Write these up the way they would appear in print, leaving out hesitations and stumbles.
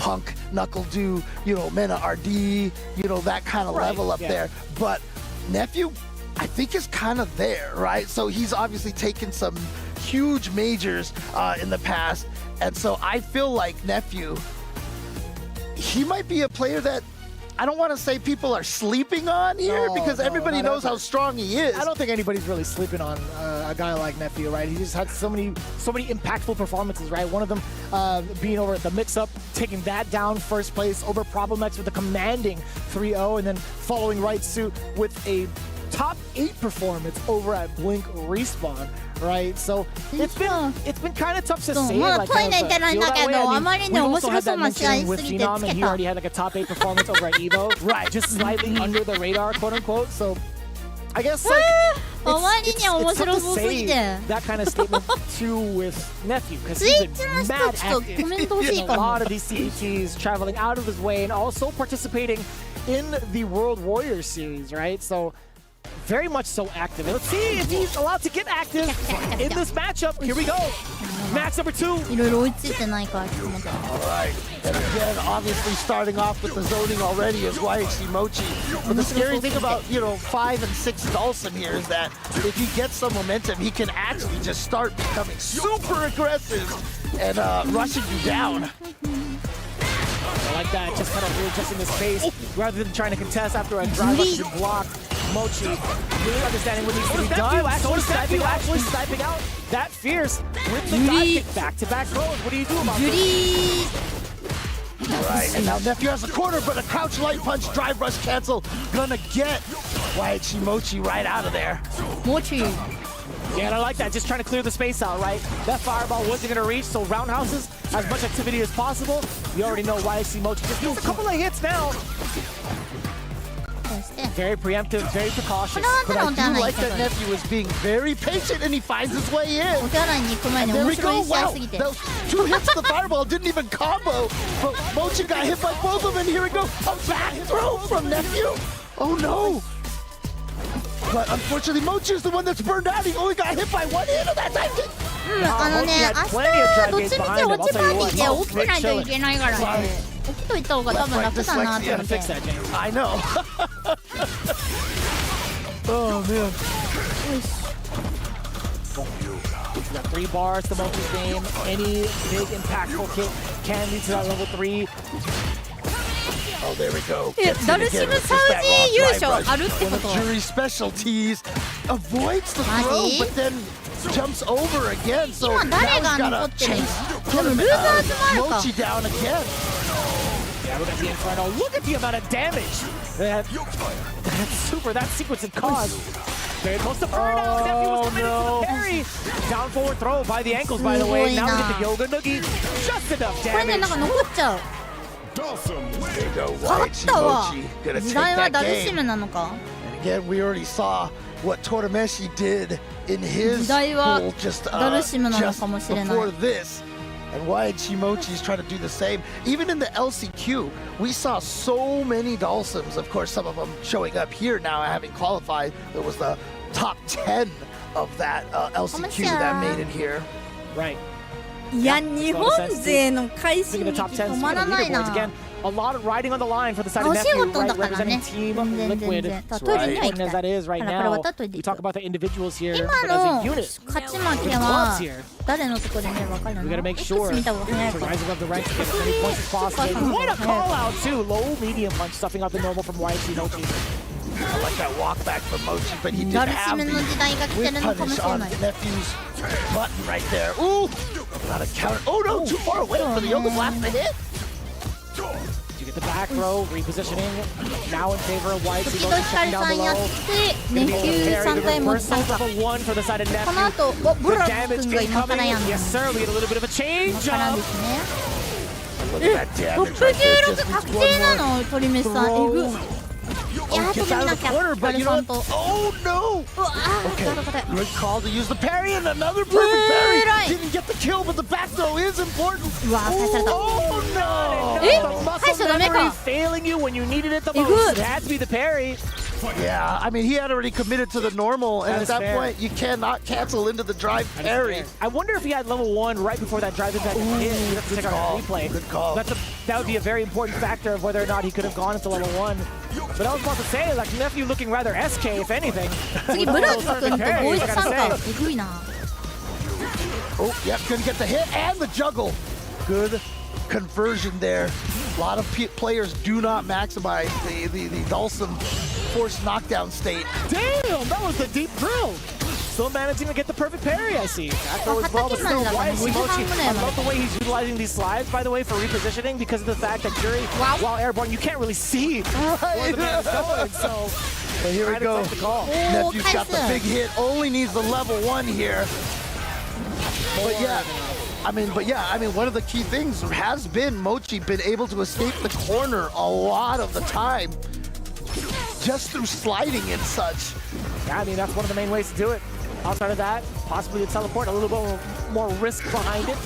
Punk, Knuckle Do, you know, Mena RD, you know, that kind of level up there. But Nephew, I think, is kind of there, right? So he's obviously taken some huge majors in the past. And so I feel like Nephew, he might be a player that I don't want to say people are sleeping on here because everybody knows how strong he is. I don't think anybody's really sleeping on a guy like Nephew, right? He just had so many impactful performances, right? One of them being over at the mix-up, taking that down first place over Problemex with a commanding 3-0, and then following right suit with a top 8 performance over at Blink Respawn, right? So it's been kind of tough to say. Like, we also had that mention with Phenom, and he already had like a top 8 performance over at Evo, right? Just slightly under the radar, quote unquote. So I guess like it's tough to say that kind of statement too with Nephew because he's been mad active in a lot of these CETs, traveling out of his way, and also participating in the World Warriors series, right? So very much so active. And let's see if he's allowed to get active in this matchup. Here we go. Match number 2. All right. And again, obviously starting off with the zoning already is YHC Mochi. But the scary thing about, you know, 5 and 6 Dhalsim here is that if he gets some momentum, he can actually just start becoming super aggressive and rushing you down. I like that, just kind of readjusting his pace rather than trying to contest after a drive up to block. Mochi really understanding what needs to be done. Actually sniping out that fierce with the dive kick back-to-back throws. What do you do about this? Alright, and now Nephew has a corner, but a crouch light punch, drive rush cancel. Gonna get YHC Mochi right out of there. Mochi. Yeah, and I like that, just trying to clear the space out, right? That fireball wasn't gonna reach, so roundhouses, as much activity as possible. You already know YHC Mochi just needs a couple of hits now. Very preemptive, very precautious. But I do like that Nephew is being very patient and he finds his way in. And there we go. Wow, those 2 hits of the fireball didn't even combo. But Mochi got hit by both of them. And here we go. A back throw from Nephew. Oh no. But unfortunately, Mochi is the one that's burned out. He only got hit by 1 hit of that time. どっちみち落ちパーティーって起きないといけないからね。起きといた方が多分楽だなって思って。I know. Oh man. We got 3 bars to Mochi's game. Any big impactful kick can lead to that level 3. Oh, there we go. ダルシムサウジ優勝あるってこと？ Jury specialties avoids the throw, but then jumps over again. So now he's got to chase Mochi down again. Yeah, look at the Inferno. Look at the amount of damage that sequence had caused. Very close to burnout. Nephew was committed to the parry. Down forward throw by the ankles, by the way. Now we get the Yoga Noogie. Just enough damage. これね、なんか残っちゃう。 There you go. 勝ったわ。 Gonna 時 take 代は that ダルシ game. ムなのか。 And again, we already saw what Torameshi did in his 時代は pool just ダルシムなのかもしれない。 before this. And YHC Mochi is trying to do the same. Even in the LCQ, we saw so many Dhalsims. Of course, some of them showing up here now, having qualified. There was the top 10 of that LCQ that made it here. Right. いや、日本勢の快進撃止まらないな。 A lot of riding on the line for the side of Nephew, right? Representing Team Liquid. Right. As that is right now, we talk about the individuals here, but as a unit, 勝ち負けは誰のところで見れば分かるの？ we gotta make sure to 見た方が早いから。 rise above the ranks to get as many points as possible. What a call out too! Low medium punch stuffing out the normal from YHC Mochi. I like that walk back from Mochi, but he didn't have the whip punish on Nephew's button right there. Ooh! Not a counter. Oh no, too far away for the Yoga Blast to hit. You get the back row, repositioning, now in favor of YHC Mochi checking down below. The reverse level 1 for the side of Nephew. The damage incoming. Yes sir, we get a little bit of a change up. Look at that damage 66 right there. Just 確定なの、鳥飯さん。えぐ。 Oh, gets out of the corner, but you know what? Oh no! Okay, good call to use the parry and another perfect parry. Didn't get the kill, but the back throw is important. Oh no! The muscle memory failing you when you needed it the most. It had to be the parry. Yeah, I mean, he had already committed to the normal, and That at is that fair. point, you cannot cancel into the drive parry. I wonder if he had level 1 right before that drive impact hit. You'd have to check out the replay. Good call. That would be a very important factor of whether or not he could have gone into level 1. But I was about to say, like, Nephew looking rather SK, if anything. 次ブルーズ君と51参加えぐいな Oh, yep, couldn't get the hit and the juggle. Good conversion there. A lot of players do not maximize the Dawson forced knockdown state. Damn, that was the deep drill. Still managing to get the perfect parry, I see. After as well, but still, why is Mochi? I love the way he's utilizing these slides, by the way, for repositioning because of the fact that Jury, while airborne, you can't really see where the man is going. So, but here we go. Nephew's got the big hit. Only needs the level 1 here. But yeah, one of the key things has been Mochi been able to escape the corner a lot of the time, just through sliding and such. Yeah, I mean, that's one of the main ways to do it. Outside of that, possibly a teleport, a little bit more risk behind it.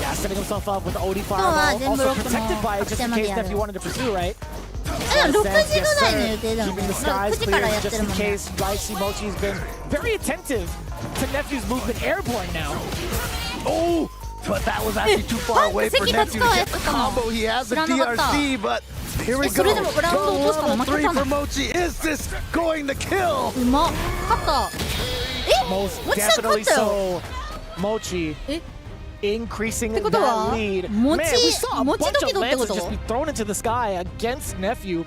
Yeah, setting himself up with the OD fireball, also protected by it just in case Nephew wanted to pursue, right? 6時ぐらいの予定だよね Keeping the skies 9時からやっ clear て just る in もんね case Rice Mochi's been very attentive to Nephew's movement airborne now. Oh, but that was actually too far away for Nephew to get the combo. He has the DRC, but here we go. Level 3 for Mochi. Is this going to kill? うまっ勝った Most もちさん勝 definitely ったよ so. Mochi え increasing ってこと that は lead. も Man, ち we saw a もち bunch ドキ of ドってこ lances と just be thrown into the sky against Nephew.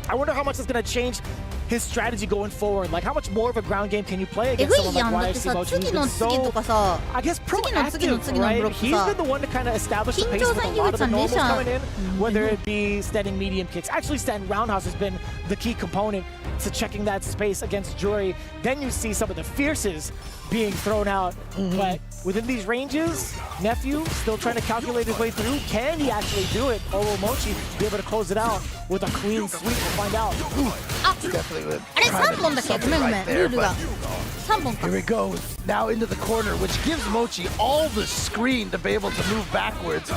I wonder how much it's going to change his strategy going forward. Like, how much more of a ground game can you play え against ぐい someone じゃん like だって YFC さ Mochi? 次 He's の been 次と so, かさ I guess, 次の次の proactive, 次のブ right? ロック He's さ been the one to kind of establish the pace 緊張 with さ a んゆ lot う of ちゃ the んで normals しゃ coming in, whether it be standing medium kicks. Actually, standing roundhouse has been the key component to checking that space against Jury. Then you see some of the fierces being thrown out. But within these ranges, Nephew still trying to calculate his way through. Can he actually do it? Or will Mochi be able to close it out with a clean sweep? We'll find out. あ Definitely would. あれ3本だっけごめんごめんルールが3本か Here we go. Now into the corner, which gives Mochi all the screen to be able to move backwards.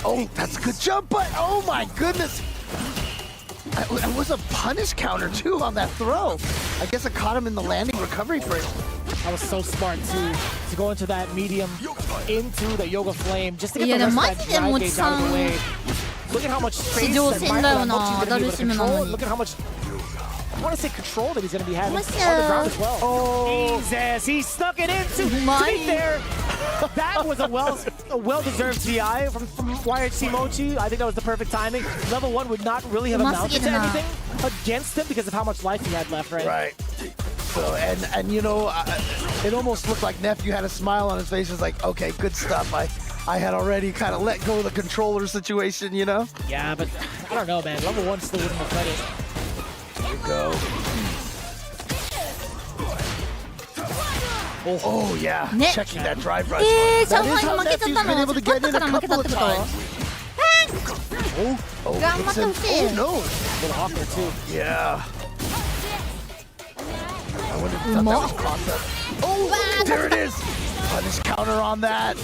Oh, that's a good jump, but oh my goodness. It was a punish counter too on that throw. I guess it caught him in the landing recovery frame. That was so smart to go into that medium, into the Yoga Flame, just to get いや the でも rest マ of ジ that で drive もち gauge さ out of the ん way. Look at how much space 地上 and 戦だよ mindful な Mochi's ダ gonna be ル able シ to ムな control. のに Look at how much, I want to say control that he's going to be having on the もしや ground as well. Oh. Jesus, he snuck it in to My. right there. That was a well-deserved GI from YHC Mochi. I think that was the perfect timing. Level 1 would not really have amounted to anything against him because of how much life he had left, right? Right. So, and you know, it almost looked like Nephew had a smile on his face. It's like, okay, good stuff. I had already kind of let go of the controller situation, you know? Yeah, but I don't know, man. Level 1 still wouldn't have credit. Here we go. Oh yeah, Ne- checking that drive rush. 上 That is 海 how に負けちゃっ Nephew's た been の able to 勝 get った in か a ら負けたっ couple て of こと times. Oh, 頑張ってほ Gibson. しい Oh no. A little awkward, too. Yeah. I wouldn't have thought that was crossed up. Oh, there it is. Punish counter on that.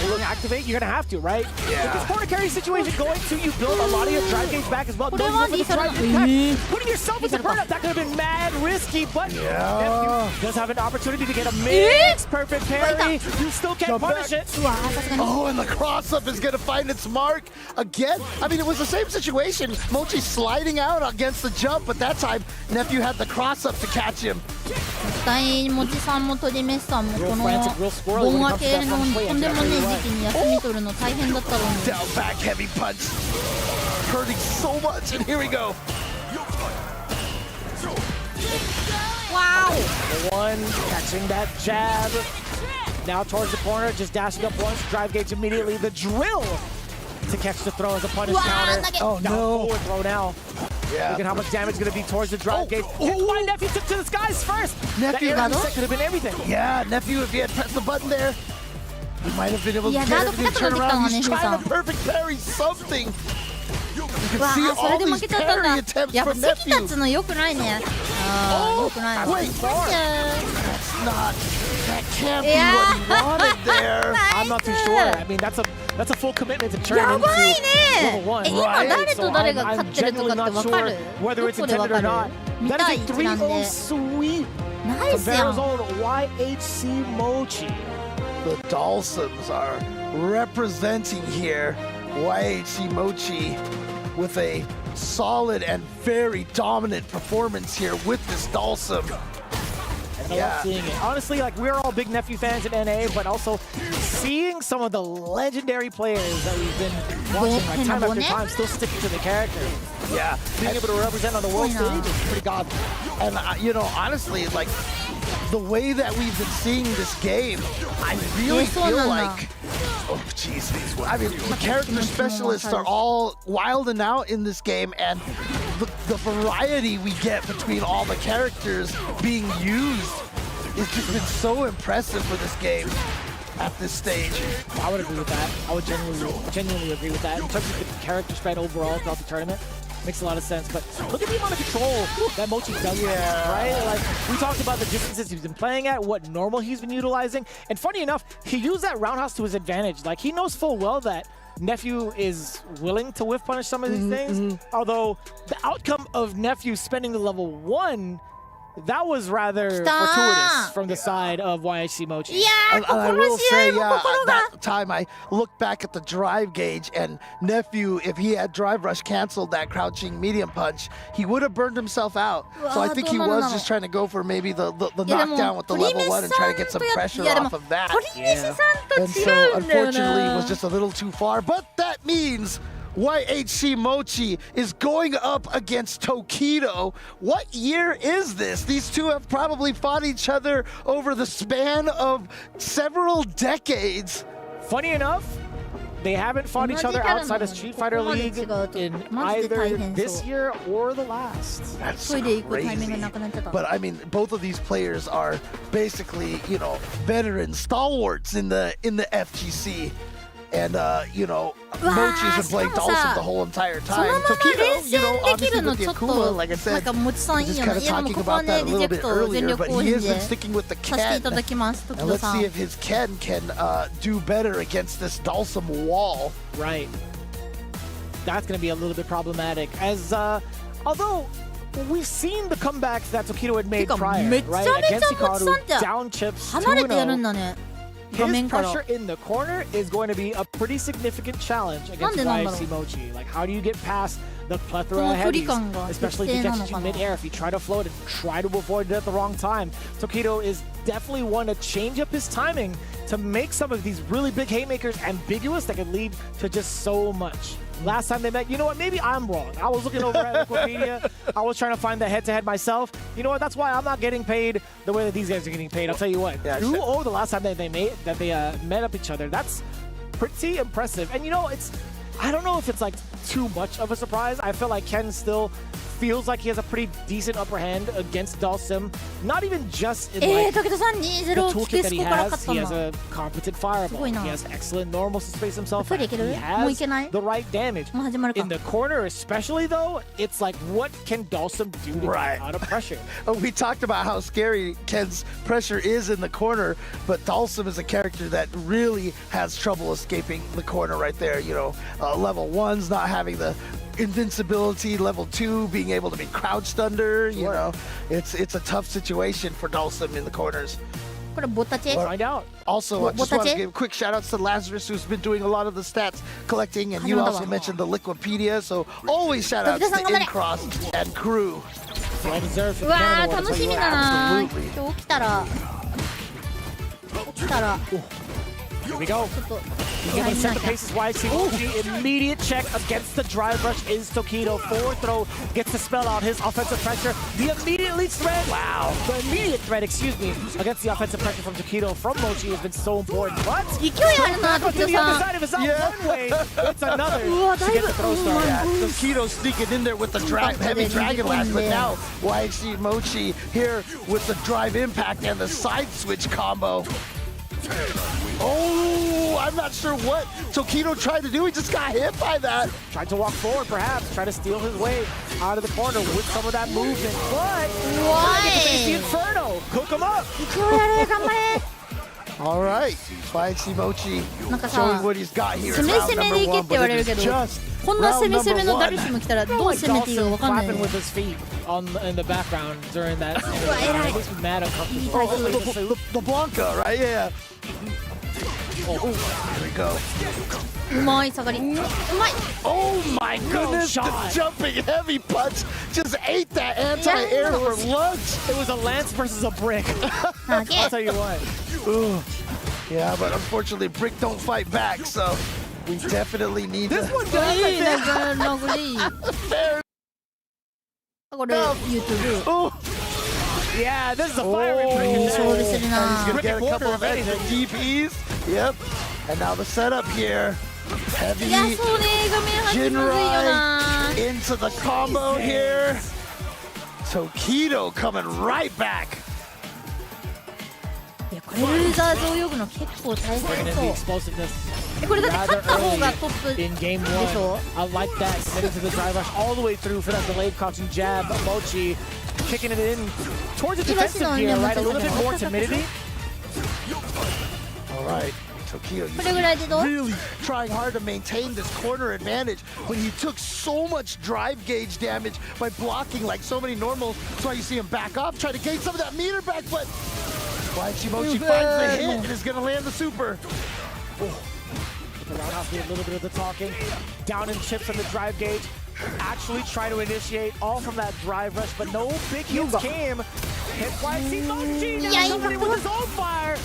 Look, activate, you're gonna have to, right? Yeah. With this corner carry situation going to, you build a lot of your drive gauge back as well.こ No, れ you は go for リ the サル drive impact. だ Putting yourself into burnout, that could have been mad risky, but Yeah. Nephew does have an opportunity to get a mix perfect parry. You still can't punish it. うわさすがに Oh, and the cross up is gonna find its mark again. I mean, it was the same situation. Mochi sliding out against the jump, but that time Nephew had the cross up to catch him. 絶対もちさんもトリメスさんもこの盆明けのとんでもねえ時期に休み取るの大変だったろうに Down back heavy punch. Hurting so much, and here we go. Wow. The one catching that jab. Now towards the corner, just dashing up once. Drive gauge immediately. The drill to catch the throw as a punish Wow, counter. nugget. Oh Now no. forward throw now. Yeah. Look at how much damage is going to be towards the drive gauge. Hit by Nephew, took to the skies first. Nephew that got air it. reset could have been everything. Yeah, Nephew, if he had pressed the button there, he might have been able to Yeah, get that'll everything to turn protect around. on He's his trying own. to perfect parry something. You わ can see あそれ all で負 these けちゃったん parry だ attempts やっぱ from 関立 Nephew. つのよくないねあーよくない Wait, That's not. That can't be Yeah. what he wanted there. I'm not too sure. I mean, that's a full commitment to turn や into ばい level ね one. 今 Right. 誰と誰が I'm 勝ってるとか genuinely って not 分か sure る whether ど it's こで intended 分 or か not. る見 That たい is 一覧 a で 3-0 sweep ナイ from スや Barrel's ん own YHC Mochi. The Dalsums are representing here YHC Mochi with a solid and very dominant performance here with this Dalsum. And I love seeing it. Honestly, like we're all big Nephew fans at NA, but also seeing some of the legendary players that we've been watching like time after time still sticking to the character. Yeah, Being able to represent on the world stage is pretty godly. and you know, honestly, like the way that we've been seeing this game, I really feel like, oh jeez, I mean, the character specialists are all wilding out in this game, and the variety we get between all the characters being used has just been so impressive for this game at this stage. I would agree with that. I would genuinely agree with that. In terms of the character spread overall throughout the tournament, makes a lot of sense. But look at the amount of control that Mochi does, right? Like, we talked about the distances he's been playing at, what normal he's been utilizing. And funny enough, he used that roundhouse to his advantage. Like, he knows full well that Nephew is willing to whiff punish some of these things. Although, the outcome of Nephew spending the level 1, that was rather fortuitous from the side of YHC Mochi. いやー And I will 心 say, 強いも yeah, 心が that time I looked back at the drive gauge, and Nephew, if he had drive rush canceled that crouching medium punch, he would have burned himself out. So I think he was just trying to go for maybe the いやでも knockdown with the 鳥 level 飯 1and さ try ん to get some とやっ pressure いやでも off of that. 鳥飯さんと And 違 so うんだよ unfortunately it な was just a little too far, but that means YHC Mochi is going up against Tokido. What year is this? These two have probably fought each other over the span of several decades. Funny enough, they haven't fought each other outside of Street Fighter League in either this year or the last. That's トイレ行くタイミング crazy. なくなっちゃった But I mean, both of these players are basically, you know, veteran stalwarts in the FGC. And you know, Mochi's been playing Dalsum the whole entire その time. まま Tokido, 連 you 戦 know, でき obviously るの with ち the ょっ Akuma, like I となん said, かもちさんいい just よ kind ね of いやでも talking ここは about ね that a リジ little ェク bit ト全 earlier, 力 but 応 he 援 has で been sticking with the させていた Ken. だきます時 And 戸 let's さ see ん if his Ken can do better against this Dalsum wall. Right. That's going to be a little bit problematic. As although we've seen the comebacks that Tokido had made てか prior, めちゃ right? めちゃ Against もちさん Hikaru, って down chips 離れてやるん 2-0. だね画 His 面から pressure in the corner is going to be a pretty significant challenge against なんでなんだろう YFC Mochi. Like, how do you get past the こ plethora の of 距離 heavies, 感が especially 適 if 正 he なの catches か you な mid-air, if you try to float and try to avoid it at the wrong time. Tokido is definitely one to change up his timing to make some of these really big haymakers ambiguous that could lead to just so much. Last time they met, you know what, maybe I'm wrong. I was looking over at Wikipedia. I was trying to find the head-to-head myself. You know what, that's why I'm not getting paid the way that these guys are getting paid. I'll tell you what, Yeah, 2-0 the last time that they met up each other, that's pretty impressive. And you know, I don't know if it's like too much of a surprise. I feel like Ken still feels like he has a pretty decent upper hand against Dalsum. Not even just in like 武田さん the 2-0 来 toolkit て that そ he こから has. 勝った He ん has だ a competent fireball. すごいな。 He has excellent normals to space himself. トイレ行ける？ He もう行けな has い？ the right damage. もう始まるか In the corner especially though, it's like what can Dalsum do to Right. get out of pressure? We talked about how scary Ken's pressure is in the corner, but Dalsum is a character that really has trouble escaping the corner right there. You know, level 1's not having the invincibility, level 2 being able to be crouched under. You know, it's a tough situation for Dalsum in the corners. これボタチェ Find out. Also, I just want to Botache? give quick shout outs to Lazarus, who's been doing a lot of the stats collecting, and you also mentioned the Liquipedia, so always shout outs to Incross and crew. Well deserved for う the わ Canada ー Award. 楽しみだな今日起きたら Here we go. ちょっと He's able to set the paces YC Mochi. Immediate check against the drive rush is Tokido. Forward throw gets to spell out his offensive pressure. The immediate lead threat. Wow. The immediate threat, excuse me, against the offensive pressure from Tokido from Mochi has been so important. But 勢いあるな back 時 to 田 the さ other ん side of his out one way. It's another うわ to だい get ぶ the throw う started. まい Tokido sneaking in there with the heavy dragon lash, but now YHC Mochi here with the drive impact and the side switch combo. Oh, I'm not sure what Tokido tried to do. He just got hit by that. Tried to walk forward, perhaps, try to steal his way out of the corner with some of that movement. But Why? the Inferno, cook him up. こうやれ、頑張れ。 All right, Mochi なんか showing さ、 what he's got here. 攻め攻めでいけって言われるけど、こんな攻め攻めのダルシム来たらどう攻めていいかわかんない。 With his feet in the background during that. Mad The Blanca, right? Yeah. Oh, here we go. うまい下がり。うまい。 Oh my goodness, the jumping heavy punch just ate that anti-air for lunch. It was a lance versus a brick. I'll tell you what. Yeah, but unfortunately, Brick don't fight back, so we definitely need This one い does. いね、殴り。 fair これ YouTube。 Oh, Yeah, this is a fire Oh, ring. so this is he's not- gonna get a couple of Ripping extra DPs. Yep. And now the setup here. いや、 Heavy そうね、画面端むずいよな。 Jinrai into the combo here. Tokido coming right back. いや、これルーザーズを泳ぐの結構大変 The そう。 explosiveness これだって勝った方がトップ in game でしょ。 1. I like that. Committed to the drive rush all the way through for that delayed crouching jab. Mochi kicking it in towards the defensive gear, right? A little bit more timidity. All right. Tokido, これぐらいでどう？ really trying hard to maintain this corner advantage when he took so much drive gauge damage by blocking like so many normals. That's why you see him back off, try to gain some of that meter back, but Mochi finds the hit and is going to land the super. The roundhouse did a little bit of the talking. Down in chips on the drive gauge. Actually try to initiate all from that drive rush, but no big hits came. Hit YC Mochi. Now somebody with his own fire.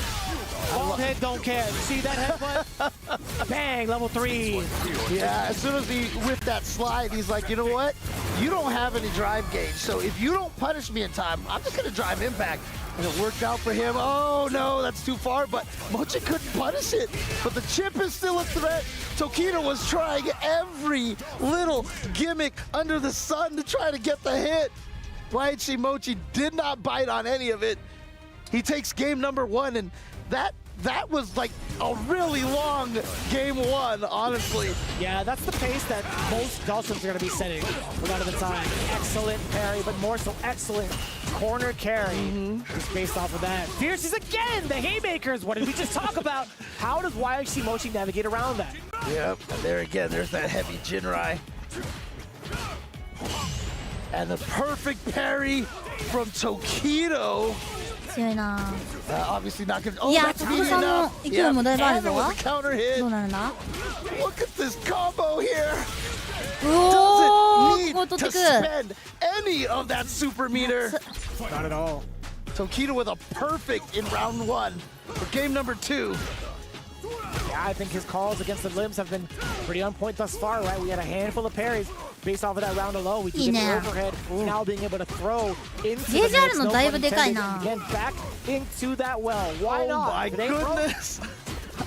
Bald head don't care. You see that headbutt? Bang, level 3. Yeah, as soon as he whipped that slide, he's like, you know what? You don't have any drive gauge, so if you don't punish me in time, I'm just going to drive him back. And it worked out for him. Oh, no, that's too far, but Mochi couldn't punish it. But the chip is still a threat. Tokido was trying every little gimmick under the sun to try to get the hit. Waichi Mochi did not bite on any of it. He takes game number 1, and that was like a really long game 1, honestly. Yeah, that's the pace that most Dawsons are going to be setting a lot of the time. Excellent parry, but more so excellent corner carry. Just based off of that. Fierces again, the haymakers. What did we just talk about? How does YHC Mochi navigate around that? Yep, and there again, there's that heavy Jinrai. And the perfect parry from Tokido. 強いな。 Obviously not gonna. Oh, いや、 that's ト meaty キドさんの enough. 勢いもだいぶある And it ぞ。 was a counter ど hit. うなるんだ？ Look at this combo here. うおー、 Doesn't ここ need 取 to ってく。 spend any of that super meter. Not at all. Tokido with a perfect in round 1 for game number 2. Yeah, I think his calls against the limbs have been pretty on point thus far, right? We had a handful of parries based off of that round alone. We can get the overhead, now being able to throw into the mix, no pun intended, and again, back into that well. Why not? Oh my goodness.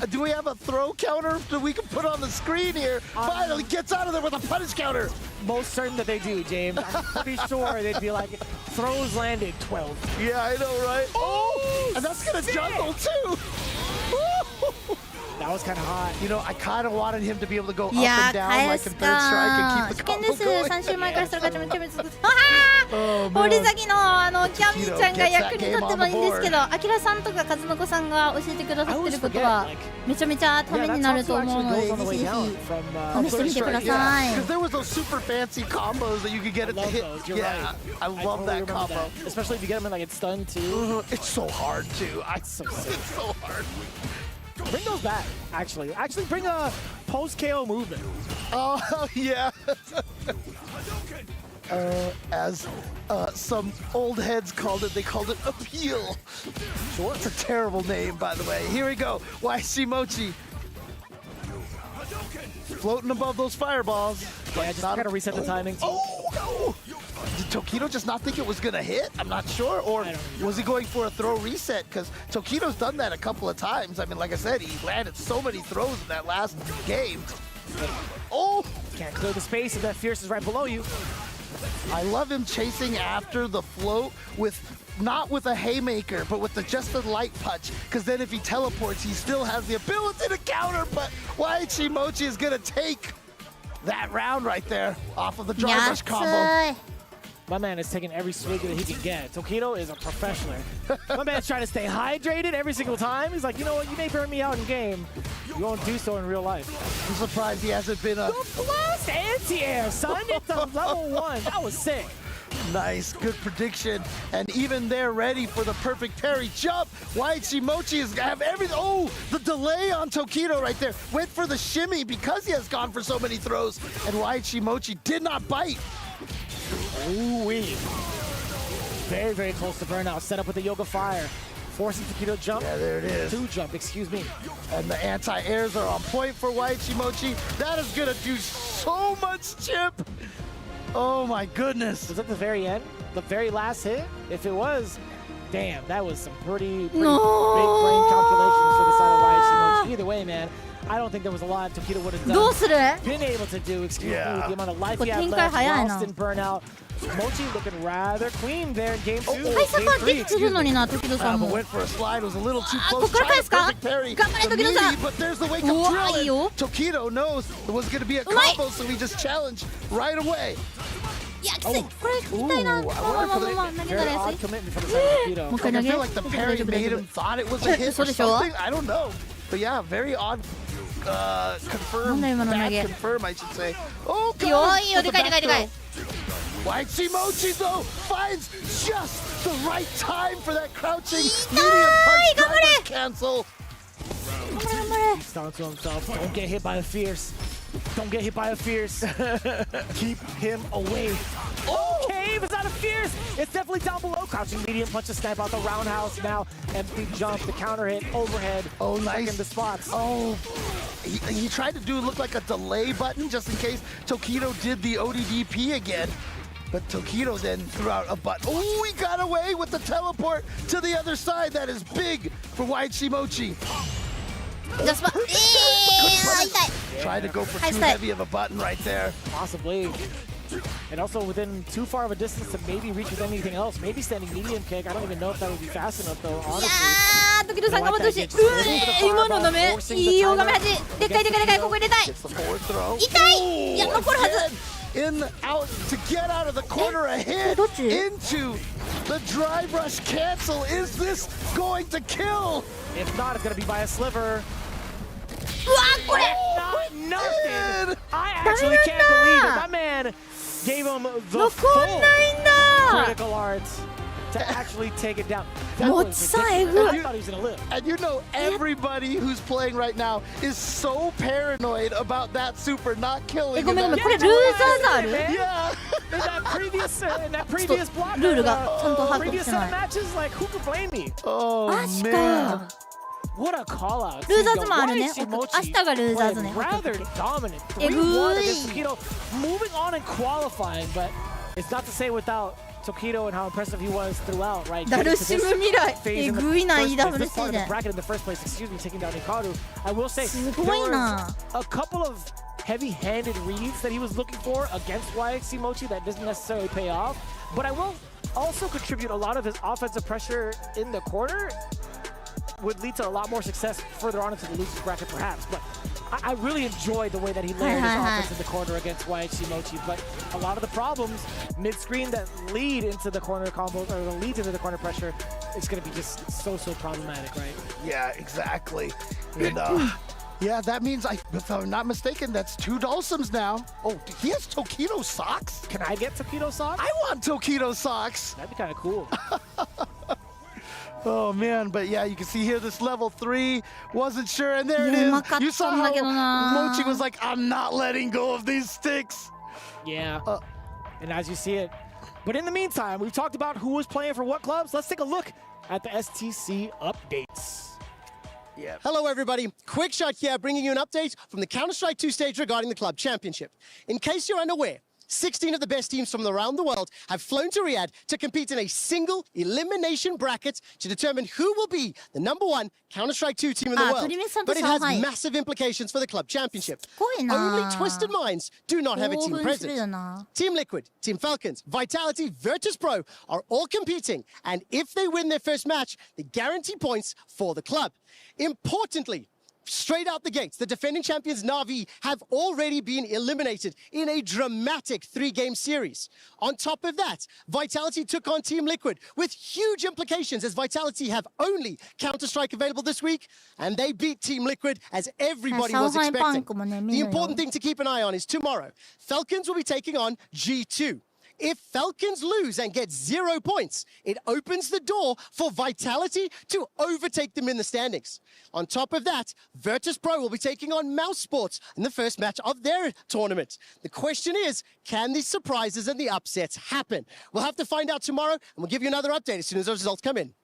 Do we have a throw counter that we can put on the screen here? Finally gets out of there with a punish counter. Most certain that they do, James. I'm pretty sure they'd be like, throws landed 12. Yeah, I know, right? Oh, and that's gonna jungle too. That was kind of hot. You know, I kind of wanted him to be able to go up いや and ー、 down 返 like す in Third Strike and か。 keep the 危険 combo です。 going. 3週前からしたらガチャめちゃめちゃ。折咲のキャミーちゃんが役に立ってもいいんですけど、アキラさんとかカズノコさんが教えてくださってることはめちゃめちゃためになると思うので、ぜひぜひ試してみてください。 Because there was those super fancy combos that you could get at the hit. Yeah, I love that combo. Especially if you get them in like it's stunned too. It's so hard too. It's so sick. It's so hard. Bring those back, actually. Actually bring a post-KO movement. Oh, yeah. As some old heads called it, they called it appeal. Sure. It's a terrible name, by the way. Here we go. YC Mochi. Floating above those fireballs. Yeah, just gotta reset the timing. Oh, no! Did Tokido just not think it was gonna hit? I'm not sure. Or was he going for a throw reset? Because Tokido's done that a couple of times. I mean, like I said, he landed so many throws in that last game. Oh! Can't clear the space if that Fierce is right below you. I love him chasing after the float with not with a haymaker, but with just a light punch. Because then if he teleports, he still has the ability to counter. But Waichi Mochi is going to take that round right there off of the dry brush combo. My man is taking every swig that he can get. Tokido is a professional. My man's trying to stay hydrated every single time. He's like, you know what, you may burn me out in game. You won't do so in real life. I'm surprised he hasn't been a... The blast anti-air, son! It's a level 1. That was sick. Nice, good prediction. And even they're ready for the perfect parry jump. Waichi Mochi is have everything. Oh, the delay on Tokido right there. Went for the shimmy because he has gone for so many throws. And Waichi Mochi did not bite. Ooh-wee. Very, very close to burnout. Set up with the Yoga Fire. Forcing Tokido jump. Yeah, there it is. 2 jump, excuse me. And the anti-airs are on point for Waichi Mochi. That is going to do so much chip. Oh my goodness. Was that the very end? The very last hit? If it was, damn, that was some pretty big brain calculations for the side of Waichi Mochi. Either way, man, I don't think there was a lot Tokido would have been able to do, excuse me, with the amount of life he had left, lost in burnout. Mochi looking rather clean there in game 2. Game 3, excuse me. But went for a slide, was a little too close. Tried a perfect parry. The meaty, but there's the wake up drill. Tokido knows it was going to be a combo, so he just challenged right away. Very odd commitment from the side of Tokido. I feel like the parry made him thought it was a hit or something. I don't know. But yeah, very odd. Confirm, bad confirm, I should say. Oh, God! Waichi Mochi, though, finds just the right time for that crouching medium punch driver cancel. He's down to himself. Don't get hit by a fierce. Don't get hit by a fierce. Keep him away. Okay, if it's not a fierce, it's definitely down below. Crouching medium punch to snipe out the roundhouse now. Empty jump, the counter hit, overhead. Oh, nice. In the spots. Oh, he tried to look like a delay button just in case Tokido did the ODDP again. But Tokido then threw out a button. Oh, he got away with the teleport to the other side. That is big for Waichi Mochi. Tried to go for too heavy of a button right there. Possibly. And also within too far of a distance to maybe reach with anything else. Maybe standing medium kick. I don't even know if that would be fast enough though, honestly. トキドさん頑張ってほしい。今のダメ。いい大画面端。でかいでかいでかい。ここ入れたい。痛い。いや残るはず。In out to get out of the corner ahead into the dry brush cancel. Is this going to kill? If not, it's gonna be by a sliver. Nothing. I actually can't believe it. That man gave him the full critical arts to actually take it down. I thought he was gonna live. And you know, everybody who's playing right now is so paranoid about that super not killing. ごめんごめん、これルーザーズある？ Yeah. In that previous block, ルールがちゃんと把握 previous してない。 matches, like who could blame me? Oh man. What a call out. ルーザーズもあるね。明日がルーザーズね。 Rather dominant. 3-1 against Tokido, moving on and qualifying, but it's not to say without Tokido and how impressive he was throughout, right? ダルシム未来。えぐいな This part of the EWC で。 bracket in the first place, excuse me, taking down Hikaru. I will say す there ごい was な。 a couple of heavy-handed reads that he was looking for against YXC Mochi that doesn't necessarily pay off. But I will also contribute a lot of his offensive pressure in the corner would lead to a lot more success further on into the losers bracket perhaps. But I really enjoyed the way that he layered his offense in the corner against YHC Mochi. But a lot of the problems mid-screen that lead into the corner combos or that leads into the corner pressure, it's going to be just so problematic, right? Yeah, exactly. And, yeah, that means, if I'm not mistaken, that's 2 Dulcims now. Oh, he has Tokido socks? Can I get Tokido socks? I want Tokido socks. That'd be kind of cool. Oh man, but yeah, you can see here this level 3, wasn't sure, and there it is. You saw how Mochi was like, I'm not letting go of these sticks. Yeah, and as you see it. But in the meantime, we've talked about who was playing for what clubs. Let's take a look at the STC updates. Yeah. Hello everybody, Quick Shot here bringing you an update from the Counter-Strike 2 stage regarding the Club Championship. In case you're unaware, 16 of the best teams from around the world have flown to Riyadh to compete in a single elimination bracket to determine who will be the #1 Counter-Strike 2 team in the world. But it has massive implications for the club championship. Only Twisted Minds do not have a team present. Team Liquid, Team Falcons, Vitality, Virtus.pro are all competing, and if they win their first match, they guarantee points for the club. Importantly, straight out the gates, the defending champions Na'Vi have already been eliminated in a dramatic 3-game series. On top of that, Vitality took on Team Liquid with huge implications, as Vitality have only Counter-Strike available this week, and they beat Team Liquid as everybody was expecting. The important thing to keep an eye on is tomorrow. Falcons will be taking on G2. If Falcons lose and get 0 points, it opens the door for Vitality to overtake them in the standings. On top of that, Virtus.pro will be taking on Mouse Sports in the first match of their tournament. The question is, can these surprises and the upsets happen? We'll have to find out tomorrow, and we'll give you another update as soon as those results come in.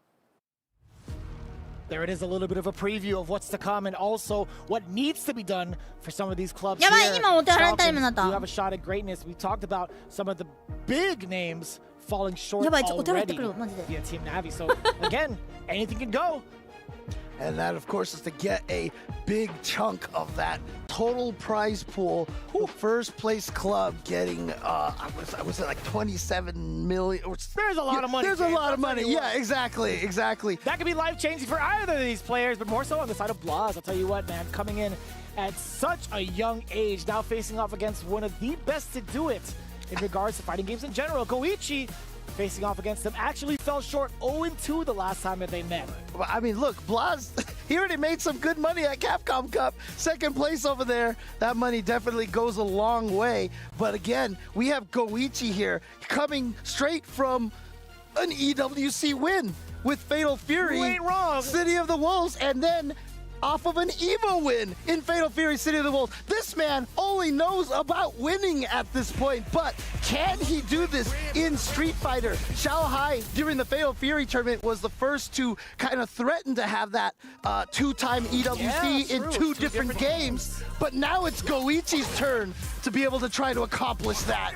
There it is, a little bit of a preview of what's to come and also what needs to be done for some of these clubs here. Falcons do have a shot at greatness. We talked about some of the big names falling short already via Team Na'Vi. So again, anything can go. And that, of course, is to get a big chunk of that total prize pool. The first place club getting, was it like 27 million? There's a lot of money. There's a lot of money. Yeah, exactly. That could be life-changing for either of these players, but more so on the side of Blaz. I'll tell you what, man, coming in at such a young age, now facing off against one of the best to do it in regards to fighting games in general. Goichi, facing off against them, actually fell short 0-2 the last time that they met. Well, I mean, look, Blaz, he already made some good money at Capcom Cup. Second place over there. That money definitely goes a long way. But again, we have Goichi here coming straight from an EWC win with Fatal Fury. You ain't wrong. City of the Wolves, and then off of an EVO win in Fatal Fury City of the Wolves. This man only knows about winning at this point, but can he do this in Street Fighter? Shanghai, during the Fatal Fury tournament, was the first to kind of threaten to have that 2-time EWC in two different games, but now it's Goichi's turn to be able to try to accomplish that.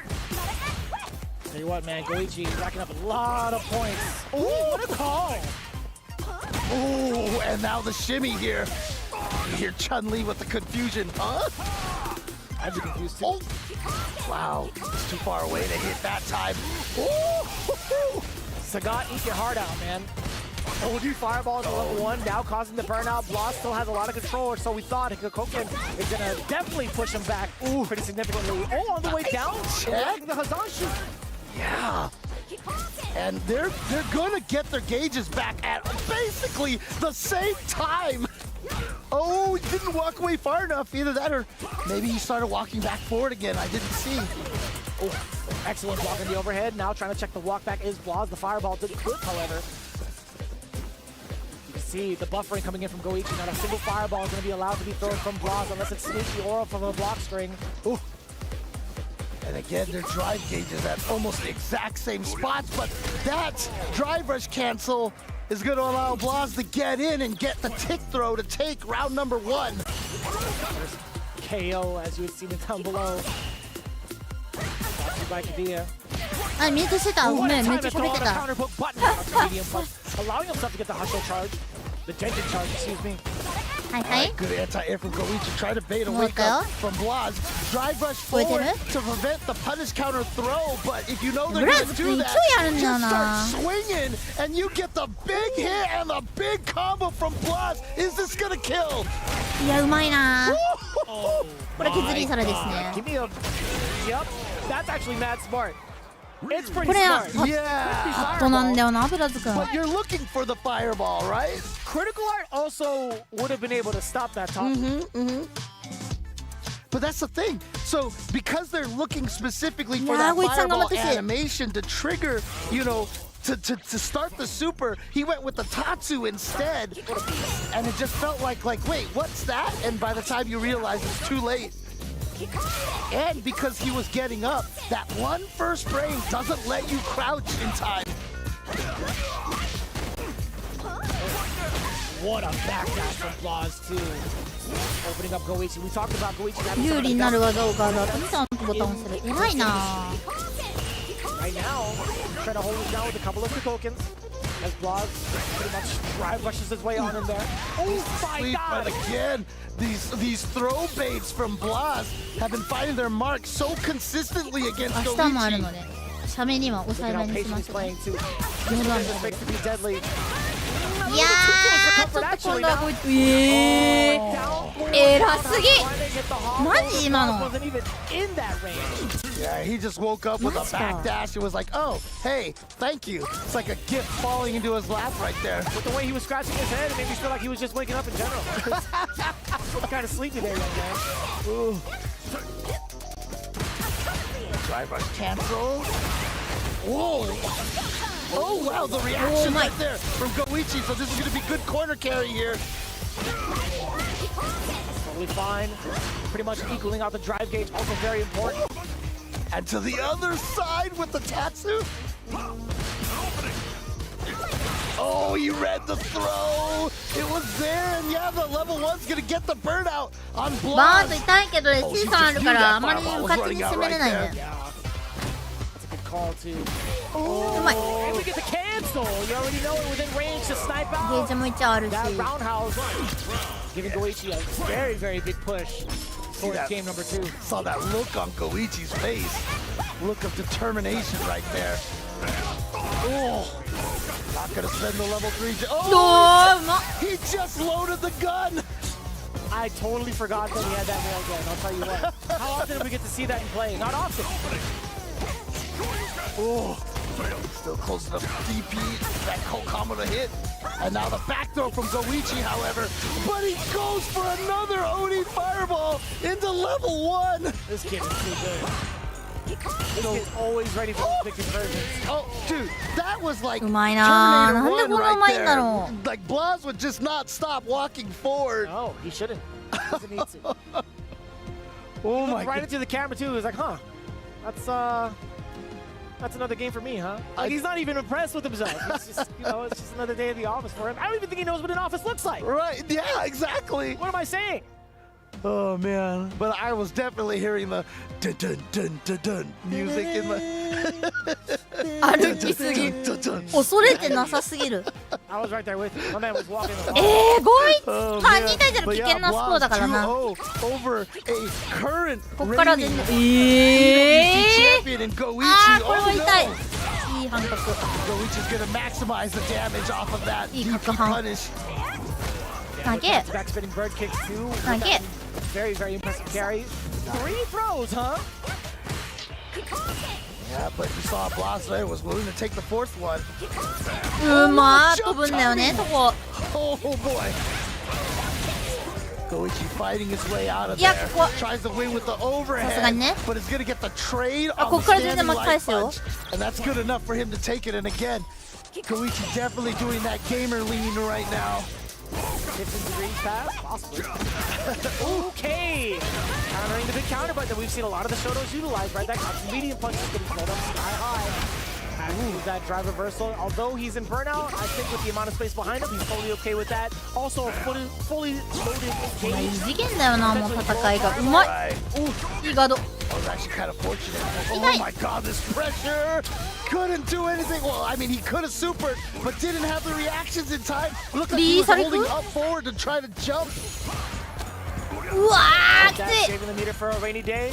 Tell you what, man, Goichi racking up a lot of points. Ooh, what a call! Oh, and now the shimmy here. You hear Chun-Li with the confusion, huh? I'd be confused too. Oh. Wow, it's too far away to hit that time. Ooh. Sagat, eat your heart out, man. OD Fireball is level 1, now causing the burnout. Blaz still has a lot of control, or so we thought. Hikokoken is gonna definitely push him back pretty significantly. Oh, on the way down, the Hazan shoot. Yeah. And they're gonna get their gauges back at basically the same time. Oh, he didn't walk away far enough. Either that or maybe he started walking back forward again. I didn't see. Oh, excellent block in the overhead. Now trying to check the walk back is Blaz. The fireball didn't clip, however. You can see the buffering coming in from Goichi. Not a single fireball is going to be allowed to be thrown from Blaz unless it's sneaky or from a block string. Ooh. And again, their drive gauges at almost the exact same spots, but that drive rush cancel is going to allow Blaz to get in and get the tick throw to take round number 1. There's KO, as you had seen it down below. By Kadia. Allowing himself to get the hustle charge. The Genjin charge, excuse me. Good anti-air from Goichi. Try to bait a wake up from Blaz. Drive rush forward to prevent the punish counter throw, but if you know they're going to do that, just start swinging, and you get the big hit and the big combo from Blaz. Is this going to kill? いや、うまいな。これ削り皿ですね。 Give me a... Yep, that's actually mad smart. It's pretty smart. Yeah. But you're looking for the fireball, right? Critical Art also would have been able to stop that top. But that's the thing. So because they're looking specifically for that fireball animation to trigger, you know, to start the super, he went with the Tatsu instead. And it just felt like wait, what's that? And by the time you realize it's too late. And because he was getting up, that one first frame doesn't let you crouch in time. What a backdash from Flaws too. Opening up Goichi. We talked about Goichi. 有利になる技をガード後にちゃんとボタンを押せる。偉いな。Right now, trying to hold it down with a couple of Kokokins. As Flaws pretty much drive rushes his way on in there. Oh my god! But again, these throw baits from Blas have been finding their mark so consistently against 明日もある Goichi. ので、射面には抑えめにしました。いやー、ちょっと今度はこいつ、偉すぎ。マジ今の。Yeah, he just woke up with a backdash and was like, "Oh, hey, thank you." It's like a gift falling into his lap right there. With the way he was scratching his head, it made me feel like he was just waking up in general. Kind of sleepy there, young man. Drive rush cancel. Whoa! Oh wow, the reaction right there from Goichi. So this is going to be good corner carry here. Totally fine. Pretty much equaling out the drive gauge, also very important. And to the other side with the Tatsu. Oh, he read the throw. It was there, and yeah, the level 1's gonna get the burnout on Blas. バーンと痛いけど SC さんあるからあまりうかつに攻めれないんだよ。Call to. Oh, and we get the cancel. You already know it within range to snipe ゲ out. ージも一応あるし。 That roundhouse giving Goichi a very, very big push towards game number 2. Saw that look on Goichi's face. Look of determination right there. Oh, not gonna spend the level 3. Oh, he just loaded the gun. I totally forgot that he had that nail gun. I'll tell you what. How often do we get to see that in play? Not often. Oh, still close enough DP, that Kokama to hit. And now the back throw from Goichi, however. But he goes for another Oni fireball into level 1. This kid is too good. This kid's always ready for the big conversions. Oh, dude, that was like うまいな。 Terminator なんで 1こんなうまいん right だ there. ろう。 Like Blas would just not stop walking forward. No, he shouldn't. He doesn't need to. Oh my Right god. into the camera too. He's like, huh, that's another game for me, huh? Like he's not even impressed with himself. It's just, it's just another day at the office for him. I don't even think he knows what an office looks like. Right, yeah, exactly. What am I saying? Oh man, but I was definitely hearing the dun dun dun dun dun music in the 歩きすぎ。恐れてなさすぎる。I was right there with him. My man was walking. ゴイツ犯人対じゃ危険なスコアだからな。こっから全然。あー、これは痛い。いい反則。いい角反。投げ。投げ。Very, very impressive carry. 3 throws, huh? Yeah, but you saw Blas there was willing to take the 4th one. うまー飛ぶんだよね、そこ。Oh boy. Goichi fighting his way out of いや、 there. ここ。 Tries to win with the さすが overhead, にね。 but is going to get the trade あ、 on こ the っから全然 standing 巻き light 返すよ。 punch. And that's good enough for him to take it. And again, Goichi definitely doing that gamer lean right now. 15 degrees pass, possibly. Okay! Countering the big counter button that we've seen a lot of the Shotos utilize, right? That medium punch is getting pulled up sky high. That drive reversal. Although he's in burnout, I think with the amount of space behind him, he's totally okay with that. Also, fully loaded 異 engage. 次元だよな、もう戦いが。うまい。いいガード。 I was actually kind of fortunate. Oh my god, this pressure! Couldn't do anything. Well, I mean, he could have supered, but didn't have the reactions in time. Looked like he was holding up forward to try to jump. うわー、きつ That's い。 saving the meter for a rainy day.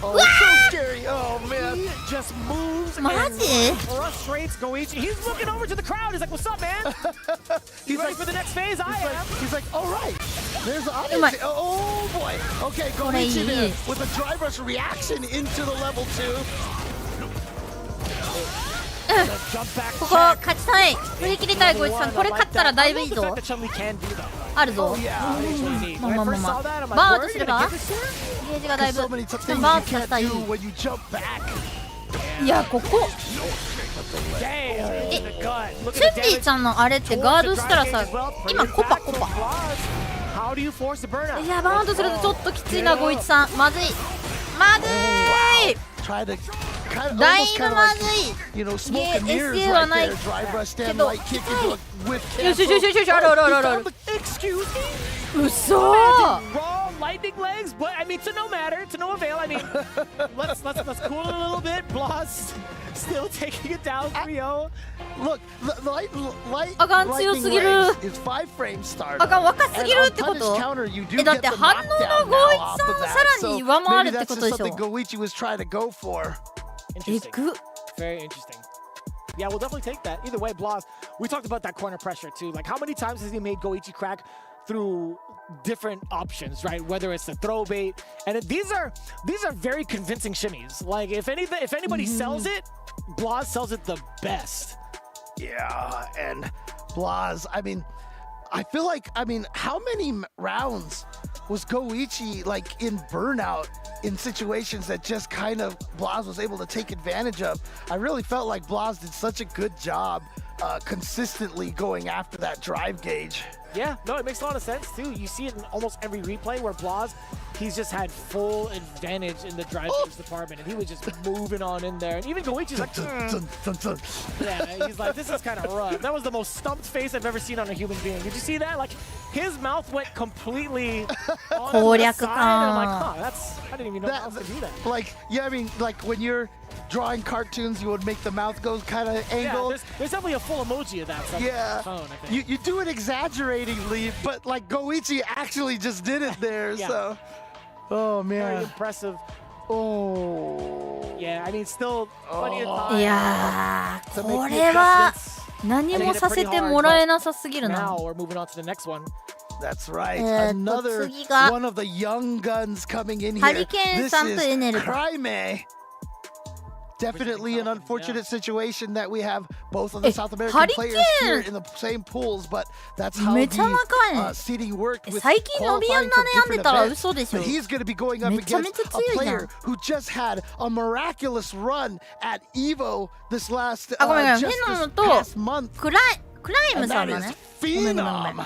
Oh, it's so scary. Oh man. He just moves マ and ジ frustrates Goichi. He's looking over to the crowd. He's like, what's up, man? He's Ready like, for the next phase? I am. he's like, all right. There's the audience. my- Oh boy. Okay, What I Goichi there eat. with a drive rush reaction into the level 2. Jump back ここ check. 勝ちたい。振り切りたい、ゴイツさん。これ勝ったらだいぶいいぞ。 The fact that Chun-Li can do that. あるぞ。 Yeah, actually, まあ when ま I あまあ first ま saw あ。 that, I'm バ like, ー where ンと are す you れ gonna ば get this shit? ゲージがだい There's ぶ。 so many で things もバーン you とさせ can't たい。 do when you jump back. いや、ここ。 Damn, the gut. Look チュ at ン the リー damage. ちゃんのあれってガードしたらさ、今コパコパ。 How do you force the burnout? いや、バーンとするとちょっときついな、ゴイツさん。まずい。まずい。 Try to だいぶまずい。 You know, smoke and mirrors SA は right ない there. Drive rush stand けど light kick into a whip よしよし cancel. よしよしあるあるあるある。 Excuse me? うそ Raw lightning legs, but I mean, to no matter, to no avail. I mean, let's cool it a little bit. Bloss still taking it down 3-0. Look, light あかん、強すぎる。 lightning legs is 5 frame starter. あかん、若すぎるってこ And と on punish counter, you do だっ get て the 反応 knockdown の now ゴイチ off さ of んさ that. らに So 上回る maybe ってこ that's と just でしょ something Goichi was trying to go for. え Interesting. ぐ Very interesting. Yeah, we'll definitely take that. Either way, Bloss, we talked about that corner pressure too. Like, how many times has he made Goichi crack through different options, right? Whether it's the throw bait, and these are very convincing shimmies. Like, if anybody sells it, Bloss sells it the best. Yeah, and Blaz, I mean, I feel like, how many rounds was Goichi like in burnout in situations that just kind of Blaz was able to take advantage of? I really felt like Blaz did such a good job consistently going after that drive gauge. Yeah, no, it makes a lot of sense too. You see it in almost every replay where Blaz, he's just had full advantage in the drive gauge department, and he was just moving on in there. And even Goichi's like, yeah, he's like, this is kind of rough. That was the most stumped face I've ever seen on a human being. Did you see that? Like, his mouth went completely on the side. And I'm like, huh, I didn't even know how else to do that. Like, yeah, I mean, like when you're drawing cartoons, you would make the mouth go kind of angled. Yeah, there's definitely a full emoji of that. Yeah, phone, I think. you do it exaggeratingly, but like Goichi actually just did it there. Yeah. So, oh man, very impressive. Oh, yeah, I mean, still plenty of time. いやー、 to こ make the れは adjustments. 何もさせてもらえなさすぎる Now な。 we're moving on to the next one. that's right. と Another 次が one of the young guns coming in ハ here. リケーン This さんと is エネル。 Cryme. Definitely an unfortunate situation that we have both of the South American Hurricane! players here in the same pools, but that's how めちゃ若い。 the seeding worked with 最近伸びやん qualifying だ from ねやんで different たら events. 嘘でしょ。 But he's going to be going up めちゃめ against ちゃ a 強いじゃん。 player who just had a miraculous run at Evo this last あ、ごめんごめん。 just 変なの this と past month. クライム And さん that だ is ね。ごめんごめんごめん。 Phenom.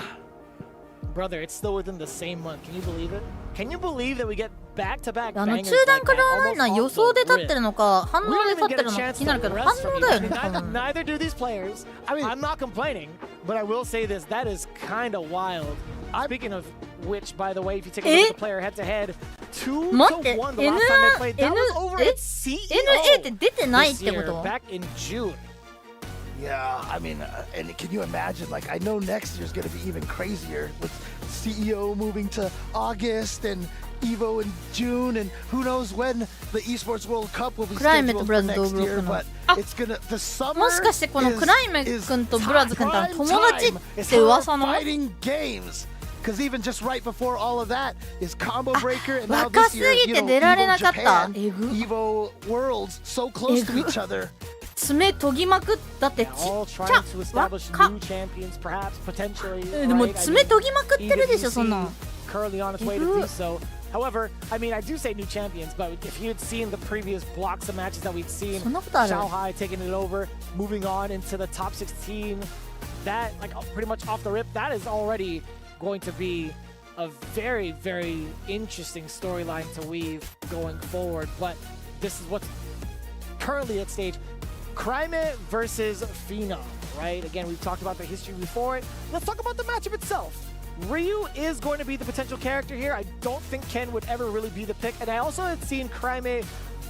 Brother, it's still within the same month. Can you believe it? Can you believe that we get back-to-back あの bangers 中段 like から that ライナー almost 予 off 想で the 立ってる rip? のか反応 We で don't 立 even って get る a のか chance 気になるけ to ど rest 反 from 応 each だよ other. ね多分。 Neither do these players. I'm not complaining, but I will say this: that is kind of wild. Speaking of which, by the way, if you take a look at the player head-to-head, 2-1 the last time they played. That was over at CEO NA って出てないっ this てこ year, と back in June. Yeah, I mean, and can you imagine? Like, I know next year's going to be even crazier with CEO moving to August and Evo in June, and who knows when the Esports World Cup will be scheduled for next year. But it's gonna the summer もしかしてこのクライメ君とブラズ君って友達って噂の fighting games. Because even just right before all of that is Combo Breaker, and now 若 this す year, ぎ you て know, 出られな Evo かった Japan, えぐ Evo Worlds, so close to each other. 爪研ぎまくったってち All っちゃ trying to establish 若 new champions, perhaps potentially. でも right? I 爪 mean, 研ぎまくってるでしょそんなん currently on its way to do so. However, I mean, I do say new champions, but if you had seen the previous blocks of matches that we've seen, そんなことある Shanghai taking it over, moving on into the top 16, that, like, pretty much off the rip, that is already going to be a very, very interesting storyline to weave going forward. But this is what's currently at stage. Cryme versus Phenom, right? Again, we've talked about the history before it. Let's talk about the matchup itself. Ryu is going to be the potential character here. I don't think Ken would ever really be the pick. And I also had seen Cryme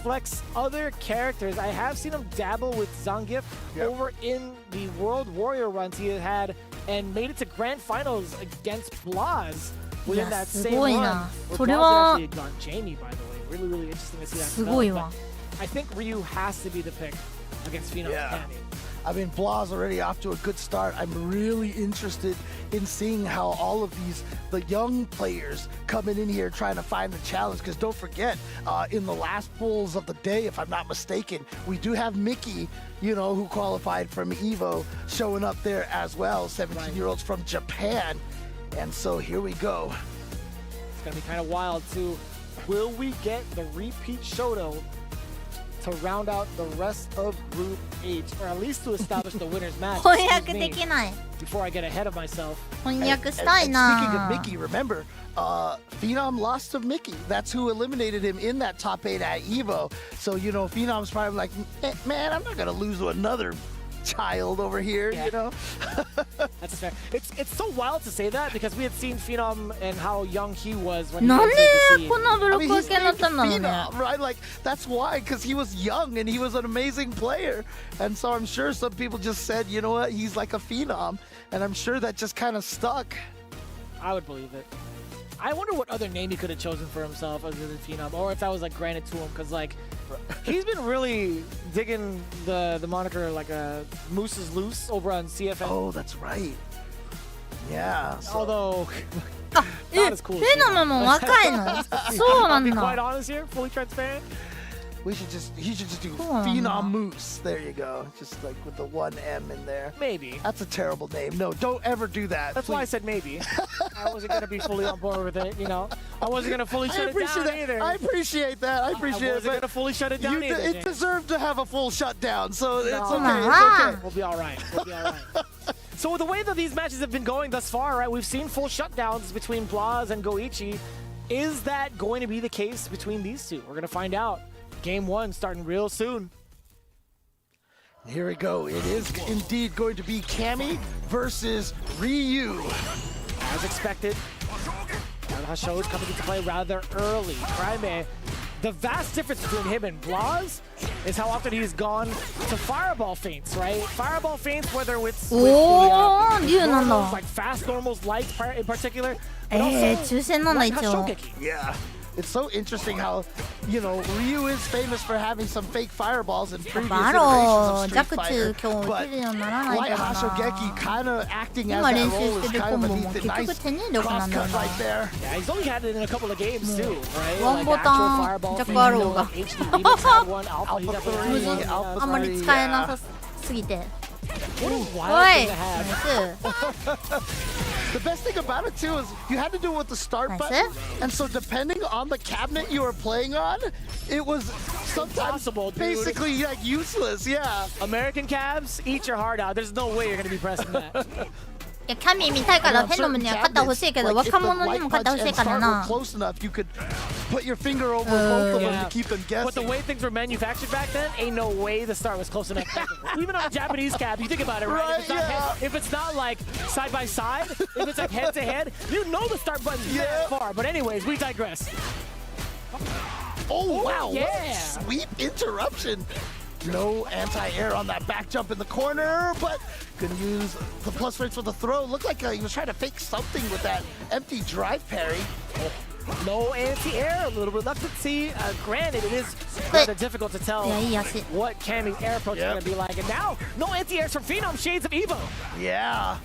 flex other characters. I have seen him dabble with Zangief over in the World Warrior runs he had and made it to grand finals against Blaz within that same run. Where Blaz actually had gone Jamie, by the way. Really, really interesting to see that. すごいわ But I think Ryu has to be the pick against Phenom. Yeah. I mean, Blaz already off to a good start. I'm really interested in seeing how all of the young players coming in here trying to find the challenge. Because don't forget, in the last pools of the day, if I'm not mistaken, we do have Mickey, you know, who qualified from Evo, showing up there as well. 17-year-olds from Japan. And so here we go. It's going to be kind of wild, too. Will we get the repeat Shoto to round out the rest of Group H, or at least to establish the winner's match. 翻訳できない。 Before I get ahead of myself. 翻訳したいな。 Speaking of Mickey, remember, Phenom lost to Mickey. That's who eliminated him in that top 8 at Evo. So, you know, Phenom's probably like, man, I'm not going to lose to another child over here, you know? That's fair. It's so wild to say that because we had seen Phenom and how young he was when he なん entered で the scene. こんなブロ I ッ mean, ク he's 系になったんだろう named ね。 Phenom, right? Like, that's why, because he was young and he was an amazing player. And so I'm sure some people just said, you know what, he's like a Phenom. And I'm sure that just kind of stuck. I would believe it. I wonder what other name he could have chosen for himself other than Phenom, or if that was like granted to him, because like he's been really digging the moniker like Moose is Loose over on CFM. Oh, that's right. Yeah. So. Although あ、え、 not as cool as フェノムも若いの？そうな I'll be ん quite だ。 honest here, fully transparent. He should just do Cool. Phenom Moose. There you go. Just like with the 1 M in there. Maybe. That's a terrible name. No, don't ever do that. That's why I said maybe. I wasn't gonna be fully on board with it, you know. I wasn't gonna fully shut it down either. I appreciate that. I appreciate I it. wasn't gonna fully shut it down either. It James. deserved to have a full shutdown, so it's No. okay. It's okay. We'll be all right. We'll be all right. So the way that these matches have been going thus far, right? We've seen full shutdowns between Blaz and Goichi. Is that going to be the case between these two? We're gonna find out. Game 1 starting real soon. Here we go. It is indeed going to be Cammy versus Ryu. As expected, Hasho is coming into play rather early. Prime, the vast difference between him and Blaz is how often he's gone to fireball feints, right? Fireball feints, whether it's with normals, like fast normals, light in particular, but also 抽選なんだ一応。 Yeah. It's so interesting how, you know, Ryu is famous for having some fake fireballs in previous バ iterations ロ of ー、ジャ Street ク Fighter. チ今日打てるようにならない Light から Hashogeki な。 kind of acting as 今 that 練習 role して is る kind コン of ボ a も neat 結 nice 局手入力なんだよ crosscut な。 right there. Yeah, he's only had it in a couple of games too, right? ワン Like ボ actual タン fireball ジャック feint, ア you ロ know, ーが like HD Remix had one, Alpha, he Alpha definitely 3, had one. あんまり使えなさすぎて。 What a お wild い、 thing to ナ have. イス。 The best thing about it too is you had to do it with the start Nice. button, and so depending on the cabinet you were playing on, it was sometimes Impossible, dude. basically like useless. Yeah. American cabs, eat your heart out. There's no way you're gonna be pressing that. いや、キャミー見たいからフェノムには勝ってほしいけど、若者にも勝ってほしいからな。 close enough, you could put your finger over both of them Yeah. to keep them But the guessing. way things were manufactured back then, ain't no way the start was close enough. Even on a Japanese cab, you think about it, right? Right, yeah. If it's not like side by side, if it's like head to head, you know the start button's Yeah. that far. But anyways, we digress. Oh wow! yeah. What a sweep interruption. No anti-air on that back jump in the corner, but gonna use the plus rates for the throw. Looked like he was trying to fake something with that empty drive parry. No anti-air, a little reluctancy. Granted, it is rather difficult to tell いや、いい足。 what Cammy's air approach is Yep. going to be like. And now, no anti-airs from Phenom, Shades of Evo. Yeah.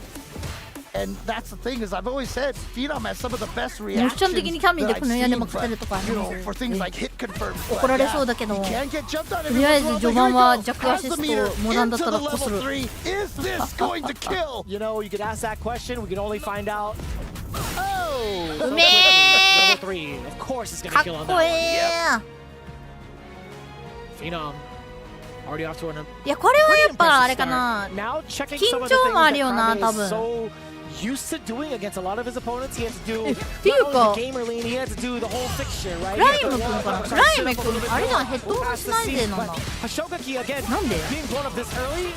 And that's the thing is I've always said Phenom has some of the best モー reactions ション的にキャミーで that こ I've の矢で seen, も勝てるとかあ but, り you ま know, す for things like hit confirm. 怒られそうだけど。 He can get jumped on とりあえず as well, 序 but 盤 here は we go. 弱アシ As ス the meter トモダンだった into ら the こうす level る。 3, is this going to kill? You know, you could ask that question. We can only find out. Oh! うめ Level え 3, of course, is going か to っ kill on こ that. ええ Phenom, already off to an いや、これはやっ pretty ぱあれ impressive かな start. Now checking 緊 some of the 張 things もあ that るよな、 Prime 多 is 分。 so used to doing against a lot of his opponents. He had to do っていう not か only the gamer lean, he had to do the whole fixture, right? ライム君かなライム君あれじゃんヘッドオンしないでなんだ Hashogaki again なんで being blown up this early,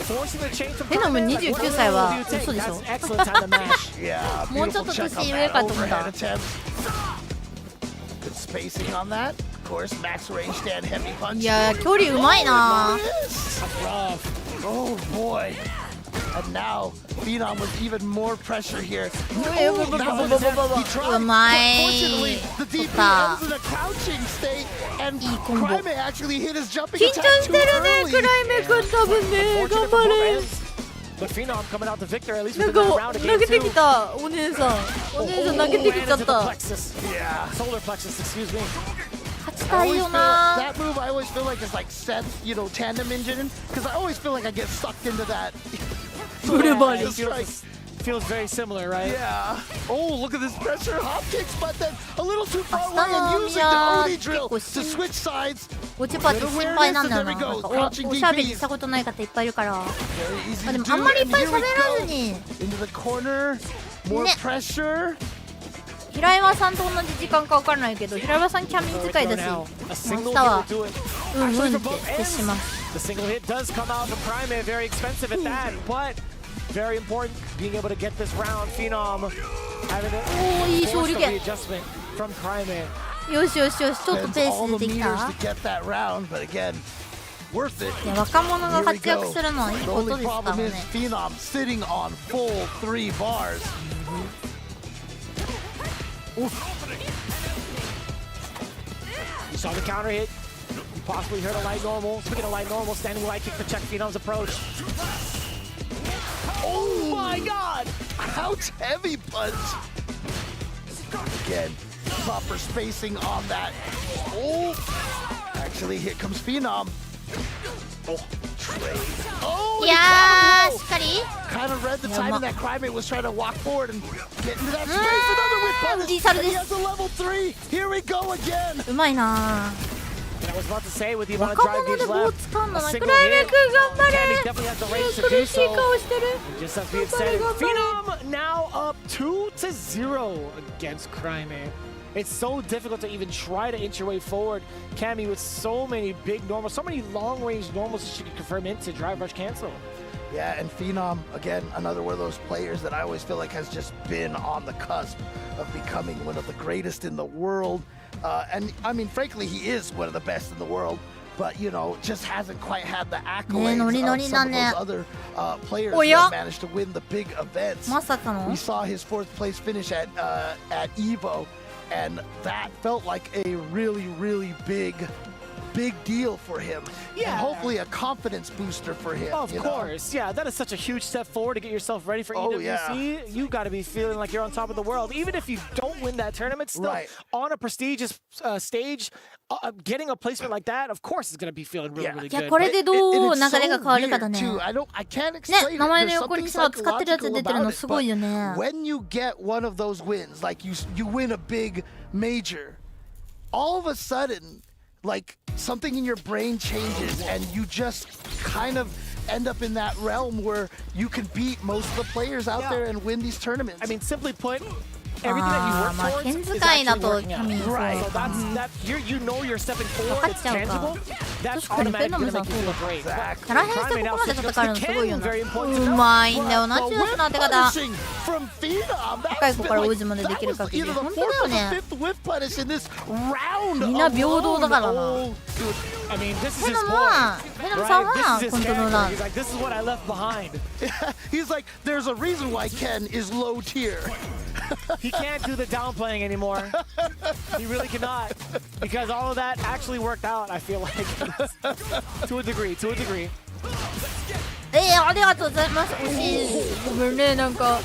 forcing the change from フェノム Prime, like, 29歳は what do you take? 嘘でしょ That's excellent time to mash. Yeah, もうちょっ beautiful と check 年 on 上 that かと思った overhead attempt. Good spacing on that. Of course, max range stand heavy punch. いや、距離うまいな Rough. Oh boy. And now, Phenom with even more pressure here. Oh, He tried, my- but fortunately, the DP Tota. ends in a crouching state, and combo. Prime actually hit his jumping 緊張 attack し too てるね early. クライメ君多分ね Fortunate 頑 for 張 both れ ends. But Phenom coming out the victor, at least なん within か that round of 投 game げて two. きたお姉さんお姉さん投げてきちゃっ And into the た plexus. Yeah. Solar plexus, excuse me. 勝ちたいよな that move I always feel like is like Seth's, you know, tandem engine, because I always feel like I get sucked into that. Everybody. Just like, feels very similar, right? Yeah. Oh, look at this pressure. Hop kicks, but then a little too far away 明日 and の using the 宮 Oni drill 結構 to switch sides. 落ち葉って心配なんだよな。なんかおしゃべりしたことない方いっぱいいるから。 Very easy あ、で to もあん do. まりいっ And ぱい here 喋 we ら go. ずに Into the corner. More ね pressure. 平岩さんと同じ時間か分からないけど、平岩さんキャミン使いだし、明日はうんうんって徹します。 The single hit does come out from Prime, very expensive at that, but very important being able to get this round. Phenom having Oh,いい勝利 the 権。 readjustment from Prime. よしよしよし、ちょっと Spends ペー all ス the 出てき meters た。 to get that round, but again, worth it. いや、若者が活躍するのはいい The こと only ですから problem ね。 is Phenom sitting on full 3 bars. You saw the counter hit. You possibly heard a light normal. Speaking of light normal, standing light kick to check Phenom's approach. Oh my god! Ouch, heavy punch. Again, proper spacing on that. Oh! Actually, here comes Phenom. Oh, trade. Oh, いや he ー、しっかり。 kind of read the いや、 timing ま that Crymate was trying to walk forward and get into that space. Another whip punish. リーサル And で he has す。 a level 3. Here we go again. うまいな And I was about to say, with the amount of 若 drive 者 gauge で棒 left, 使うんだ a な。ク single ライメ hit. 君頑張 Cammy れ。 definitely has the range to 苦 do しい顔 so. してる。 Just as we had said, Phenom now up 2-0 against Crime. It's so difficult to even try to inch your way forward. Cammy with so many big normals, so many long-range normals that she could confirm into drive rush cancel. Yeah, and Phenom, again, another one of those players that I always feel like has just been on the cusp of becoming one of the greatest in the world. And I mean, frankly, he is one of the best in the world. But, you know, just hasn't quite had the accolades of some of those other players that managed to win the big events. まさかの We saw his 4th place finish at Evo, and that felt like a really, really big deal for him. Yeah. And hopefully a confidence booster for him. Of you course, yeah, that is such a huge step forward to get yourself ready for EWC. Yeah. You got to be feeling like you're on top of the world. Even if you don't win that tournament, still Right. on a prestigious stage, getting a placement like that, of course, is going to be feeling really, Yeah. really いや、 good. これでどう And 流 it's れが so 変わるかだ weird ね。 too. I can't ね、 explain 名前 it. の There's 横に something さ、使ってるやつ psychological 出てる about の it. すごいよね。 But when you get one of those wins, like you win a big major, all of a sudden, like something in your brain changes and you just kind of end up in that realm where you can beat most of the players out there and win these tournaments. I mean, simply put, everything that you work まあ、 towards 剣 is 使いだ actually と working キャ out. ミンそう Right. So that's you know you're stepping forward. It's 分かっちゃうか。 tangible. That's 確かに automatically フェノメ going to さん make そう you だ feel great. キャラ変してここまで戦えるのすごいよな。うまいんだよな、中学の当て方。 Punishing from Phenom. 若い子 That's から been 王 like, 子までできる that 限り。 was either the 本当だ 4th よ or the ね。 5th whip punish in this round. みんな平等だからな。 Oh, dude. I mean, this is フェ his ノム boy. は、フェノムさん Right? は This is コ his ントロー character. ラ He's ー。 like, this is what I left behind. He's like, there's a reason why Ken is low tier. He can't do the downplaying anymore. He really cannot. Because all of that actually worked out, I feel like. To a degree, to a degree. ありがとうございます。惜しい。ごめんね、なんか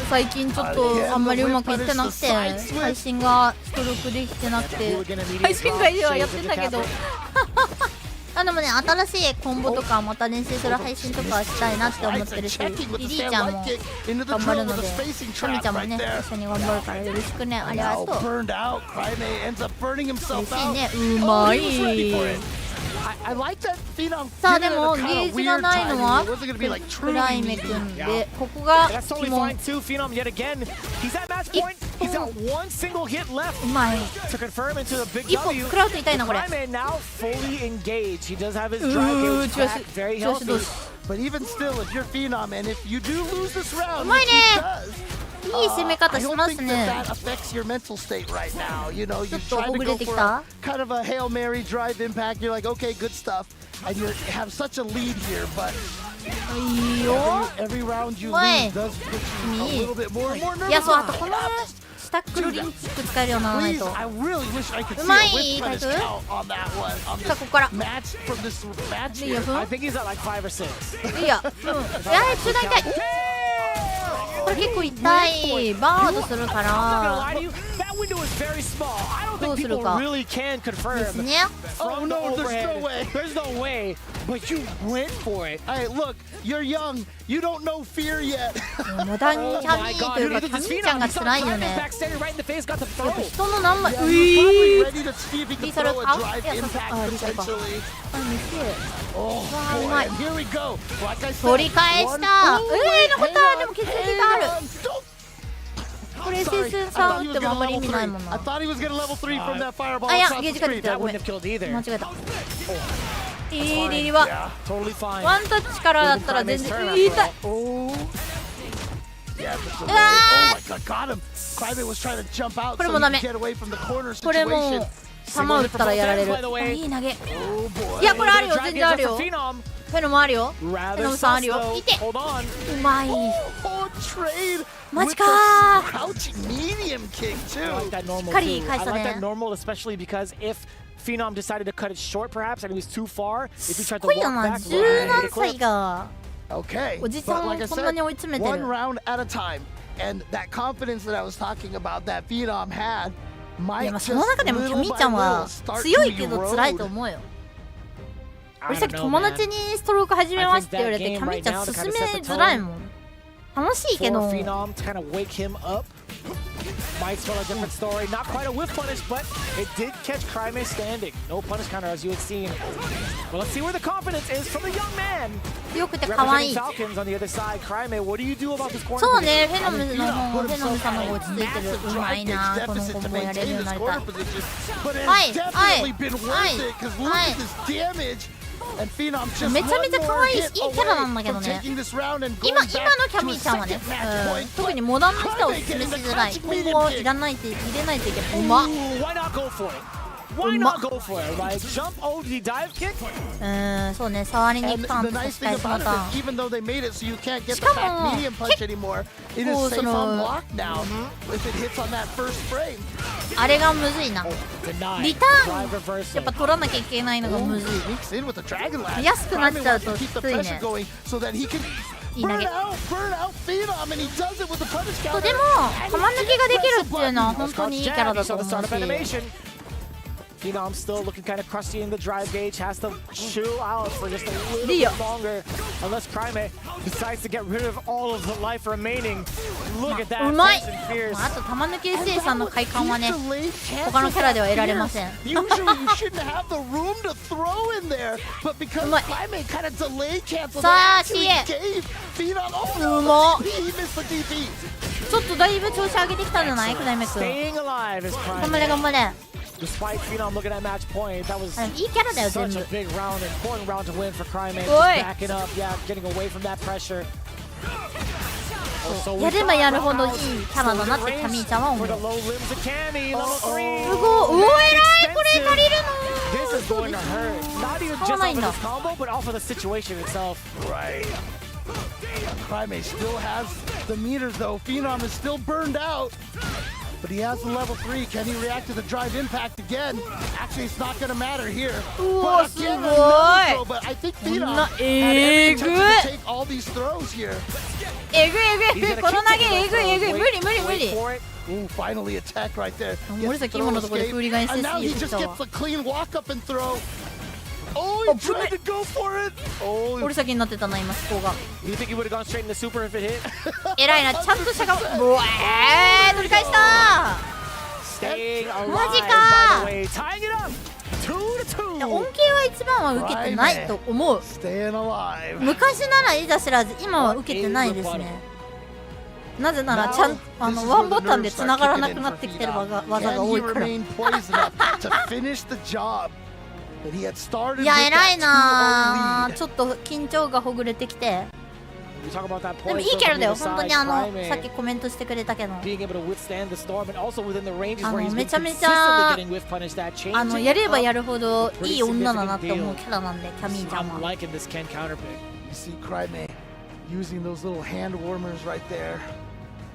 最近ちょっとあんまりうまくいってなくて、配信が出力できてなくて、配信外ではやってたけど。でもね、新しいコンボとかまた練習する配信とかしたいなって思ってるし、リリーちゃんも頑張るので、トミちゃんもね、一緒に頑張るからよろしくね、ありがとう。嬉しいね、うまい。さあでもゲージがないのはクライメ君で、ここが鬼門。1本うまい。1本食らうと痛いなこれ。調子どうし。うまいね。いい攻め方しますね。ちょっとほぐれてきた。kind of a Hail Mary drive impact. You're like, okay, good stuff. And you have such a lead here, but いいよ。 every round you lose does put you a little bit more and more nervous. いや、そう、あとこのスタックルリンク使えるようにならないと。 I really wish I could see うま a い whip タイ punish プ。 count on that one. On さあ this ここから。 match from this match いいよ、 here. I think he's at like 5 or 6. いいや、うん。いや、中段痛い。これ結構痛い。バードするから。That window is very small. I don't think people really can confirm. ですね。 Oh no, there's no way. There's no way. But you went for it. Hey, look, you're young. You don't know fear yet. 無駄にキャミーというかキャミーちゃんが辛いよね。人の何枚リーサル買う？いや、リーサルか。あ、見せる。わあ、うまい。取り返した。残ったでも決定がある。これ青春さん打ってもあんまり意味ないもんな。あ、いや、ゲージが出てた。ごめん。間違えた。いいリリはワンタッチからだったら全然痛い。これもダメ。これも球打ったらやられる。いい投げ。いや、これあるよ、全然あるよ。フェノもあるよ。フェノムさんあるよ。いて。うまい。マジかー。しっかり返したね。Phenom decided to cut it short, perhaps, and he was too far. If he tried to すごいよ walk な、 back, 10何歳が Okay, おじさんをこんなに追い詰めて one る。 round at a time, and that confidence that I was talking about that Phenom had い might や、まあ just その中でもキャミーちゃん little は by little start 強い to けど辛いと erode. 思うよ。俺さっき友達にストローク始めましたって言われてキャミーちゃん進めづらいもん。楽しいけど Phenom to kind of wake him up. Might spell a different story. Not quite a whiff punish, but it did catch Cryme standing. No punish counter as you had seen. Well, let's see where the confidence is from the young man. 強くて可愛い。 Falcons on the other side. Cryme, what do you do about this corner? そうね、フェノムの方、フェノムさんの方が落ち着いてる。うまいな、このコンボやれるようになりたい。はい、はい、はい。めちゃめちゃ可愛いし、いいキャラなんだけどね。今のキャミーちゃんはね、特にモダンの人はおすすめしづらい。今後入れないといけない。うまっ。Why not go for it? Like jump OD dive kick? そうね、触りに行くターンと差し返しのターン。しかも、結構その、あれがむずいな。リターン、やっぱ取らなきゃいけないのがむずい。安くなっちゃうときついね。いい投げ。でも、玉抜きができるっていうのは本当にいいキャラだと思うし。Phenom still looking kind of crusty in the drive gauge, has to chill out for just a little bit longer unless Cryme decides to get rid of all of the life remaining. Look at that. うまい。あと玉抜き生産の快感はね、他のキャラでは得られません。うまい。さあ、CA。うまっ。ちょっとだいぶ調子上げてきたんじゃない？クライメック。頑張れ頑張れ。Despite Phenom looking at match point, that was いいキャラだよ全部。 such a big round, important round to win for Cryme. Backing up, yeah, getting away from that pressure. やればやるほどいいキャラだなってキャミーちゃんは思う。すごい、うお、偉い、これ借りるの。使わないんだ。Cryme still has the meters though. Phenom is still burned out. But he has the level 3. Can he react to the drive impact again? Actually, it's not going to matter here. But again, another throw. But I think Phenom had every intention to take all these throws here. えぐいえぐい。この投げえぐいえぐい。無理無理無理。Ooh, finally attack right there. 森崎今のところで振り返し And て now すぎ he る just 人 gets は。 the clean walk up and throw. Oh, he tried to go for it. Oh, 森崎になってたな今思考が。 You think he would have gone straight in the super if it hit? 偉いな、ちゃんとしたか。うわ取り返した。 Staying alive, マジ by か。 the way. Tying it up. 2-2. 恩恵は一番は受けてないと思う。 staying alive. 昔ならいざ知らず、今は受けてないですね。なぜならちゃんワンボタンで繋がらなくなってきてる技が多いから。いや偉いな、ちょっと緊張がほぐれてきて。でもいいキャラだよ、本当にさっきコメントしてくれたけど、めちゃめちゃやればやるほどいい女だなって思うキャラなんで、キャミーちゃんは。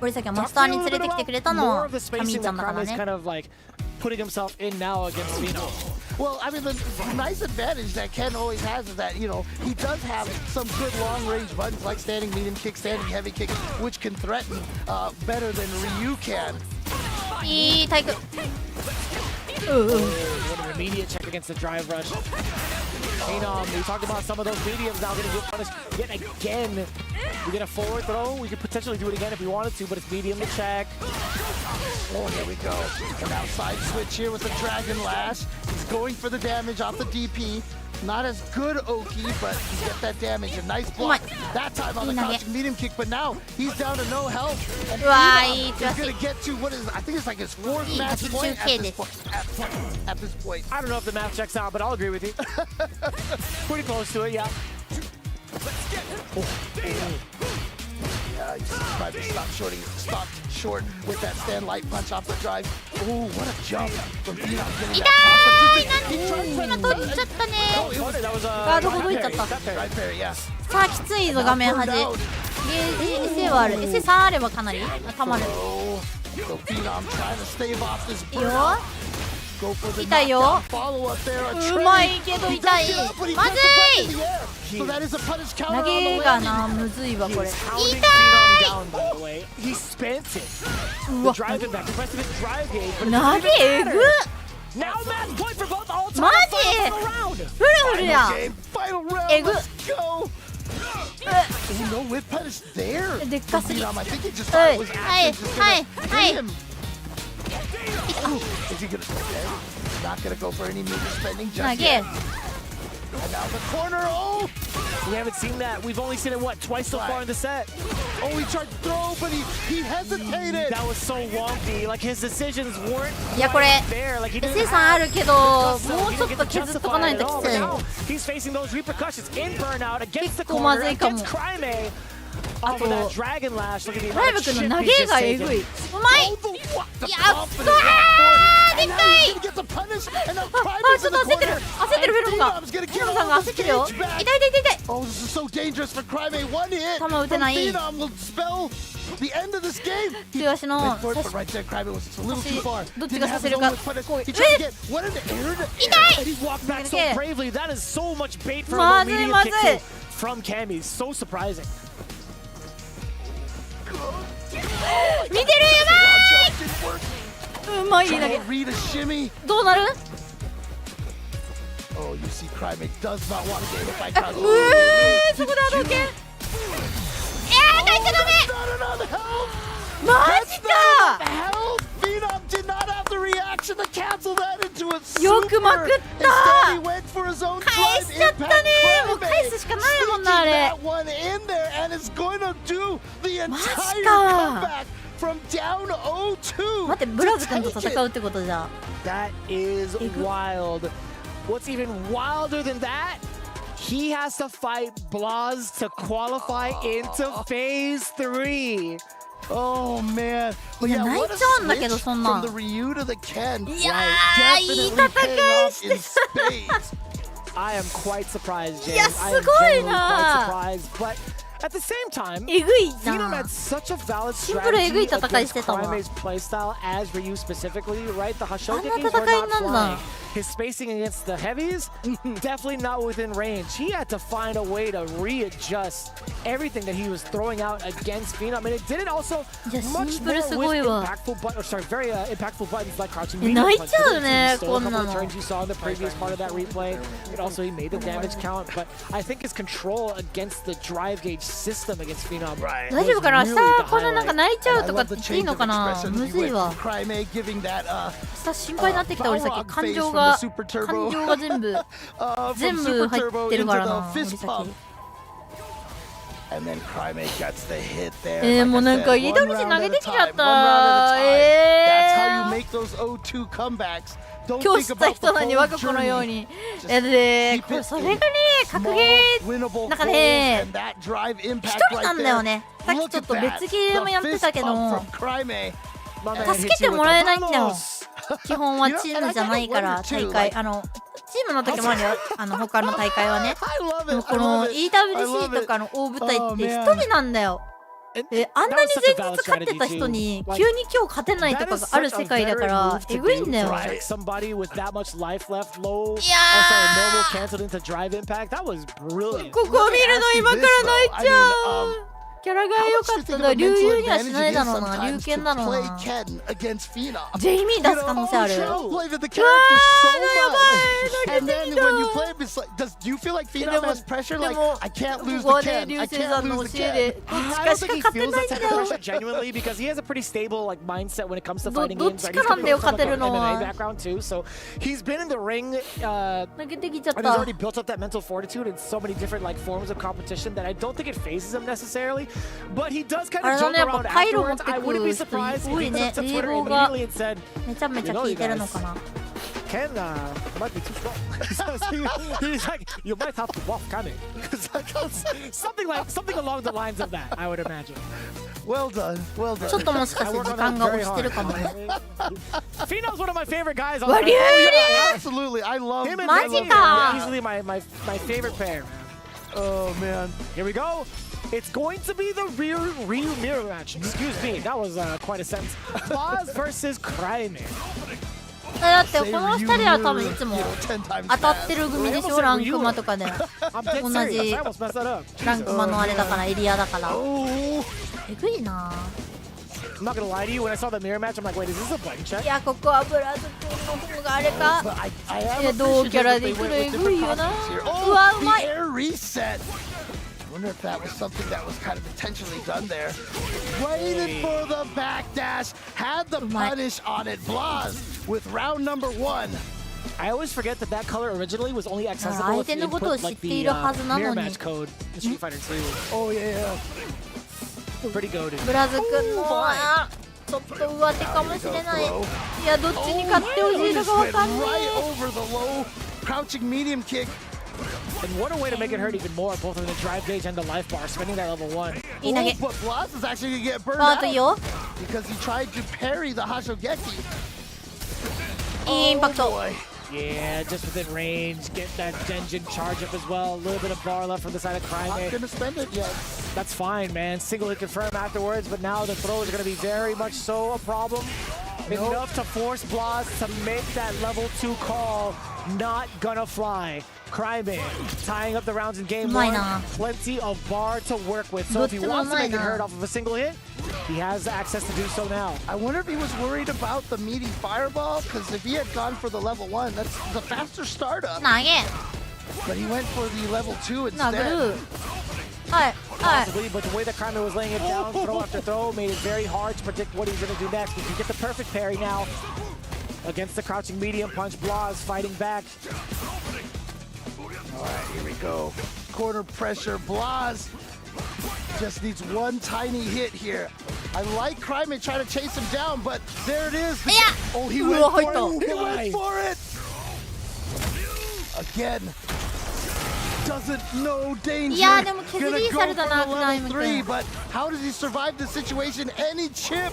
俺さっきマスターに連れてきてくれたのはキャミーちゃんだからね。putting himself in now against Phenom. Well, I mean, the nice advantage that Ken always has is that, you know, he does have some good long-range buttons like standing medium kick, standing heavy kick, which can threaten better than Ryu can. いい体育。What an immediate check against the drive rush. Phenom, we talked about some of those mediums now getting punished yet again. We get a forward throw. We could potentially do it again if we wanted to, but it's medium to check. Oh, here we go. An outside switch here with the Dragon Lash. He's going for the damage off the DP. Not as good Oki, but you get that damage. A nice block. That time on the crouching medium kick, but now he's down to no health. And he's going to get to what is, I think it's like his fourth match point at this point. I don't know if the math checks out, but I'll agree with you. Pretty close to it, yeah. Yeah, you see Private stopped short with that stand light punch off the drive. Oh, what a jump from Phenom getting that toss. 取っちゃったね。 That was ガードほどいちゃった。 Drive parry, yeah. さあきついぞ画面端。ゲージ SA はある。SA3 あればかなりたまる。So Phenom trying to stave off this いいよ。 go for the 痛いよ。 follow up there. うまいけど痛い。まずい。 So that is a punish counter 投 on the げがなむずいわこれ。 pounding 痛 Phenom down, by the way. He spent it. い。う The わ。 drive impact, the rest of his drive game. But 投げえぐっ。 now match point for both all time. マジ。フルフルや。 final round. えぐ。 Let's go. No whip punish there. でっかすぎ。 Phenom, I think he just は thought い it was はい actually just はい gonna はい。 hit him. Is he gonna okay? Not gonna go for any meter spending 投 just げ。 yet. And now the corner. Oh, we haven't seen that. We've only seen it what twice so far in the set. oh, he tried to throw, but he hesitated. That was so wonky. Like his decisions weren't いやこれ there. Like he didn't SA3 あるけどもうちょっと削っとかないときつい。 He's facing those repercussions in burnout against the 結構ま corner ずいかも。 against Crime off of that Dragon Lash. Look at the ライ amount ブ of 君の chip 投 he's げ just がえぐ taken. い。うまい。 The やっ confidence たーでっかい。 gonna get the punish, and now あ Crime's ちょ in っと the 焦ってる corner. 焦ってるフェルムが。 Phenom's gonna フェ get ルムさんが all 焦 the ってるよ。 cage 痛い back. 痛い痛い痛い。 Oh, this is so dangerous for Crime. One hit 球 from 打てない。 Phenom will spell the end of this game. 強足の Went for it, but right there, Crime was just a little too far. どっち Didn't が have させ his る own か。 punish. こう He tried to get what an air.痛い。 He walked back so Okay. bravely. That is so much bait for ま a ずい medium まず kick い。 from Cammy. So surprising. 見てるやばい。うまい投げ。 Read a shimmy. どうなる？ Oh, you see, Crime does not want to get hit by Crime. そこで波動拳。体育ダメ。 Not enough help. マジか。 Help! Phenom did not have the reaction to cancel that into a super. よくまくった。 Instead, he went for his own 返 drive しちゃったね。 impact. もう返すしかないもんなあれ。 That one in there and is going to do the entire マジか。 comeback from down 0-2. 待ってブラズ君と戦うってことじゃん。 That is wild. What's even wilder than that? He has to fight Blaz to qualify into phase 3. Oh man. But いや yeah, 泣い what a ちゃうんだけど switch そんなん。 from the Ryu to the Ken. いやー、いい Definitely 戦 paying い off し in て spades. I am quite surprised, James. いや、 I am すごい genuinely な。 quite surprised. But at the same time, えぐい Phenom な had。such a valid シンプルえぐい strategy 戦い against してたわ。 Crime's playstyle as Ryu specifically, right? The あんな Hashokigis 戦 were い not なんだ。 flying. His spacing against the heavies, definitely not within range. He had to find a way to readjust everything that he was throwing out against Phenom. And it did it also いや much シンプル more す with ごいわ。 impactful buttons, sorry, very impactful buttons like crouching え medium 泣い punch. ちゃうね He stole こ a ん couple な of の。 turns you saw in the previous part of that replay. And also he made the damage count. But I think his control against the drive gauge system against Phenom はい大丈夫かな。 was 明 really 日 the こんななんか highlight. 泣いちゃう I とか love って the 言っていい change の of かな。 expression. む He ずい went わ from。Crime giving that 明日心配になってきた俺先。感情が全部 from 全部 Super 入 Turbo ってる into からな。 the 俺 fist 先。 pump. And then Crime gets the hit there. もうなんか Like I said, EWC one 投 round げ at て a きちゃ time, った。 one round at a time. That's how you make those 0-2 comebacks. Don't 今日 think 知った about 人 the なのに whole 我が子のよう journey. に。で、これそれがね、格ゲーなんかね、一人なんだよね。さっきちょっと別ゲームやってたけど、助けてもらえないんだよ。基本はチームじゃないから大会。チームの時もあるよ。他の大会はね。でもこの EWC とかの大舞台って一人なんだよ。あんなに前日勝ってた人に急に今日勝てないとかがある世界だからえぐいんだよ。いやー、ここ見るの今から泣いちゃう。キャラが良かったな。竜優にはしないだろうな。竜剣だろうな。ジェイミー出す可能性ある。うわー、やばい。でも、ここで竜星さんの教えでどっちかしか勝てないんだよ。どっちかなんだよ、勝てるのは。投げてきちゃった。But he does kind あ of れだ jump ね、やっ around ぱパイロ持っ afterwards. て I く wouldn't る be 人 surprised 多 if い he ね。 hits a 冷 Twitter 房が immediately and said, めちゃめちゃ効いてるのかな。Ken might be too strong. He's like, you might have to walk coming. Something along the lines of that, I would imagine. Well done, well done. ちょっともしかして時間が押してるかもね。Pheno's one of my favorite guys. わりゅー Absolutely, I love him and マジ Pheno か are easily my favorite pair. Oh man. Here we go. It's going to be the real mirror match. Excuse me, that was quite a sentence. Boz versus Cryme. だってこの2人は多分いつも当たってる組でしょ、ランクマとかで。同じランクマのあれだから、エリアだから。えぐいな。 I'm not gonna lie to you, when I saw the mirror match, I'm like, wait, is this a button check? いや、ここはブラズ君の方があれか。いや、同キャラでいくのえぐいよな。うわ、うまい。I wonder if that was something that was kind of intentionally done there. Waited for the backdash, had the punish on it. Blaz with round number 1. I always forget that that color originally was only accessible if you input like the mirror match code in Street Fighter 2. Oh yeah. Pretty goated. ブラズ君のちょっと上手かもしれない。いや、どっちに勝ってほしいのかわかんない。 Right over the low crouching medium kick. And what a way to make it hurt even more, both in the drive gauge and the life bar, spending that level 1. Oh, but Blaz is actually gonna get burned あといい out よ。 because he tried to parry the Hashogeki. いいインパクト。 Boy. Yeah, just within range, get that Genjin charge up as well. A little bit of bar left from the side of Not Cryme. gonna spend it yet. That's fine, man. Single hit confirm afterwards, but now the throw is going to be very much so a problem. Enough to force Blaz to make that level 2 call. Not gonna fly. Cryme tying up the rounds in game 1. Plenty of bar to work with. So if he wants to make it hurt off of a single hit, he has access to do so now. I wonder if he was worried about the meaty fireball, because if he had gone for the level 1, that's the faster startup. 投げ。 But he went for the level 2殴 instead. る。はい、はい。 Possibly, but the way that Cryme was laying it down, throw after throw, made it very hard to predict what he's going to do next. He can get the perfect parry now against the crouching medium punch. Blaz fighting back. All right, here we go. Corner pressure. Blaz just needs one tiny hit here. I like Cryme trying to chase him down, but there it is. Yeah. Oh, he went for it. He went for it. Again. Doesn't know danger. いや、でも削 Gonna り go さ for れ the たな、クライム level 3, 君。 but how does he survive the situation? Any chip.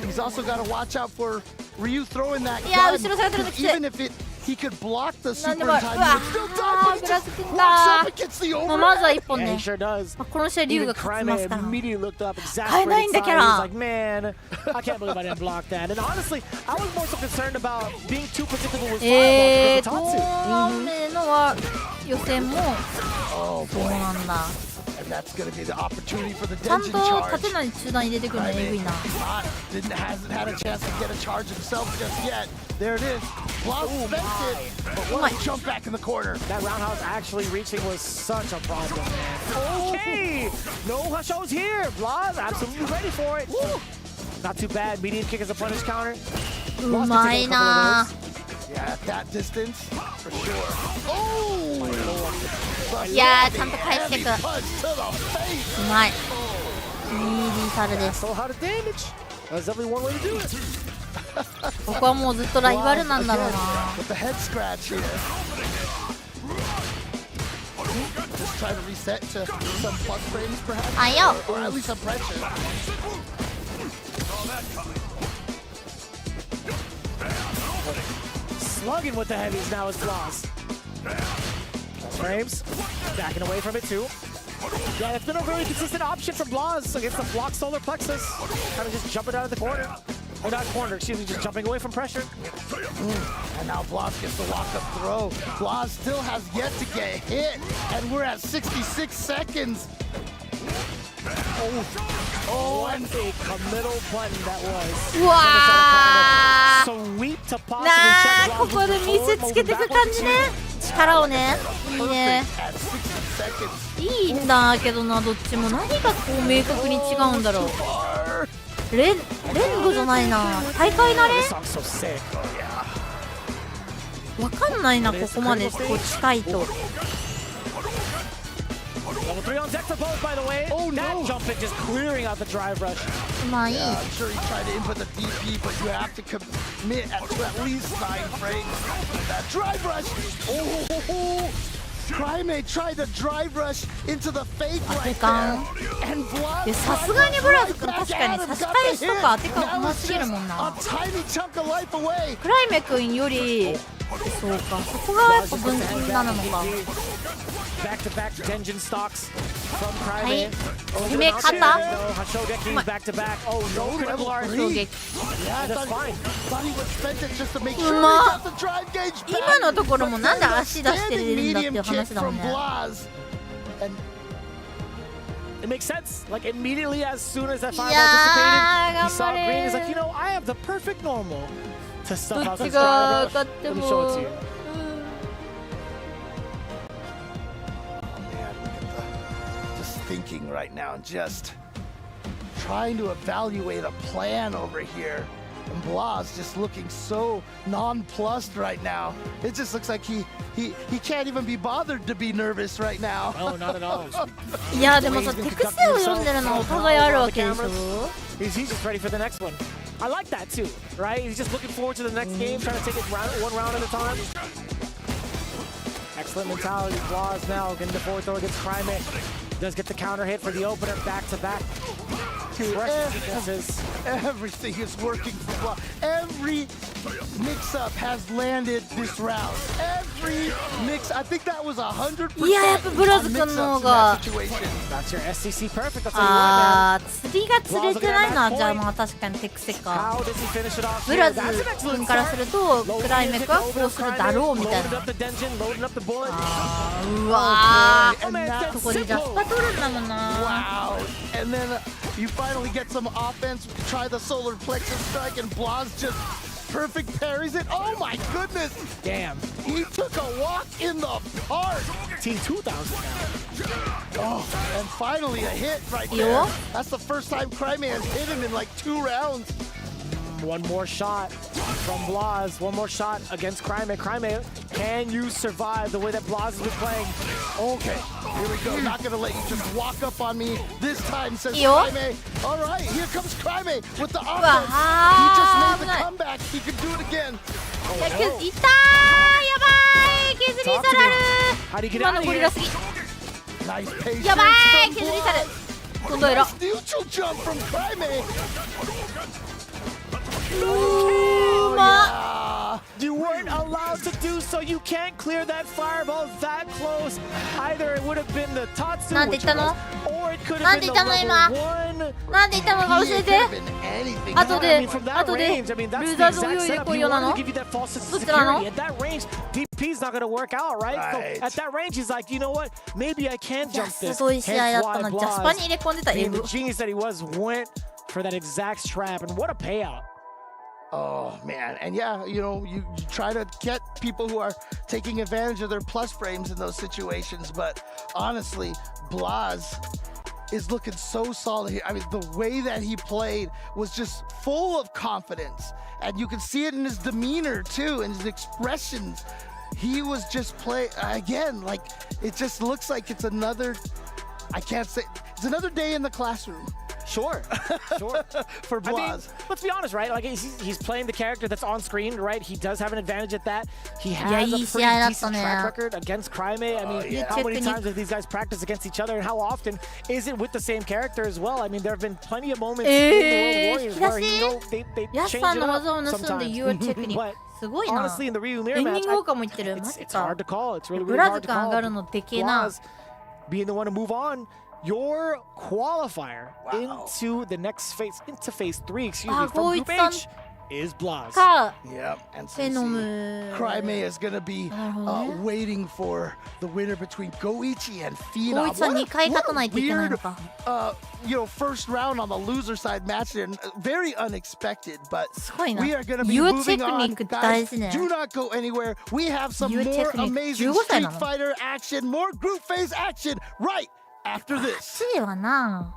He's also got to watch out for Ryu throwing that Yeah, gun. 後ろ下がってるのきつい。 Even if he could block the なんで super も、うわ time, he would still die, but he ブラ just ズ君 walks だ up and gets the まあ over. まずは1本 Yeah, ね he。sure does. まあこの試合、リュウ Even が勝ちま Cryme すから。 immediately looked up, 買えない exasperated んだ、キャ He's ラ。 like, man, I can't believe I didn't block that. And honestly, I was more so concerned about being too predictable with fireball because ト of ー Tatsu. ナメのは予選も Oh そう boy. なんだ。 And that's going to be the opportunity for the ちゃん Denjin と charge. 勝てない中段に出てくるのえぐいな。 Hasn't had a chance to get a charge himself just yet. There it is. Blaz spent it, but what a jump back in the corner. That roundhouse actually reaching was such a problem, man. Okay, no Hashos here. Blaz absolutely ready for it. Not too bad. Medium kick as a punish counter. うまいな。 Yeah, at that distance, for sure. Oh! いやー、ちゃんと返していく。 Heavy punch to the face. うまい。いいリーサルです。 So how to damage? That's definitely one way to do it. ここはもうずっとライバルなんだろうな。 With the head scratch here. Just try to reset to some plus frames, perhaps. あいよ。 Or at least some pressure. Slugging with the heavies now is Blaz. Frames. Backing away from it too. Yeah, it's been a really consistent option for Blaz against the block solar plexus. Kind of just jumping out of the corner. Or not corner, excuse me, just jumping away from pressure. And now Blaz gets the lock-up throw. Blaz still has yet to get hit, and we're at 66 seconds. Oh, what a committal button that was. うわー Sweep to possibly な check あここで見せつけていく感じね。力をね。いいね。いいんだけどな、どっちも何がこう明確に違うんだろう。連動じゃないな、大会慣れわかんないな、ここまでこう近いと。Level 3 on deck for both, by the way. Oh, that no. Jump in just clearing out the drive rush. Yeah, I'm sure he tried to input the DP, but you have to commit to at least 9 frames. That drive rush! Oh, Crime tried to drive rush into the fake right there. And Vlad さすがにブラズ君確かに差し返しとか当てがうますぎるもんな。 a tiny chunk of life away. クライメ君よりそうか、そこがやっぱ分岐なのか。Back-to-back Denjin stocks from は Crime. い、攻め方 Hashogeki back-to-back. Oh, no critical R. 衝撃。 Yeah, That's fine. thought he would spend it just to make sure he ま got the drive gauge 今 back. のところもなんで足出してるんだっていう Standing medium 話 kick だもん from ね。 Blaz. And It makes sense. Like immediately as soon as that fireball Yeah, dissipated, he saw頑張れ。 green. He's like, you know, I have the perfect normal to stuff ど out っち this が drive 勝っ rush. て Let も me show it to you. man, look at just thinking right now, just trying to evaluate a plan over here. And Blaz just looking so nonplussed right now. It just looks like he can't even be bothered to be nervous right now. No, not at all. いやでもさ、手癖を読んでるのはお互いあるわけでしょ。 He's just ready for the next one. I like that too, right? He's just looking forward to the next game, trying to take it one round at a time. Excellent mentality. Blaz now getting the forward throw against Crime. Does get the counter hit for the opener, back-to-back. Everything is working for Blaz. Every mix-up has landed this round. Every mix, I think that was 100%. いややっぱブラズ君の方が。 That's your SCC perfect. I'll tell you what, あー、釣りが釣れてないな。じゃあまあ確かに手癖 man. か。 How does he finish it off? ブラズ That's an excellent 君からするとクライメクはこうするだろうみたい Loaded な。 up the Denjin, loading up the bullet. うわー、 And now, ここでジャスパ取るんだもんな。 wow. And then you finally get some offense. Try the solar plexus strike, and Blaz just perfect parries it. Oh my goodness! Damn. He took a walk in the park. T2000 now. Oh, and finally a hit right Yo. there. That's the first time Crime has hit him in like 2 rounds. One more shot from Blaz. One more shot against Crime. Crime, can you survive the way that Blaz has been playing? Okay, here we go. Not gonna let you just walk up on me this time, says Yo. Crime. All right, here comes Crime with the offense. Wow. He just made the 危ない。 comeback. He can do it again. いや、いったー、やばい、削り去られ How do you る。 get 今 out の of ゴリ here? ラすぎ。 Nice patience やばい、 from 削り去る。 Blaz. 今度エロ。 Nice neutral jump from Crime. うまっ。 You weren't allowed to do so. You can't clear that fireball that close. Either it would have been the Tatsu, なんて言ったの？ or it could な have んて been 言っ the たの level 今？ 1. なんて言ったのか教え He て could have。been anything. 後で I mean, from that 後で range, I mean, ル that's ー the ザーズ exact 泳いで setup. こい He よな wanted の to give you that false sense ど of っちなの？ security. At that range, DP's not going to work out, right? So Right. at that range, he's like, you know what? Maybe I can いや jump す this. ごい試合だ Hence ったな。 why ジャスパに Blaz, 入れ込んでた。 being エグ the。genius that he was, went for that exact trap. And what a payout. Oh man, and yeah, you know, you try to get people who are taking advantage of their plus frames in those situations, but honestly, Blaz is looking so solid here. I mean, the way that he played was just full of confidence, and you can see it in his demeanor too, and his expressions. He was just again, like it just looks like it's another, I can't say, it's another day in the classroom. Sure, sure. For Blaz. I mean, let's be honest, right? Like he's playing the character that's on screen, right? He does have an advantage at that. He has a pretty decent track record against Crime. I mean, how many times have these guys practiced against each other, and how often is it with the same character as well? I mean, there have been plenty of moments in the World Warriors where they change it up sometimes. But すごいな。 honestly, in the Ryu エ Mirror ンディ match, ング効果も言ってる。マジ it's か hard。to call. It's really, ブ really ラ hard ズ to 感上がる call. のでけえな。 Blaz being the one to move on. Your qualifier into the next phase, into phase 3, excuse me, from Group H. is Blas. か Yep, and フェノム Crimea is going to be waiting for the winner between Goichi and Phenom. ゴイチさん2回勝たないといけないの Weird, か first round on the loser side match there. Very unexpected, but すごいな we are going to be ユー moving テク on. ニック大 Guys, 事ね do not go anywhere. We have some Yuo more technique. amazing 15歳な Street の Fighter action, more group phase action right after this. 次はな。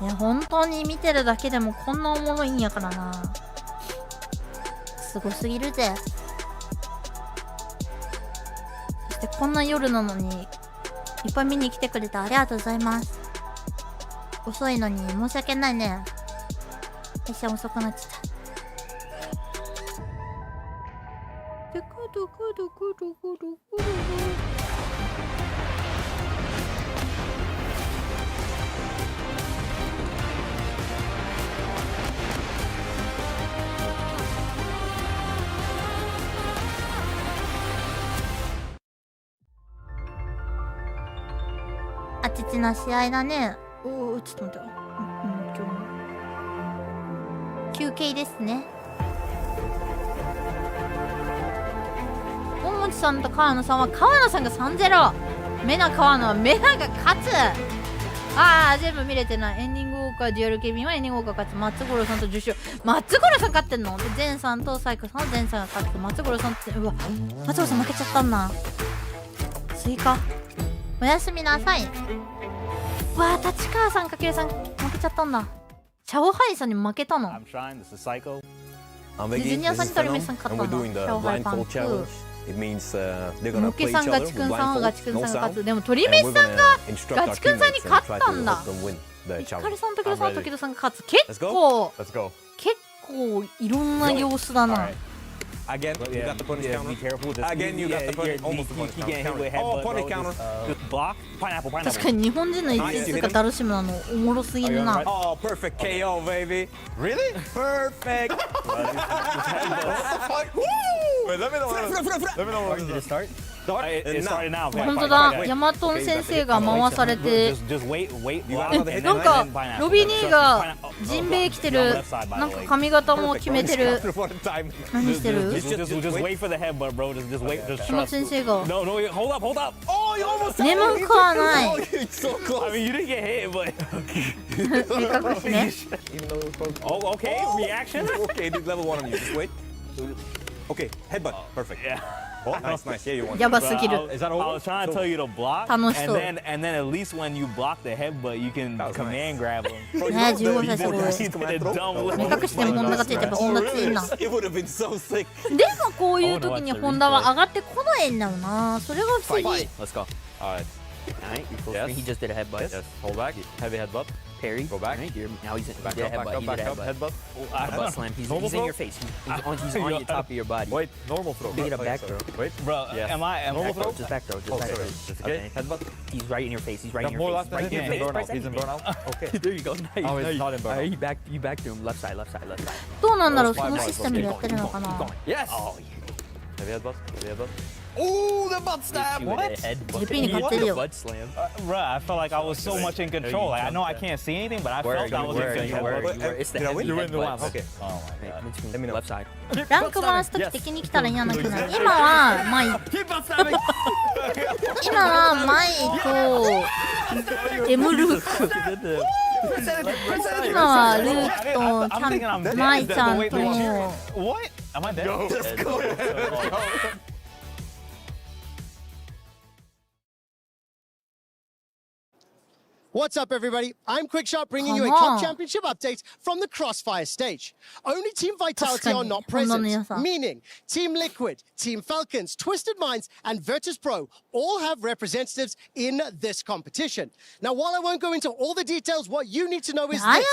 いや本当に見てるだけでもこんなおもろいんやからな。すごすぎるぜ。そしてこんな夜なのにいっぱい見に来てくれてありがとうございます。遅いのに申し訳ないね。私は遅くなっちゃった。あちちな試合だね。おお、ちょっと待ってよ。休憩ですね。大持さんと川野さんは川野さんが 3-0。メナ川野はメナが勝つ。ああ、全部見れてない。エンディングウォーカー、デュアルケビンはエンディングウォーカー勝つ。松五郎さんと10勝。松五郎さん勝ってんので、ゼンさんとサイコさんはゼンさんが勝つ。松五郎さんって、うわ、松五郎さん負けちゃったんだ。スイカ。おやすみなさい。うわー、立川さんかけるさん負けちゃったんだ。シャオハイさんに負けたの。で、ジュニアさんにトリメスさん勝ったんだ。シャオハイパンク。モケさん、ガチくんさんはガチくんさんが勝つ。でもトリメスさんがガチくんさんに勝ったんだ。ヒカルさん、時戸さん、時戸さんが勝つ。結構いろんな様子だな。Again, you got the punish counter. Be careful. Again, you got the punish. Almost the punish counter. Oh, punish counter. Just block. Pineapple, pineapple. 確かに日本人の一日とかダルシムなのおもろすぎるな。Oh, perfect KO, baby. Really? Perfect. What the fuck? Wait, let me know. Let me know when did it start. It started now. 本当だ、ヤマトン先生が回されて、なんかロビニーがジンベエ着てる、なんか髪型も決めてる。何してる？この先生が眠くはない。目隠しね。Okay, headbutt. Perfect. Yeah. Oh, nice, nice. Yeah, you won. やばすぎる。Is that over? I was trying to tell you to block, 楽しそう。 and then at least when you block the headbutt, you can command grab him. ね、15歳すごい。 He did a dumb 目隠しでもホンダがついてる。ホンダ強いな。 It would have been so sick. でもこういう時にホンダは上がってこないんだよな。それが不思議。 Let's go. Alright. Alright, you're full screen. He just did a headbutt. Yes. Hold back. Heavy headbutt. Parry. Go back. Right, now he's in. Back He did a up, back headbutt. up, He back did a up. headbutt. Headbutt. Headbutt slam. He's in your face. He's on your top of your body. Wait, normal throw. Big it up back throw. Wait. Bro, Yes. am I? Normal Back throw. throw? Just back throw. Oh, Just back sorry. throw. Okay. Headbutt. He's right in your face. He's right Got in more your left face. than him. He's in burnout. He's in burnout. Okay. There you go. Nice. Oh, he's Nice. not in burnout. You back to him. Left side. Left side. Left side. どうなんだろう、そのシステムでやってるのかな。 Yes. Oh, Heavy headbutt. Heavy headbutt. Oh, the butt stab. What? GP に勝ってるよ。 Butt slam. Bro, I felt like I was so much in control. Like I know I can't see anything, but I Where are felt you? I was Where are in you? control. Where are you? It's the Did I heavy win? You win the one. headbutt. Okay. Oh my god. Let me know. Left side. ランク回すとき敵に来たら嫌な気がする。今はマイ。今はマイとエムルーク。今はルークとマイちゃんと。 What? Am I dead? Let's go. What's up, everybody? I'm Quickshot, bringing you a club championship update from the Crossfire stage. Only Team Vitality are not present, meaning Team Liquid, Team Falcons, Twisted Minds, and Virtus Pro all have representatives in this competition. Now, while I won't go into all the details, what you need to know is this.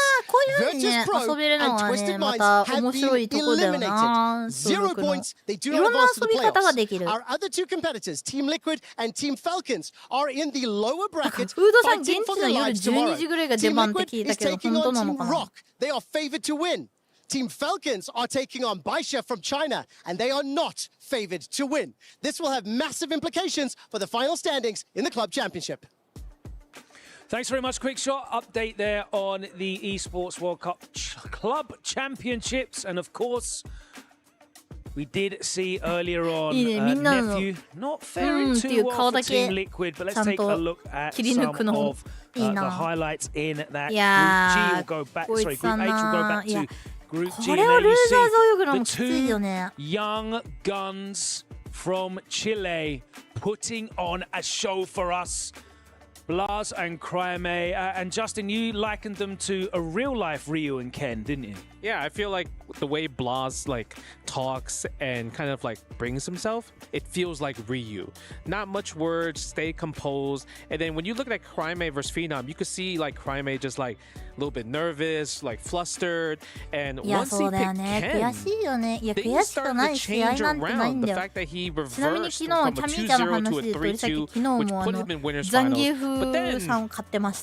Virtus Pro and Twisted Minds have been eliminated. 0 points, they do not advance to the playoffs. Our other two competitors, Team Liquid and Team Falcons, are in the lower bracket, fighting for their lives tomorrow. Team Liquid is taking on Team Rock. They are favored to win. Team Falcons are taking on Bangya from China, and they are not favored to win. This will have massive implications for the final standings in the club championship. Thanks very much, Quickshot. Update there on the Esports World Cup Club Championships. And of course, we did see earlier on Nephew not faring too well for Team Liquid, but let's take a look at some of the highlights in that Group G. Will go back, sorry, Group H will go back to Group G. And there you see the two young guns from Chile putting on a show for us. Blaz and Cryme, and Justin, you likened them to a real-life Ryu and Ken, didn't you? Yeah, I feel like the way Blaz talks and kind of brings himself, it feels like Ryu. Not much words, stay composed, and then when you look at Cryme versus Phenom, you could see Cryme just a little bit nervous, flustered, and once he picked Ken, things started to change around. The fact that he reversed from a 2-0 to a 3-2, which put him in winner's finals. But then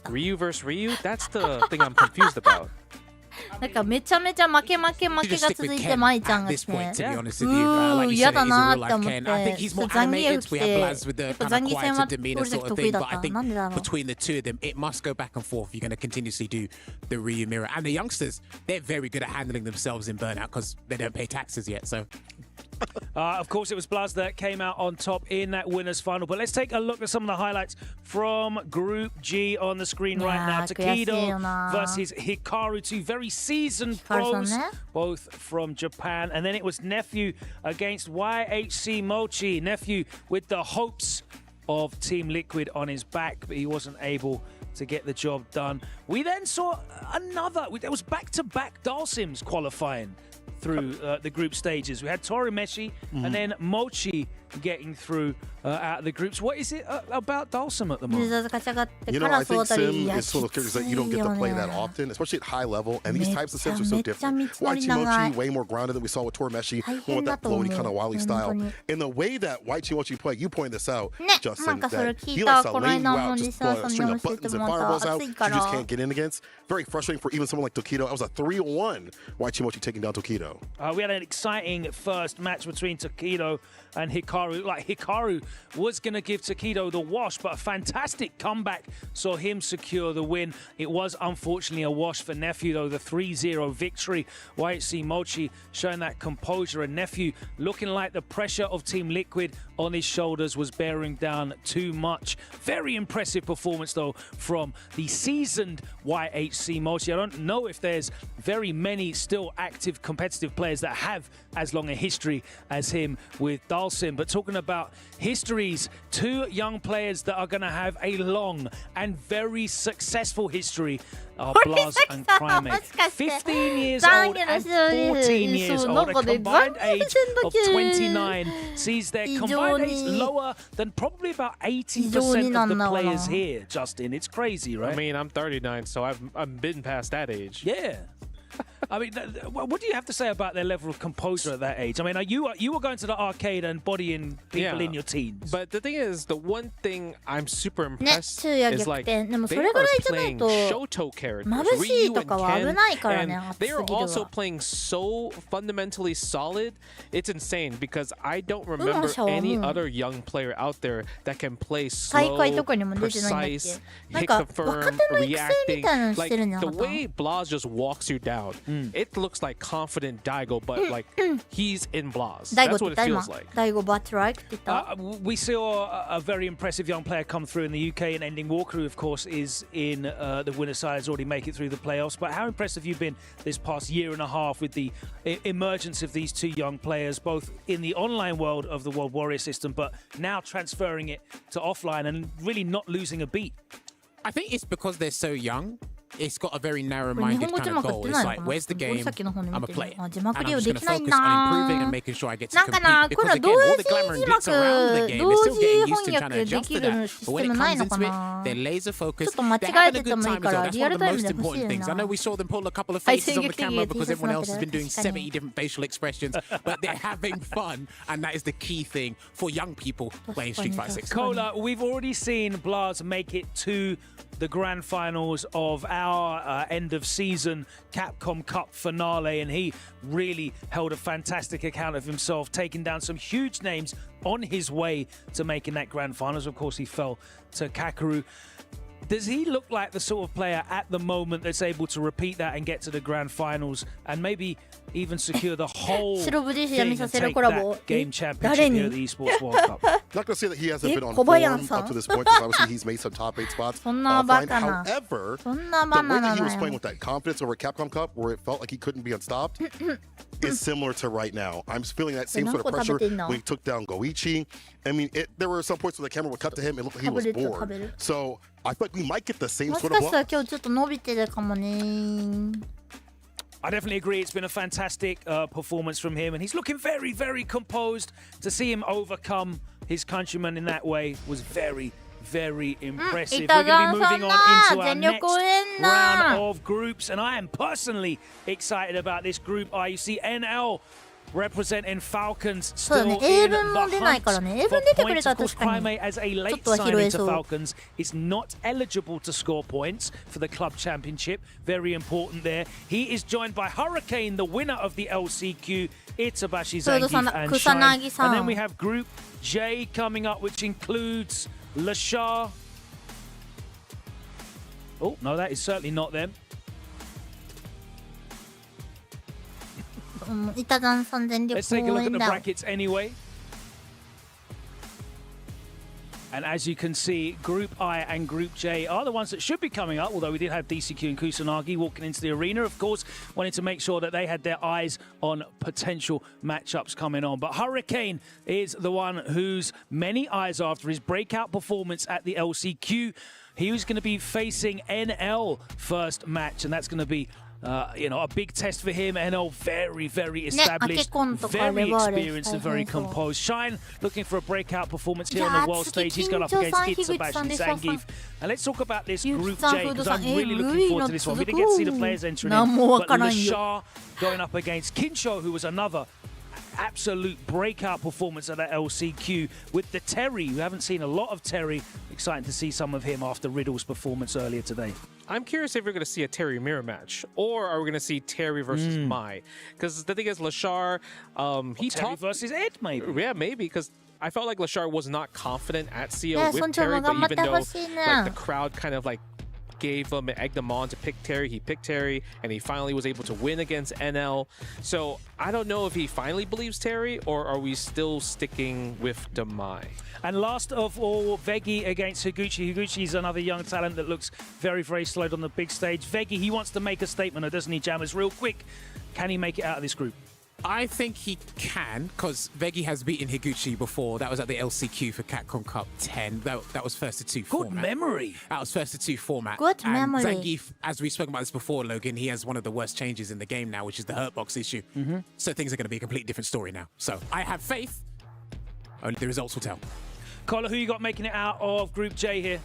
Ryu versus Ryu, that's the thing I'm confused about. なんかめちゃめちゃ負けが続いて舞ちゃんがですね嫌だなって思って残業来て残業戦は通り先得意だったなんでだろう Between the two of them, it must go back and forth. You're going to continuously do the Ryu mirror. And the youngsters, they're very good at handling themselves in burnout because they don't pay taxes yet, so... Of course, it was Blaz that came out on top in that winners final. But let's take a look at some of the highlights from Group G on the screen right now. Takedo versus Hikaru, two very seasoned pros, both from Japan. And then it was Nephew against YHC Mochi. Nephew with the hopes of Team Liquid on his back, but he wasn't able to get the job done. We then saw another, it was back-to-back Dalsims qualifying through the group stages. We had Torimeshi and then Mochi getting through out of the groups. What is it about Dalsim at the moment? You know, I think Sim is one of those characters that you don't get to play that often, especially at high level, and these types of Sims are so different. YT Mochi, way more grounded than we saw with Torimeshi, with that floaty kind of wily style. And the way that YT Mochi play, you pointed this out, Justin, that he likes to lane you out, just pull a string of buttons and fireballs out, you just can't get in against. Very frustrating for even someone like Tokido. It was a 3-1 YT Mochi taking down Tokido. We had an exciting first match between Tokido and Hikaru. Hikaru was going to give Tokido the wash, but a fantastic comeback saw him secure the win. It was unfortunately a wash for Nephew, though, the 3-0 victory. YHC Mochi showing that composure, and Nephew looking like the pressure of Team Liquid on his shoulders was bearing down too much. Very impressive performance, though, from the seasoned YHC Mochi. I don't know if there's very many still active competitive players that have as long a history as him with Dalsim, but talking about histories, two young players that are going to have a long and very successful history are Blaz and Cryme. 15 years old and 14 years old. A combined age of 29 sees their combined age lower than probably about 80% of the players here, Justin. It's crazy, right? I mean, I'm 39, so I've been past that age. Yeah. I mean, what do you have to say about their level of composure at that age? I mean, you were going to the arcade and bodying people in your teens. But the thing is, the one thing I'm super impressed is they are playing Shoto characters, Ryu and Ken, and they are also playing so fundamentally solid. It's insane because I don't remember any other young player out there that can play slow, precise, hit confirm, reacting. Like the way Blaz just walks you down. It looks like confident Daigo, but he's in Blaz. That's what it feels like. We saw a very impressive young player come through in the UK, and Ending Walker, who of course is in the winner's side, has already made it through the playoffs. But how impressed have you been this past year and a half with the emergence of these two young players, both in the online world of the World Warrior system, but now transferring it to offline and really not losing a beat? I think it's because they're so young. It's got a very narrow-minded kind of goal. It's like, where's the game? I'm a player. And I'm just going to focus on improving and making sure I get to compete. Because again, all the glamour and glitz around the game, they're still getting used to trying to adjust to that. But when it comes into it, they're laser focused. They're having a good time as well. That's one of the most important things. I know we saw them pull a couple of faces on the camera because everyone else has been doing 70 different facial expressions, but they're having fun, and that is the key thing for young people playing Street Fighter 6. Cola, we've already seen Blaz make it to the grand finals of our end of season Capcom Cup finale, and he really held a fantastic account of himself, taking down some huge names on his way to making that grand finals. Of course, he fell to Kakeru. Does he look like the sort of player at the moment that's able to repeat that and get to the grand finals and maybe even secure the whole thing and take that game championship here at the Esports World Cup? I'm not going to say that he hasn't been on form up to this point, because obviously he's made some top 8 spots offline. However, the way that he was playing with that confidence over Capcom Cup, where it felt like he couldn't be unstopped, is similar to right now. I'm feeling that same sort of pressure when he took down Goichi. I mean, there were some points where the camera would cut to him and look like he was bored. So I feel like we might get the same sort of block. I definitely agree. It's been a fantastic performance from him, and he's looking very, very composed. To see him overcome his countrymen in that way was very, very impressive. We're going to be moving on into our next round of groups, and I am personally excited about this group I. You see NL representing Falcons still in the hunt for points. Of course, Crime as a late signing to Falcons is not eligible to score points for the club championship. Very important there. He is joined by Hurricane, the winner of the LCQ, Itabashi, Zangief, and Shine. And then we have Group J coming up, which includes Lashar. Oh, no, that is certainly not them. Let's take a look at the brackets anyway. And as you can see, Group I and Group J are the ones that should be coming up, although we did have DCQ and Kusanagi walking into the arena, of course, wanting to make sure that they had their eyes on potential matchups coming on. But Hurricane is the one whose many eyes are after his breakout performance at the LCQ. He was going to be facing NL first match, and that's going to be a big test for him. NL very, very established, very experienced and very composed. Shine looking for a breakout performance here on the world stage. He's gone up against Itsubashi and Zangief. And let's talk about this Group J, because I'm really looking forward to this one. We didn't get to see the players entering in, but Lashar going up against Kinsho, who was another absolute breakout performance at that LCQ with the Terry. We haven't seen a lot of Terry. Exciting to see some of him after Riddle's performance earlier today. I'm curious if we're going to see a Terry mirror match, or are we going to see Terry versus Mai? Because the thing is, Lashar, he Terry versus Ed, maybe. Yeah, maybe, because I felt like Lashar was not confident at CO with Terry, but even though the crowd kind of gave him and egged him on to pick Terry, he picked Terry, and he finally was able to win against NL. So I don't know if he finally believes Terry, or are we still sticking with Demai? And last of all, Vegi against Higuchi. Higuchi is another young talent that looks very, very slowed on the big stage. Vegi, he wants to make a statement, doesn't he, Jammers? Real quick, can he make it out of this group? I think he can, because Vegi has beaten Higuchi before. That was at the LCQ for Capcom Cup 10. That was first to 2 format. Good memory. That was first to 2 format. Good memory. Zangief, as we've spoken about this before, Logan, he has one of the worst changes in the game now, which is the hurt box issue. So things are going to be a completely different story now. So I have faith. Only the results will tell. Collar, who you got making it out of Group J here?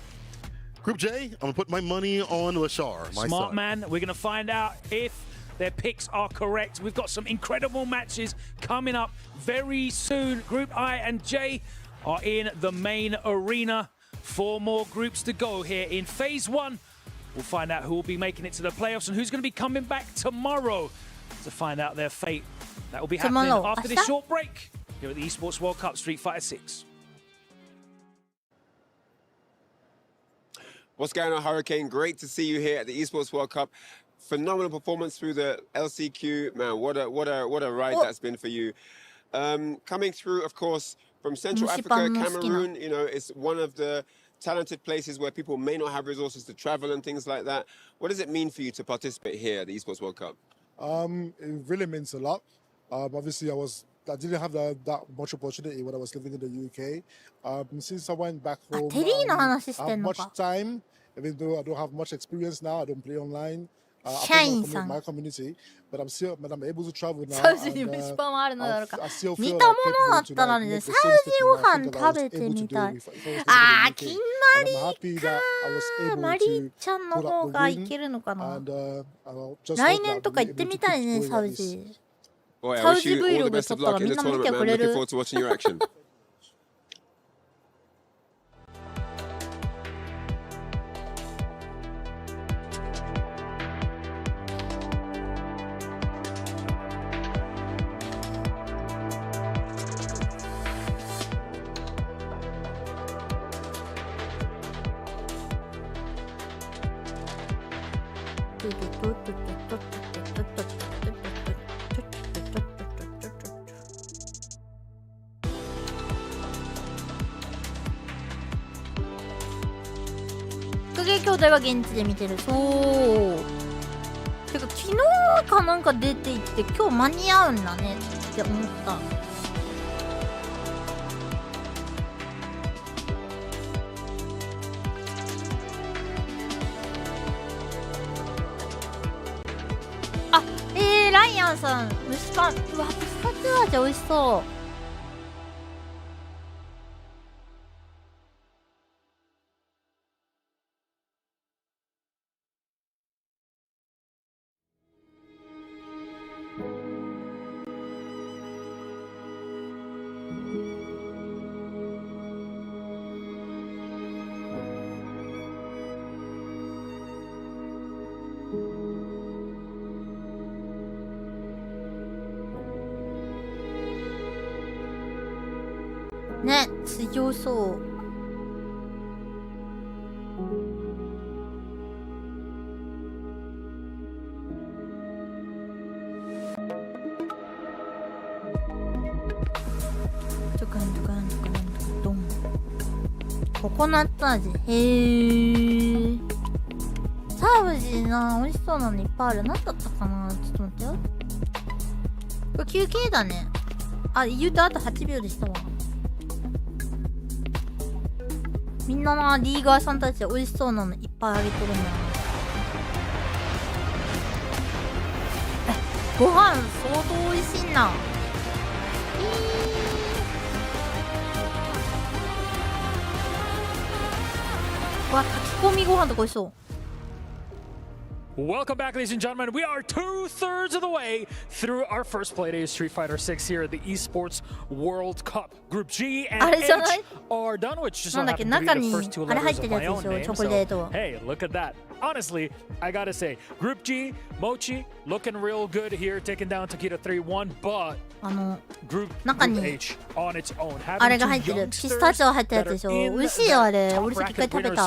Group J, I'm going to put my money on Lashar, my Smart son. man. We're going to find out if their picks are correct. We've got some incredible matches coming up very soon. Group I and J are in the main arena. 4 more groups to go here in Phase 1. We'll find out who will be making it to the playoffs and who's going to be coming back tomorrow to find out their fate. That will be happening after this short break here at the Esports World Cup Street Fighter 6. What's going on, Hurricane? Great to see you here at the Esports World Cup. Phenomenal performance through the LCQ. Man, what a ride that's been for you. Coming through, of course, from Central Africa, Cameroon, it's one of the talented places where people may not have resources to travel and things like that. What does it mean for you to participate here at the Esports World Cup? It really means a lot. Obviously, I didn't have that much opportunity when I was living in the UK. Since I went back home, I have much time Even though I don't have much experience now, I don't play online. 社員さん。 my community, but I'm able to travel now. サウジに蒸しパンはあるのだろうか。似たものだったらね、サウジご飯食べてみたい。あー、金マリか。マリちゃんの方がいけるのかな。来年とか行ってみたいね、サウジ。サウジ Vlog 撮ったらみんな見てくれる。学芸兄弟は現地で見てる。そうてか昨日かなんか出ていって今日間に合うんだねって思った。あ、ライアンさん蒸しパン、うわ、ピスタチオ味美味しそう。ね、強そう。ドン。ココナッツ味。へえ。サウジな、美味しそうなのいっぱいある。何だったかな。ちょっと待ってよ。これ休憩だね。あ、言うとあと8秒でしたわ。みんなな、リーガーさんたち美味しそうなのいっぱいあげてるんだな。ご飯相当美味しいな。わ、炊き込みご飯とか美味しそう。Welcome back, ladies and gentlemen. We are 2/3 of the way through our first play day of Street Fighter 6 here at the Esports World Cup. Group G and H are done, which just so happen to be the first two letters of my own name. So, hey, look at that. Honestly, I gotta say, Group G, Mochi, looking real good here, taking down Takeda 3-1, but Group H on its own. あれが入ってる。ピスタチオ入ったやつでしょ。美味しいよあれ。俺さっき一回食べた。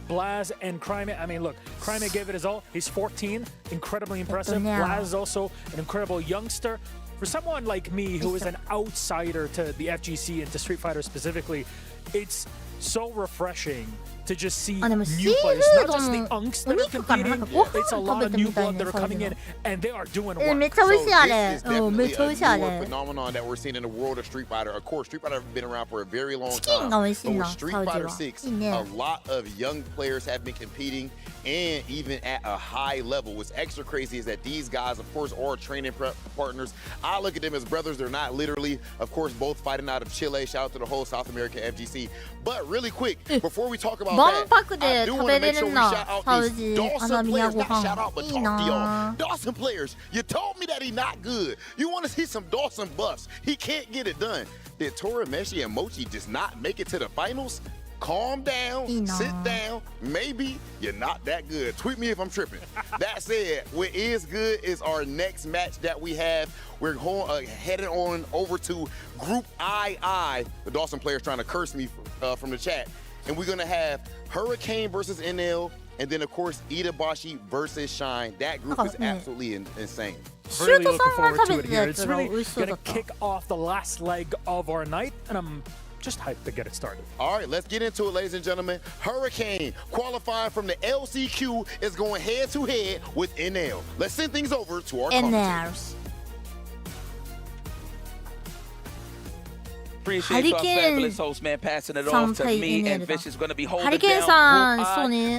Blaz and Crime. I mean, look, Crime gave it his all. He's 14, incredibly impressive. Blaz is also an incredible youngster. For someone like me who is an outsider to the FGC and to Street Fighter specifically, it's so refreshing to just see new players, not just the unks that are competing. It's a lot of new blood that are coming in, and they are doing work. So this is definitely a newer phenomenon that we're seeing in the world of Street Fighter. Of course, Street Fighter has been around for a very long time. But with Street Fighter 6, a lot of young players have been competing, and even at a high level. What's extra crazy is that these guys, of course, are training partners. I look at them as brothers. They're not literally, of course, both fighting out of Chile. Shout out to the whole South American FGC. But really quick, before we talk about that, I do want to make sure we shout out these Dawson players. Not shout out, but talk to y'all. Dawson players, you told me that he's not good. You want to see some Dawson buffs. He can't get it done. Did Torameshi and Mochi just not make it to the finals? Calm down, sit down. Maybe you're not that good. Tweet me if I'm tripping. That said, what is good is our next match that we have. We're going heading on over to Group II. The Dawson player's trying to curse me from the chat. And we're going to have Hurricane versus NL. And then, of course, EWC versus Shine. That group is absolutely insane. Really looking forward to it here. It's really going to kick off the last leg of our night. And I'm just hyped to get it started. All right, let's get into it, ladies and gentlemen. Hurricane, qualifying from the LCQ, is going head-to-head with NL. Let's send things over to our commentators. Appreciate our fabulous host, man, passing it off to me and Fish is going to be holding down.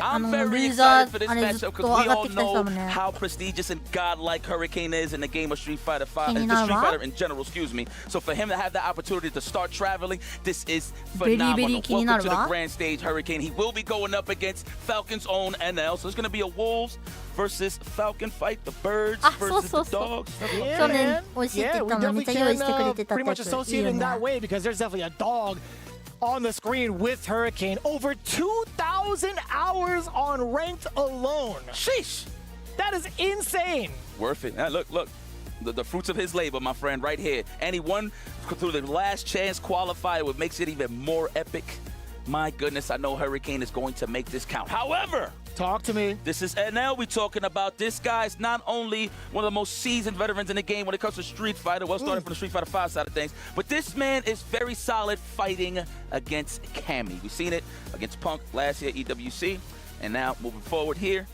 I'm very excited for this matchup because we all know how prestigious and godlike Hurricane is in the game of Street Fighter 5, Street Fighter in general, excuse me. So for him to have the opportunity to start traveling, this is phenomenal. Welcome to the grand stage, Hurricane. He will be going up against Falcon's own NL, so it's going to be a Wolves versus Falcon fight, the birds versus the dogs. Yeah, we definitely can pretty much associate in that way because there's definitely a dog on the screen with Hurricane. Over 2,000 hours on ranked alone. Sheesh. That is insane. Worth it. Now, look. The fruits of his labor, my friend, right here. And he won through the last chance qualifier, what makes it even more epic. My goodness, I know Hurricane is going to make this count. However, talk to me. This is NL we talking about. This guy's not only one of the most seasoned veterans in the game when it comes to Street Fighter, well, starting from the Street Fighter 5 side of things, but this man is very solid fighting against Cammy. We've seen it against Punk last year, EWC, and now moving forward here,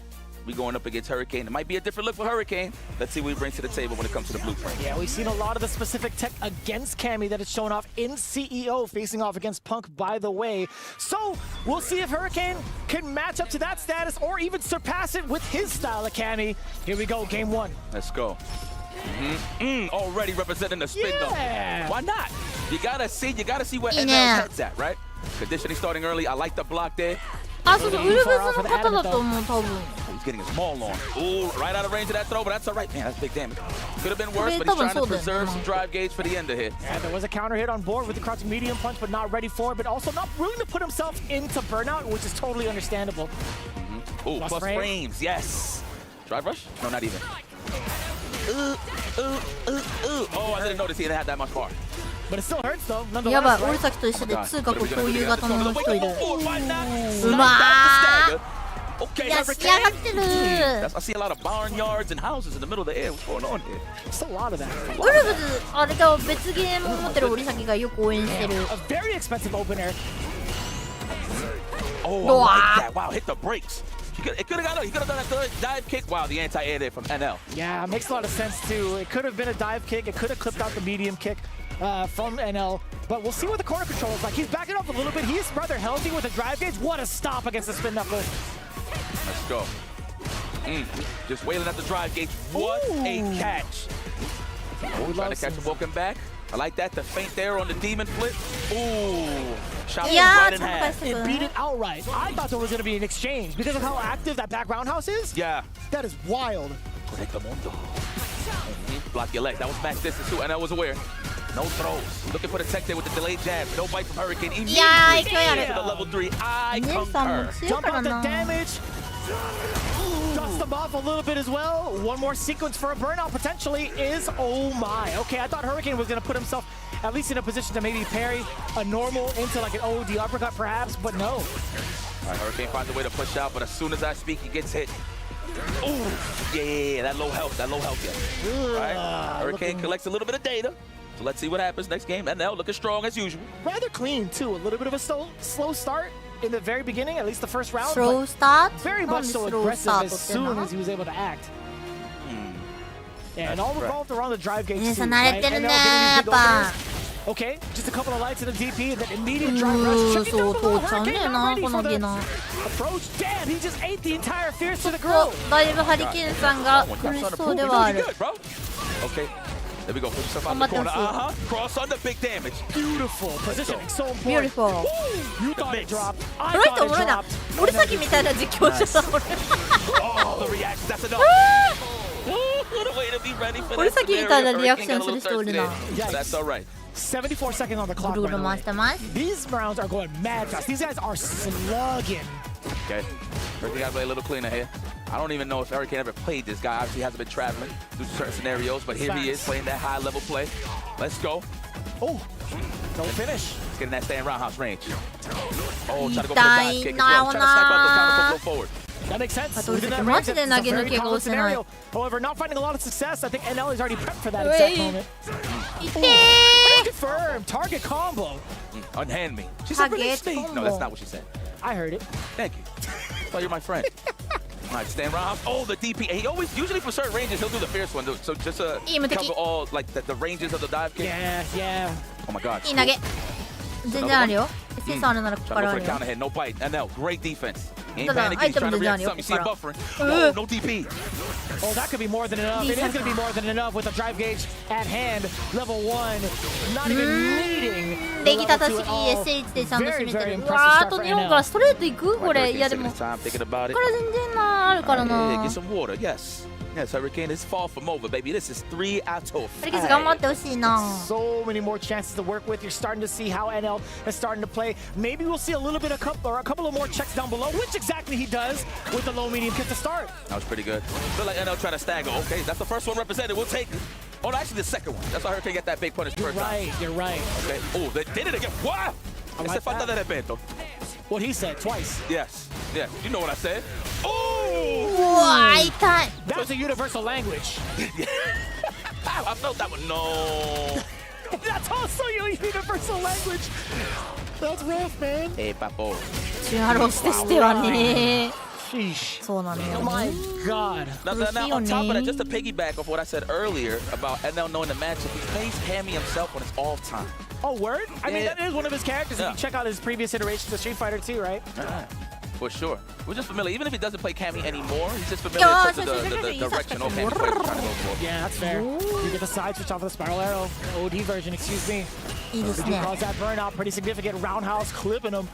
we going up against Hurricane. It might be a different look for Hurricane. Let's see what he brings to the table when it comes to the blueprint. Yeah, we've seen a lot of the specific tech against Cammy that is shown off in CEO, facing off against Punk, by the way. So we'll see if Hurricane can match up to that status or even surpass it with his style of Cammy. Here we go, game one. Let's go. Already representing the spin though. Why not? You gotta see where NL's head's at, right? Conditioning starting early. I like the block there. He's getting his maul on. Ooh, right out of range of that throw, but that's all right. Man, that's big damage. Could have been worse, but he's trying to preserve some drive gauge for the end of here. Yeah, there was a counter hit on board with the crouching medium punch, but not ready for it, but also not willing to put himself into burnout, which is totally understandable. Ooh, plus frames, yes. Drive rush? No, not even. Oh, I didn't notice he didn't have that much bar. But it still hurts though. やばい、折崎と一緒で通覚共有型の人いる。うまー。いや、仕上がってる。I see a lot of barnyards and houses in the middle of the air. What's going on here? Just a lot of that. ウルブズ、あれが別ゲームを持ってる折崎がよく応援してる。A very expensive opener. Oh, I like that. Wow, hit the brakes. It could have got it. He could have done a dive kick. Wow, the anti-air there from NL. Yeah, it makes a lot of sense too. It could have been a dive kick. It could have clipped out the medium kick from NL. But we'll see what the corner control is like. He's backing up a little bit. He's rather healthy with a drive gauge. What a stop against the spin knuckle. Let's go. Just wailing at the drive gauge. What a catch. Oh, trying to catch him walking back. I like that. The feint there on the demon flip. Ooh. Shot right in half. It beat it outright. I thought there was going to be an exchange because of how active that back roundhouse is. Yeah. That is wild. Block your leg. That was max distance too, and I was aware. No throws. Looking for the tech there with the delayed jab. No bite from Hurricane. Yeah, to the level 3. I concur. Jump out the damage. Dust them off a little bit as well. One more sequence for a burnout potentially is, oh my. Okay, I thought Hurricane was going to put himself at least in a position to maybe parry a normal into like an OD uppercut perhaps, but no. All right, Hurricane finds a way to push out, but as soon as I speak, he gets hit. Oh, yeah, that low health, yeah. All right, Hurricane collects a little bit of data. So let's see what happens next game. NL looking strong as usual. Rather clean too. A little bit of a slow start in the very beginning, at least the first round. Slow start? Very much so aggressive as soon as he was able to act. Yeah, and all revolved around the drive gauge too, right? Okay, just a couple of lights in the DP, and then immediate drive rush. Checking down below, Hurricane not ready for the approach. Damn, he just ate the entire fierce to the grill. だいぶハリケーンさんが苦しそうではある。 Okay. There we go. Put yourself out the corner. Cross under, big damage. Beautiful positioning. So important. Beautiful. You thought it dropped. この人おもろいな。折崎みたいな実況者だ俺。Oh, the reaction. That's enough. What a way to be ready for 折崎みたいなリアクションする人おるな。 That's all right. 74 seconds on the clock. These rounds are going mad fast. These guys are slugging. Okay. Hurricane got to play a little cleaner here. I don't even know if Hurricane ever played this guy. Obviously, he hasn't been traveling through certain scenarios, but here he is playing that high-level play. Let's go. Oh, no finish. Let's get in that stand roundhouse range. Oh, try to go for the dive kick as well. Try to snipe out the counter, go forward. That makes sense. Within that range, it's a very common scenario. However, not finding a lot of success. I think NL is already prepped for that exact moment. Confirmed. Target combo. Unhand me. She said release me. No, that's not what she said. I heard it. Thank you. I thought you're my friend. All right, stand around. Oh, the DP. And he always, usually for certain ranges, he'll do the fierce one. So just cover all, like, the ranges of the dive kick. Yeah. Oh my god. いい投げ。全然あるよ。センサーあるならここからあるよ。 Counter hit, no bite. NL, great defense. He ain't ただ panicking. アイ He's テム trying to 全然あ react るよ。 to こ something. こ You see か him ら。 buffering. Oh, no DP. Oh, that could be more than enough. It is going to be more than enough with the drive gauge at hand. Level 1, not even needing. 礼儀正しい SH でちゃんと締めてる。うわー、あと日本からストレートいくこれ。いやでも、これ全然なあるからな。 Get some water, yes. Yes, Hurricane, it's far from over, baby. This is 3 out of ハリケーン頑張ってほしいな。 So many more chances to work with. You're starting to see how NL is starting to play. Maybe we'll see a little bit of a couple of more checks down below, which exactly he does with the low medium kick to start. That was pretty good. Feel like NL trying to stagger. Okay, that's the first one represented. We'll take it. Oh, actually, the second one. That's why Hurricane got that big punish first time. You're right. Okay. Oh, they did it again. What? Like what he said twice. Yes. Yes. You know what I said. Oh! うわー、痛い。 That was a universal language. I felt that one. No. That's also your universal language. That's rough, man. Hey, papo. チュアロしてしてはね。 Sheesh. そうなのよ。 Oh my god. Now, on top of that, just to piggyback off what I said earlier about NL knowing the matchup, he plays Cammy himself when it's off time. Oh, word? I mean, that is one of his characters. If you check out his previous iterations of Street Fighter 2, right? For sure. We're just familiar. Even if he doesn't play Cammy anymore, he's just familiar with the direction of Cammy players are trying to go for. Yeah, that's fair. You get the side switch off of the spiral arrow. OD version, excuse me. He calls that burnout pretty significant. Roundhouse clipping him.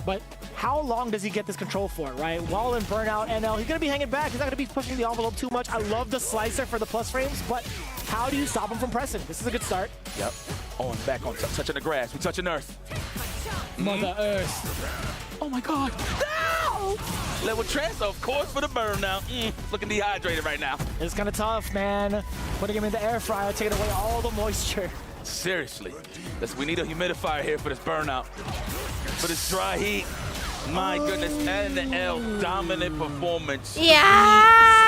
But how long does he get this control for, right? While in burnout, NL, he's going to be hanging back. He's not going to be pushing the envelope too much. I love the slicer for the plus frames, but how do you stop him from pressing? This is a good start. Yep. Oh, and back on touching the grass. We're touching Earth. Mother Earth. Oh my god. No! Level transfer, of course, for the burnout. Looking dehydrated right now. It's kind of tough, man. Putting him in the air fryer, taking away all the moisture. Seriously. We need a humidifier here for this burnout. For this dry heat. My goodness. And the L dominant performance. いや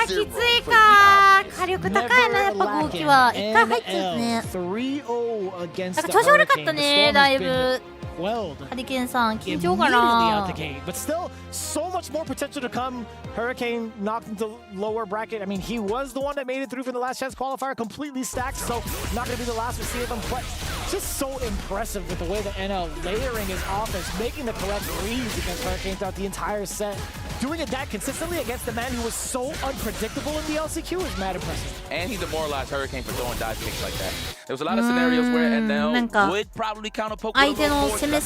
ー、きついかー。火力高いな、やっぱ号機は。一回入っちゃうね。なんか調子悪かったね、だいぶ。ハリケーンさん、緊張かな。 But still, so much more potential to come. Hurricane knocked into lower bracket. I mean, he was the one that made it through from the last chance qualifier, completely stacked, so not going to be the last to see of him. But just so impressive with the way that NL layering his offense, making the correct reads against Hurricane throughout the entire set. Doing it that consistently against the man who was so unpredictable in the LCQ is mad impressive. And he demoralized Hurricane for throwing dive kicks like that. There was a lot of scenarios where NL would probably counterpoke a little more. Hurricane was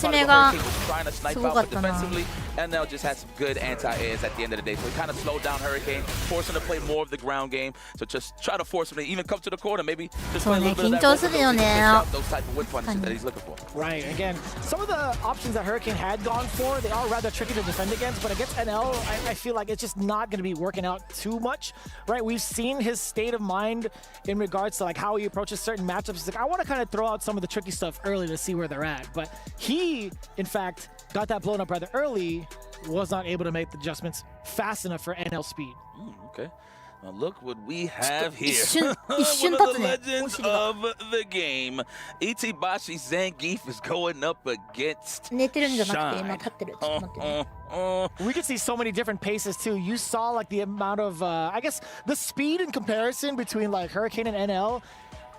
trying to snipe out, but defensively, NL just had some good anti-airs at the end of the day. So he kind of slowed down Hurricane, forced him to play more of the ground game. So just try to force him to even come to the corner, maybe just play a little bit of that. Those type of whip punches that he's looking for. Right, again, some of the options that Hurricane had gone for, they are rather tricky to defend against, but against NL, I feel like it's just not going to be working out too much, right? We've seen his state of mind in regards to like how he approaches certain matchups. He's like, I want to kind of throw out some of the tricky stuff early to see where they're at. But he, in fact, got that blown up rather early, was not able to make the adjustments fast enough for NL speed. Okay. Now look what we have here. 一瞬経つね。 Legends of the game. EWC Zangief is going up against 寝てるんじゃなくて今立ってる。ちょっと待ってね。 We could see so many different paces too. You saw like the amount of, I guess, the speed in comparison between like Hurricane and NL.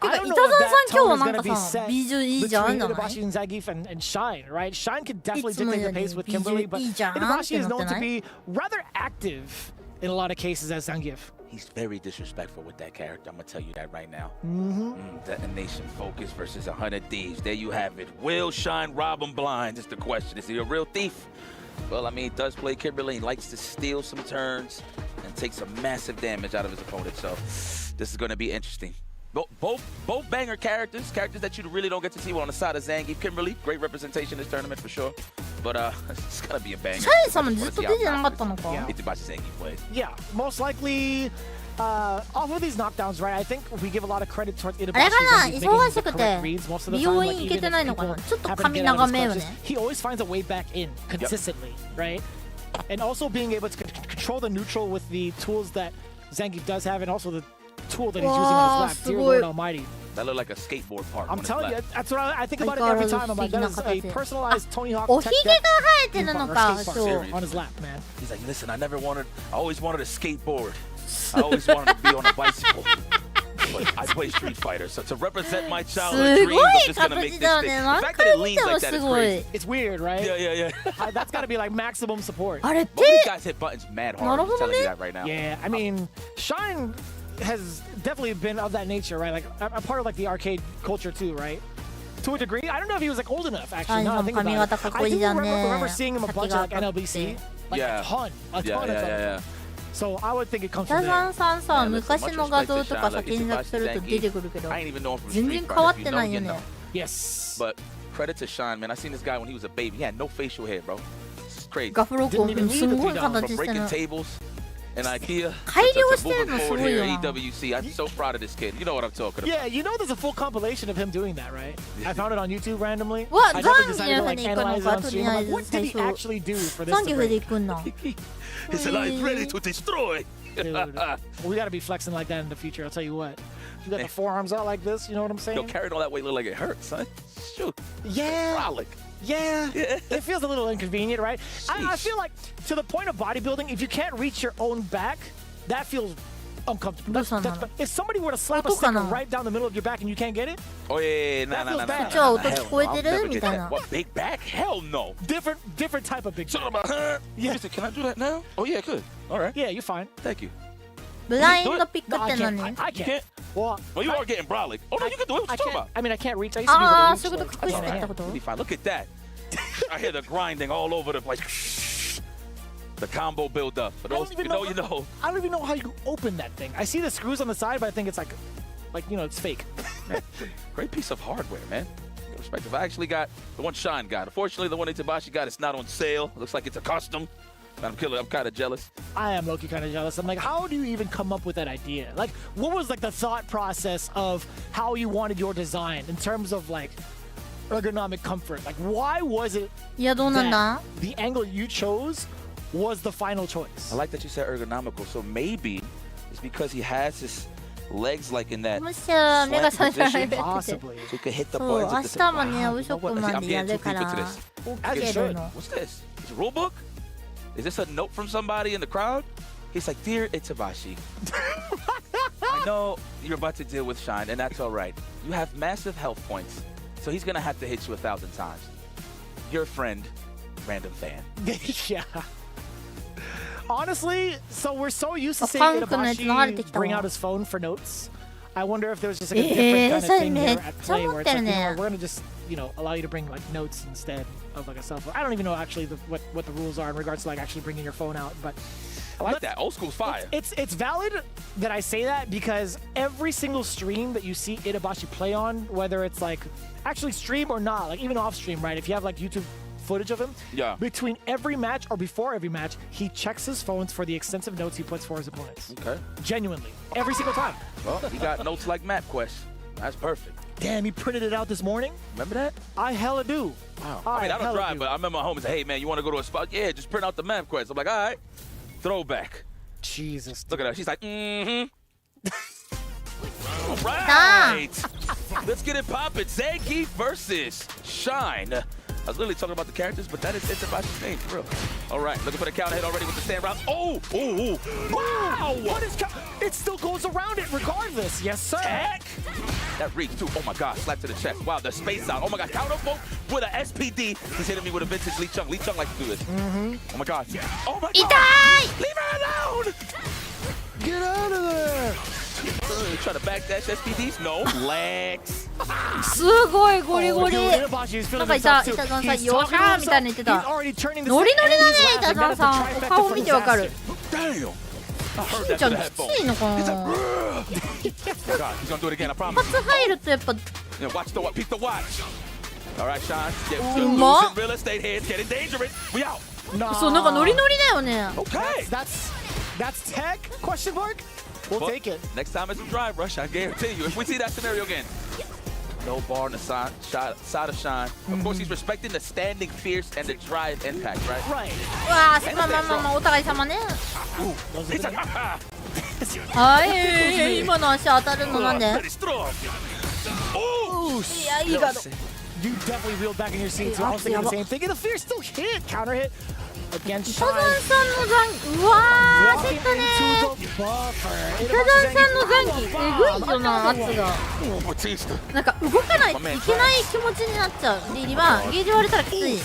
I don't know if that tone is going to be set between Itabashi and Zangief and Shine, right? Shine could definitely dictate the pace with Kimberly, but Itabashi is known to be rather active in a lot of cases as Zangief. He's very disrespectful with that character. I'm going to tell you that right now. Detonation Focus versus 100 Thieves. There you have it. Will Shine rob him blind? Is the question. Is he a real thief? Well, I mean, he does play Kimberly. He likes to steal some turns and take some massive damage out of his opponent. So this is going to be interesting. Both banger characters that you really don't get to see on the side of Zangief. Kimberly, great representation in this tournament for sure. But it's gonna be a banger. Yeah, most likely off of these knockdowns, right? I think we give a lot of credit towards Itabashi. あれかな、忙しくて美容院行けてないのかな。ちょっと髪長めよね。 He always finds a way back in consistently, right? And also being able to control the neutral with the tools that Zangief does have, and also the tool that he's using on his lap, Dear Lord Almighty. That looked like a skateboard park. I'm telling you, that's what I think about it every time. I'm like, that is a personalized Tony Hawk. おひげが生えてるのか。そう。 On his lap, man. He's like, listen, I always wanted a skateboard. I always wanted to be on a bicycle. But I play Street Fighter, so to represent my childhood dreams, I'm just gonna make this thing. The fact that it leans like that is crazy. It's weird, right? Yeah. That's gotta be like maximum support. あれって Both these guys hit buttons mad hard. I'm telling you that right now. Yeah, I mean, Shine has definitely been of that nature, right? Like a part of like the arcade culture too, right? To a degree. I don't know if he was like old enough actually. No, I think about it. I do remember seeing him a bunch of like NLBC, like a ton of them. So I would think it comes from there. さんさ、昔の画像とかさ検索すると出てくるけど、全然変わってないよね。Yes. But credit to Shine, man. I seen this guy when he was a baby. He had no facial hair, bro. It's crazy. ガフロコンすごい形してる。 Breaking tables and IKEA. 改良してるのすごいよな。 EWC. I'm so proud of this kid. You know what I'm talking about. Yeah, you know there's a full compilation of him doing that, right? I found it on YouTube randomly. What? I never decided to like analyze it on stream. I'm like, what did he actually do for this? 3曲で行くんだ。 His life ready to destroy. Dude, we gotta be flexing like that in the future. I'll tell you what. You got the forearms out like this. You know what I'm saying? Yo, carrying all that weight look like it hurts, son. Shoot. Yeah. Frolic. Yeah. It feels a little inconvenient, right? I feel like to the point of bodybuilding, if you can't reach your own back, that feels uncomfortable. If somebody were to slap a sticker right down the middle of your back and you can't get it, oh yeah, nah. What, big back? Hell no. Different type of big back. Yeah. Can I do that now? Oh yeah, good. All right. Yeah, you're fine. Thank you. ブラインドピックって何？ I can't. Well, you are getting brolic. Oh no, you can do it. What you talking about? I mean, I can't reach. I used to be able to reach. Look at that. I hear the grinding all over the place. The combo build up. For those you know, you know. I don't even know how you open that thing. I see the screws on the side, but I think it's like you know, it's fake. Man, great piece of hardware, man. Respective. I actually got the one Shine got. Unfortunately, the one Itabashi got, it's not on sale. It looks like it's a custom. I'm kind of jealous. I am low-key kind of jealous. I'm like, how do you even come up with that idea? Like, what was like the thought process of how you wanted your design in terms of like ergonomic comfort? Like, why was it that the angle you chose was the final choice? I like that you said ergonomical. So maybe it's because he has his legs like in that slant position. Possibly. So he could hit the buttons at the same time. I'm getting too deep into this. What's this? It's a rule book? Is this a note from somebody in the crowd? He's like, Dear Itabashi, I know you're about to deal with Shine, and that's all right. You have massive health points, so he's going to have to hit you 1,000 times. Your friend, random fan. Yeah. Honestly, so we're so used to seeing Itabashi bring out his phone for notes. I wonder if there's just like a different kind of thing here at play where it's like, you know, we're going to just, you know, allow you to bring like notes instead of like a cell phone. I don't even know actually what the rules are in regards to like actually bringing your phone out, but I like that. Old school's fire. It's valid that I say that because every single stream that you see Itabashi play on, whether it's like actually stream or not, like even off stream, right? If you have like YouTube footage of him, between every match or before every match, he checks his phones for the extensive notes he puts for his opponents. Okay. Genuinely. Every single time. Well, he got notes like MapQuest. That's perfect. Damn, he printed it out this morning? Remember that? I hella do. Wow. I mean, I don't drive, but I remember my homie said, hey, man, you want to go to a spot? Yeah, just print out the MapQuest. I'm like, all right. Throwback. Jesus. Look at her. She's like, mm-hmm. All right. Let's get it poppin'. Zangief versus Shine. I was literally talking about the characters, but that is Itabashi's name, for real. All right, looking for the counter hit already with the stand round. Oh! Wow! What is it still goes around it regardless. Yes, sir. Tech. That reach, too. Oh, my God. Slap to the chest. Wow, the space out. Oh, my God. Counter poke with a SPD. He's hitting me with a vintage Lee Chung. Lee Chung likes to do this. Oh, my God. Oh, my God. Leave her alone. Get out of there. Trying to backdash SPDs? No. Legs. すごいゴリゴリ。なんか板さんさ、よっしゃーみたいに言ってた。ノリノリだね、板さん。お顔見てわかる。しんちゃんきついのかな。初入るとやっぱ。うまっ。そう、なんかノリノリだよね。That's tech? Question mark? We'll take it. Next time it's a drive rush, I guarantee you. If we see that scenario again. No bar on the side of Shine. Of course, he's respecting the standing fierce and the drive impact, right? Right. わあ、まあお互い様ね。はい、今の足当たるのなんで？ Yeah, you got it. You definitely reeled back in your seat, so I was thinking the same thing. And the fear still hit. Counter hit against Shine. 北山さんの残うわー焦ったねー。北山さんの残機えぐいよな圧が。なんか動かないといけない気持ちになっちゃう。でリバーンゲージ割れたらきつい。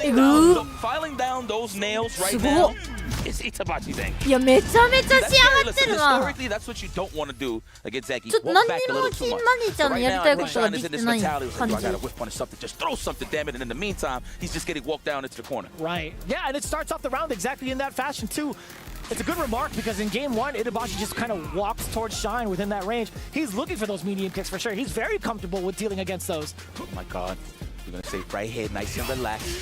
えぐー。いやめちゃめちゃ仕上がってるな。ちょっと何にも金マネーちゃんのやりたいことができてない感じ。Right. Yeah, and it starts off the round exactly in that fashion too. It's a good remark because in game one, Itabashi just kind of walks towards Shine within that range. He's looking for those medium kicks for sure. He's very comfortable with dealing against those. Oh my god. You're gonna stay right here, nice and relaxed.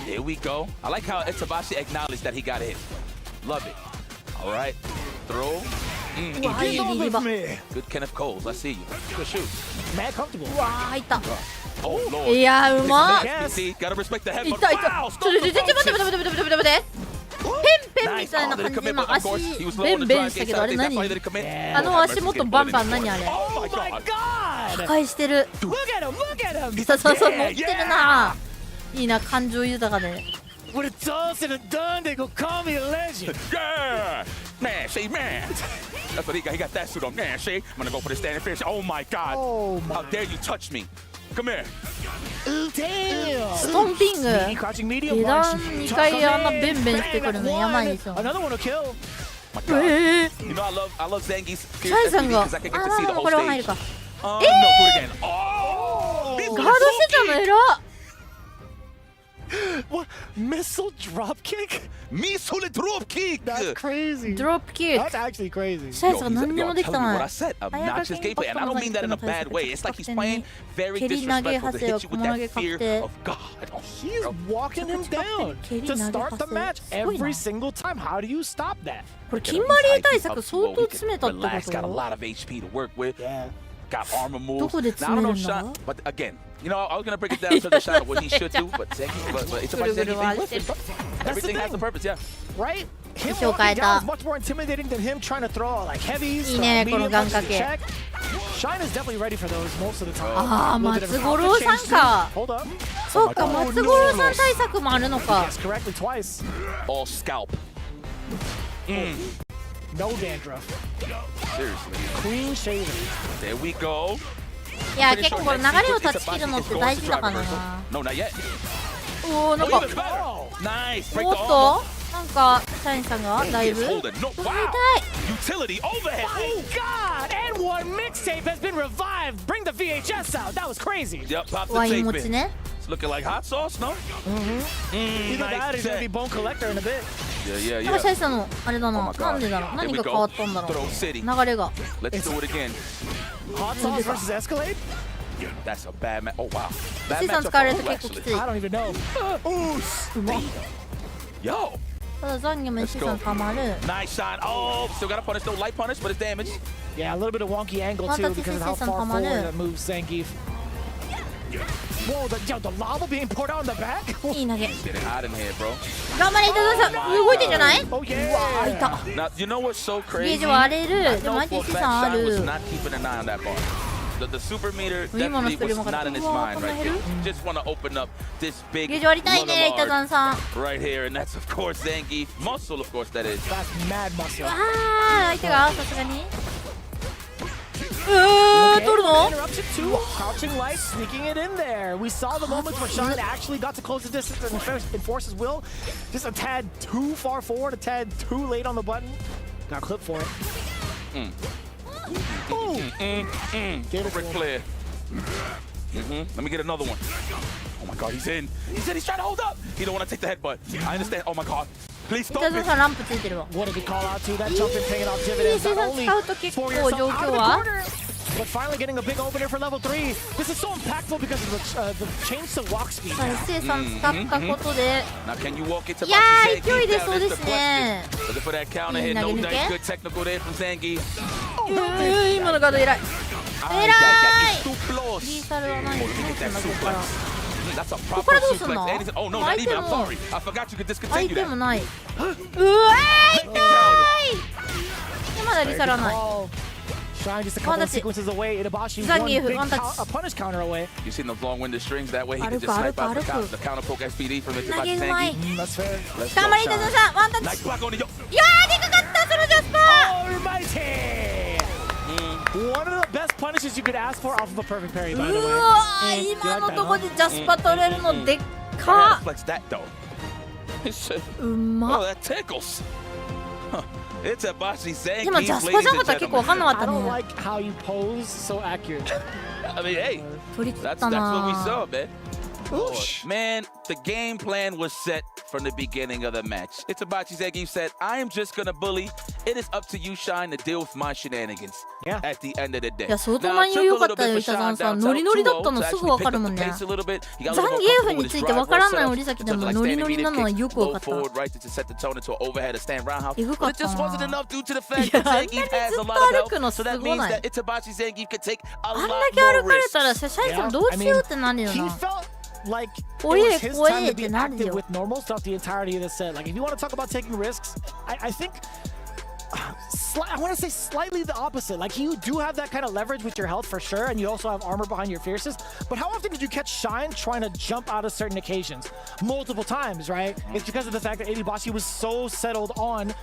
Here we go. I like how Itabashi acknowledged that he got hit. Love it. All right. Throw. Good Kenneth Coles. I see you. Good shoot. Mad comfortable. うわー入った。Oh lord. いやーうまっ。Gotta respect the head. いったいった。ちょっと待って。ペンペンみたいな感じで今足ベンベンしたけどあれ何？あの足元バンバン何あれ？破壊してる。そう乗ってるな。いいな感情豊かで。When it's all said and done, they go call me a legend. Yeah, man, say man. That's what he got. He got that suit on, man. Say, I'm gonna go for the standing finish. Oh my god! Oh my. How dare you touch me? Come here. Damn. ストンピング。下段2回あんなベンベンしてくるのやばいでしょ。Another one to kill. You know I love Zangief's fierce activity because I can get to see the whole stage. No, do it again. Oh! ガードしてたの偉っ。What? Missile drop kick? Missile drop kick! That's crazy. Drop kick. That's actually crazy. シャイさん何にもできたな。What I said, obnoxious gameplay, and I don't mean that in a bad way. It's like he's playing very disrespectful to hit you with that fear of God. He's walking him down to start the match every single time. How do you stop that? これ金マリー対策相当詰めたってこと？ Got a lot of HP to work with. Got armor moves. どこで詰めるんだ？ But again, you know, I was gonna break it down to the shadow what he should do, but it's about everything has a purpose, yeah. Right? Him walking down is much more intimidating than him trying to throw like heavies. いいねこの願掛け。 Shine is definitely ready for those most of the time. ああ松五郎さんか。そうか松五郎さん対策もあるのか。 Yes, correctly twice. All scalp. No dandruff. Seriously. Clean shaven. There we go. いや結構これ流れを断ち切るのって大事だからな。No, not yet. おおなんか。Nice. おっとなんかシャインさんがだいぶ。Wow. Utility overhead. Oh God! And one mixtape has been revived. Bring the VHS out. That was crazy. Yep, pop the ワイン tape 持ち in. ね。 It's looking like hot sauce, no? Either that or he's gonna be bone collector in a bit. Yeah, なんかシャイさんのあれだな。なんでだろう。何が変わったんだろう。流れが。 Let's do it again. Hot sauce versus Escalade? That's a bad match. Oh wow. Bad シさん matchup 使われる for と who, 結構き actually? つい。 I don't even know. Yo. ただ残業もシさんたまる。 Nice shot. Oh, still got a punish. No light punish, but it's damage. Yeah, a little bit of wonky angle too because of how far forward that moves Zangief. Whoa, the lava being poured out in the back? いい投げ。 Getting hot in here, bro. 頑張れ伊藤さん動いてんじゃない？ Oh yeah. うわーいた。 Now, you know what's so ゲー crazy? ジ割れる。 I でも know for a ITC fact さんあ Shine was る。 not keeping an eye on that bar. The super meter 今の definitely ストーリー was もか not ら in his うわ mind こんな right 減る here. Just want to open up this big ゲージ割りたいね伊藤 lung さん。 right here, and that's of course Zangief. Muscle, of course, that is. That's mad muscle. ああ相手がさすがに。取るの？ Interruption two, crouching light, sneaking it in there. We saw the moments where Shine actually got to close the distance and enforce his will. Just a tad too far forward, a tad too late on the button. Got a clip for it. Ric Flair. Let me get another one. Oh my god, he's in. He said he's trying to hold up. He don't want to take the headbutt. I understand. Oh my god. Please 伊 stop 藤 it. さんランプついてるわ。 What did we call out to? That jump in paying off dividends. 伊藤 Not さん only 使うと結 for 構 yourself 状 out 況 of the は？ corner, but finally getting a big opener for level 3. This is so impactful because of the change to walk speed. さあ一斉さん使ったことで。 Now can you walk into いや my ー勢い出 Zangief そう down? で That's す the ね。 question. Looking for that counter hit. No nice good technical there from Zangief. 今のガード偉い。偉い。 Suplos. リーサルは何？ Look at that suplex. That's a ここ proper からどうすんの？ suplex. Oh no, ア not イテ even. ム I'm sorry. I forgot you could アイ discontinue テム that. ない。うわー痛い。でまだリサラない。Shine just a couple of sequences away. Idabashi one big a punish counter away. You seen those long-winded strings that way? He can just snipe out the counter poke SPD from Idabashi Zangief. That's fair. Let's go, Shine. Nice block on the yo. いやーでかかったそのジャスパー One of the best punishes you could ask for off of a perfect parry, by the way. うわー今のとこでジャスパ取れるのでっか Flex that though. うま Oh, that tickles. It's a Bashi Zangief. 今ジャスパじゃなかったら結構分かんなかった I ね don't like how you pose so accurate. I mean, hey, 取り切っ that's た what we な saw, man. Lord. Man, the game plan was set from the beginning of the match. Itabachi Zangief said, I am just gonna bully. It is up to you, Shine, to deal with my shenanigans at the end of the day. いや相当内容良かったよ、イタさんさ。ノリノリだったのすぐ分かるもんね。ザンギエフについて分からない折崎でもノリノリなのはよく分かった。えぐかった。いや、あんなにずっと歩くのすごない。あんだけ歩かれたらシャイさんどうしようってなるよな。Like it was his time to be active with normals throughout the entirety of the set. Like if you want to talk about taking risks, I think I want to say slightly the opposite. Like you do have that kind of leverage with your health for sure, and you also have armor behind your fierces. But how often did you catch Shine trying to jump out of certain occasions? Multiple times, right? It's because of the fact that Idabashi was so settled on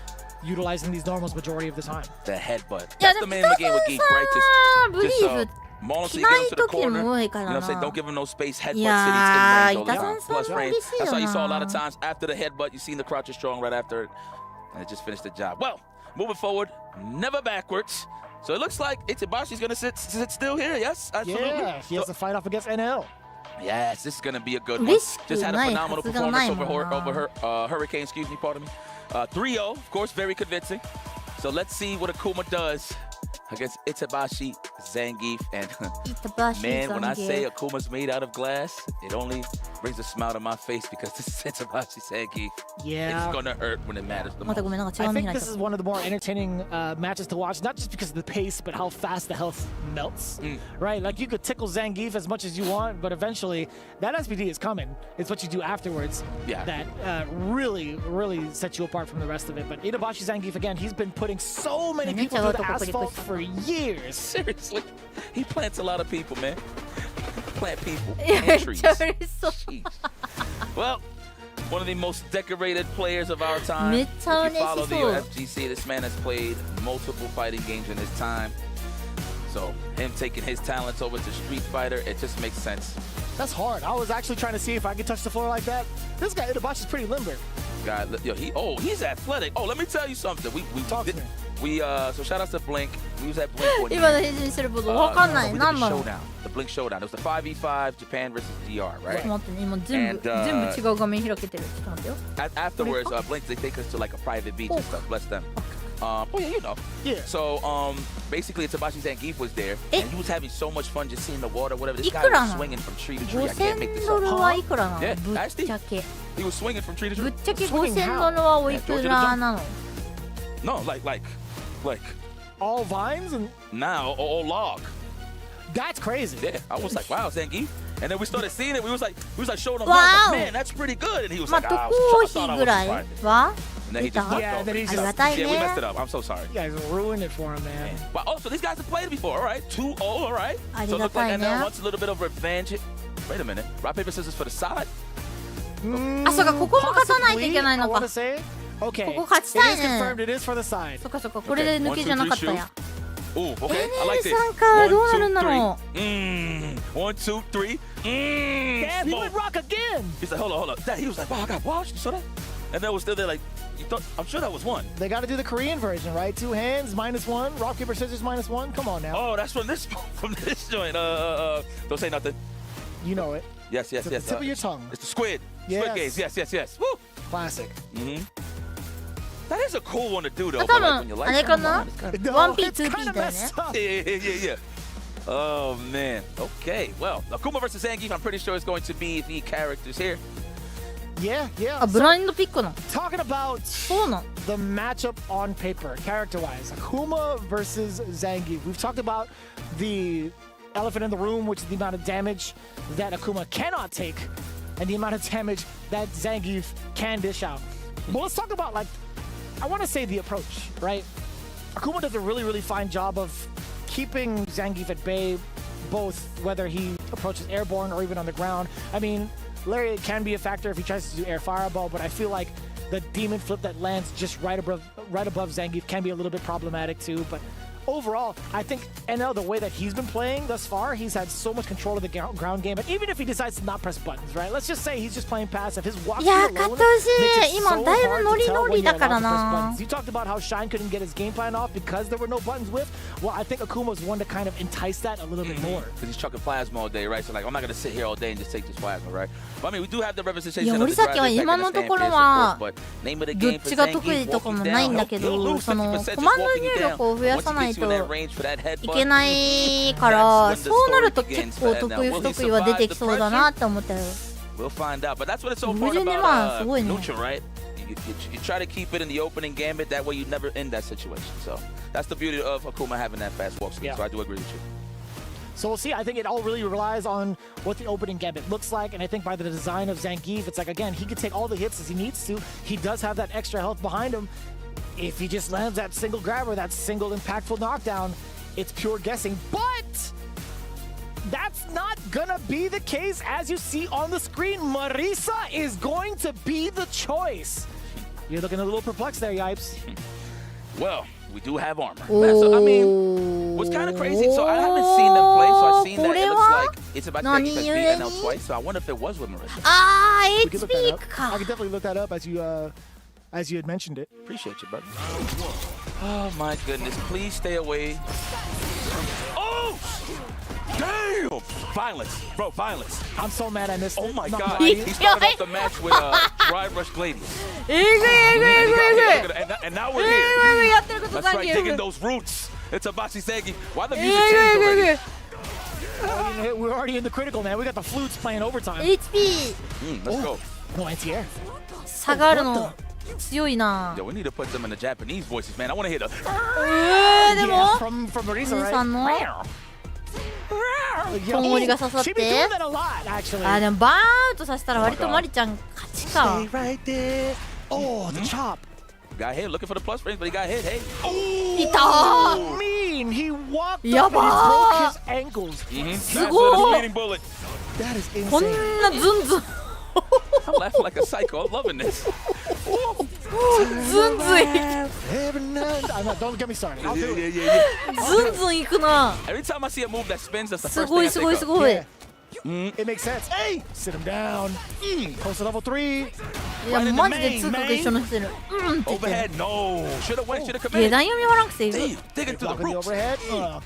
utilizing these normals majority of the time. The headbutt. That's the main of the game with Geek, right? Mauling so you get him to the corner, you know what I'm saying? Don't give him no space. Headbutt cities in range, plus range. That's why you saw a lot of times after the headbutt, you seen the crouch is strong right after it, and it just finished the job. Well, moving forward, never backwards. So it looks like Itabashi's going to sit still here, yes? Absolutely. Yeah, he has to fight off against NL. Yes, this is going to be a good one. Just had a phenomenal performance over her Hurricane, excuse me, pardon me. 3-0, of course, very convincing. So let's see what Akuma does against Itabashi Zangief. And man, when I say Akuma's made out of glass, it only brings a smile to my face because this is Itabashi Zangief. Yeah. It's gonna hurt when it matters the most. I think this is one of the more entertaining matches to watch, not just because of the pace, but how fast the health melts, right? Like you could tickle Zangief as much as you want, but eventually that SPD is coming. It's what you do afterwards that really, really sets you apart from the rest of it. But Itabashi Zangief, again, he's been putting so many people through the asphalt for years. Seriously, he plants a lot of people, man. Plant people and trees. Well, one of the most decorated players of our time. If you follow the FGC, this man has played multiple fighting games in his time. So him taking his talents over to Street Fighter, it just makes sense. That's hard. I was actually trying to see if I could touch the floor like that. This guy Itabashi's pretty limber. God, yo, he's athletic. Oh, let me tell you something. So shout out to Blink. We was at Blink one year. The Blink Showdown. It was the 5v5 Japan versus DR, right? And afterwards, Blink they take us to like a private beach and stuff. Bless them. Oh yeah, you know. Yeah. So basically, Itabashi Zangief was there, and he was having so much fun just seeing the water, whatever. This guy was swinging from tree to tree. I can't make this up. Yeah, actually, he was swinging from tree to tree. Swinging how? No, like all vines and now all log. That's crazy. Yeah, I was like, wow, Zangief. And then we started seeing it. We was like showing him, like, man, that's pretty good. And he was like, I thought I was fine. And then he just we messed it up. I'm so sorry. You guys ruined it for him, man. Wow. Oh, so these guys have played before. All right, 2-0. All right. So it looked like NL wants a little bit of revenge. Wait a minute. Rock paper scissors for the side. Possibly, I want to say. Okay. It is confirmed. It is for the side. Ooh, okay. I like this. 1, 2, 3. Yeah, he went rock again. He's like, hold on. He was like, wow, I got washed. You saw that? And then was still there like, you thought? I'm sure that was one. They got to do the Korean version, right? 2 hands, -1. Rock, paper, scissors, -1. Come on now. Oh, that's from this joint. Don't say nothing. You know it. Yes. It's the tip of your tongue. It's the squid. Squid games. Yes. Woo. Classic. That is a cool one to do though. But like when you like Yeah. Oh man. Okay. Well, Akuma versus Zangief, I'm pretty sure it's going to be the characters here. Yeah. Talking about the matchup on paper, character-wise, Akuma versus Zangief. We've talked about the elephant in the room, which is the amount of damage that Akuma cannot take, and the amount of damage that Zangief can dish out. But let's talk about, like, I want to say the approach, right? Akuma does a really, really fine job of keeping Zangief at bay, both whether he approaches airborne or even on the ground. I mean, Lariat can be a factor if he tries to do air fireball, but I feel like the demon flip that lands just right above Zangief can be a little bit problematic too. But overall, I think NL, the way that he's been playing thus far, he's had so much control of the ground game. And even if he decides to not press buttons, right? Let's just say he's just playing passive. His walk speed alone makes it so hard to tell when you're allowed to press buttons. You talked about how Shine couldn't get his game plan off because there were no buttons with. Well, I think Akuma's one to kind of entice that a little bit more. Because he's chucking plasma all day, right? So like, I'm not going to sit here all day and just take this plasma, right? But I mean, we do have the representation of the drive attack, but name of the game for Zangief, walking down, he'll lose 50% just walking you down. Once he gets you in that range for that headbutt, いけないから、そうなると結構得意不得意は出てきそうだなって思ったよ。We'll find out, but that's what it's so important about neutral, right? You try to keep it in the opening gambit, that way you never end that situation. So that's the beauty of Akuma having that fast walk speed. So I do agree with you. So we'll see. I think it all really relies on what the opening gambit looks like. And I think by the design of Zangief, it's like, again, he can take all the hits as he needs to. He does have that extra health behind him. If he just lands that single grab or that single impactful knockdown, it's pure guessing. But that's not gonna be the case. As you see on the screen, Marisa is going to be the choice. You're looking a little perplexed there, Yipes. Well, we do have armor. So, I mean, what's kind of crazy, so I haven't seen them play, so I've seen that it looks like it's about to beat NL twice, so I wonder if it was with Marisa. HP. I can definitely look that up as you had mentioned it. Appreciate you, brother. Oh my goodness, please stay away. Oh! Damn! Violence, bro, violence. I'm so mad I missed it. Oh my god, he started off the match with Dry Rush Gladius. And now we're here. That's right, digging those roots. It's Abashi Segi. Why the music changed already? We're already in the critical, man. We got the flutes playing overtime. HP. Let's go. No anti-air. 下がるの強いな。 Yo, we need to put them in the Japanese voices, man. I want to hear the. でも from Marisa, right? さんのとんもりが刺さって。あ、でもバーンと刺したら割とマリちゃん勝ちか。Oh, the chop. Got hit looking for the plus range, but he got hit. Hey. いた。 Mean. He walked up and he broke his ankles. すごい。 That is insane. こんなズンズン。 I'm laughing like a psycho. I'm loving this. ズンズンいく。Don't get me started. ズンズンいくな。 Every time I see a move that spins, that's the す first ご thing い I すごい think す of. ごい。 It makes sense. Hey, sit him down. Post to level 3. いやマジで通告一緒のしてる。うんって言ってる。 Overhead, no. Should have went, should have 下 committed. 段読みはなくていい。 Digging through the Block with the roots. overhead.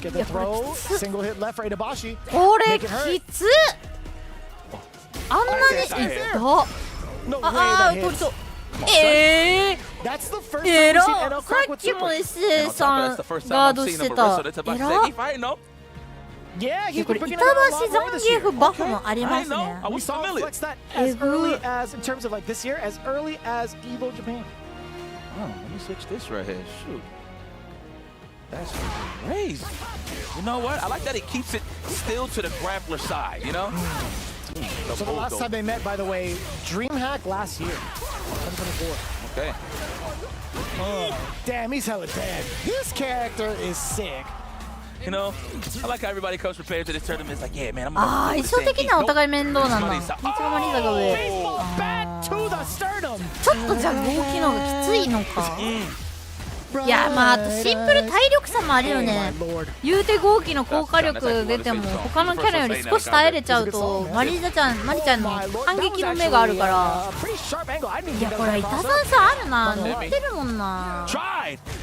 Get the throw. Single hit left for Itabashi. これきつっ。あんなにいった。 No way あ that あ、取り hits. そう。That's the first time え we've ら seen NL さ crack っ with きも super. SC さん That's the first ガー time ド I've し seen て him た。 wrestle. It's え about ら He fighting, no? Yeah, he's これ been 板 bringing that a 橋 lot ザ more ン this ギエフ year. バフもありま I す know. ね I。 We was saw him familiar. flex that as early as, in terms of like this year, as early as Evo Japan. Oh, let me switch this right here. Shoot. That's crazy. You know what? I like that he keeps it still to the grappler side, you know? So the last time they met, by the way, DreamHack last year, 2024. Okay. Oh, damn, he's hella dead. This character is sick. You know, I like how everybody comes prepared to this tournament. It's like, yeah, man, I'm ああ、 gonna 印象的にはお互い面倒なんだ。いつもマリーザが上。 Back to the sternum. ちょっとじゃあ動きのがきついのか。いやまああとシンプル体力差もあるよね。言うて合気の効果力出ても他のキャラより少し耐えれちゃうとマリちゃんの反撃の目があるから。いやこれ板さんさあるな。乗ってるもんな。い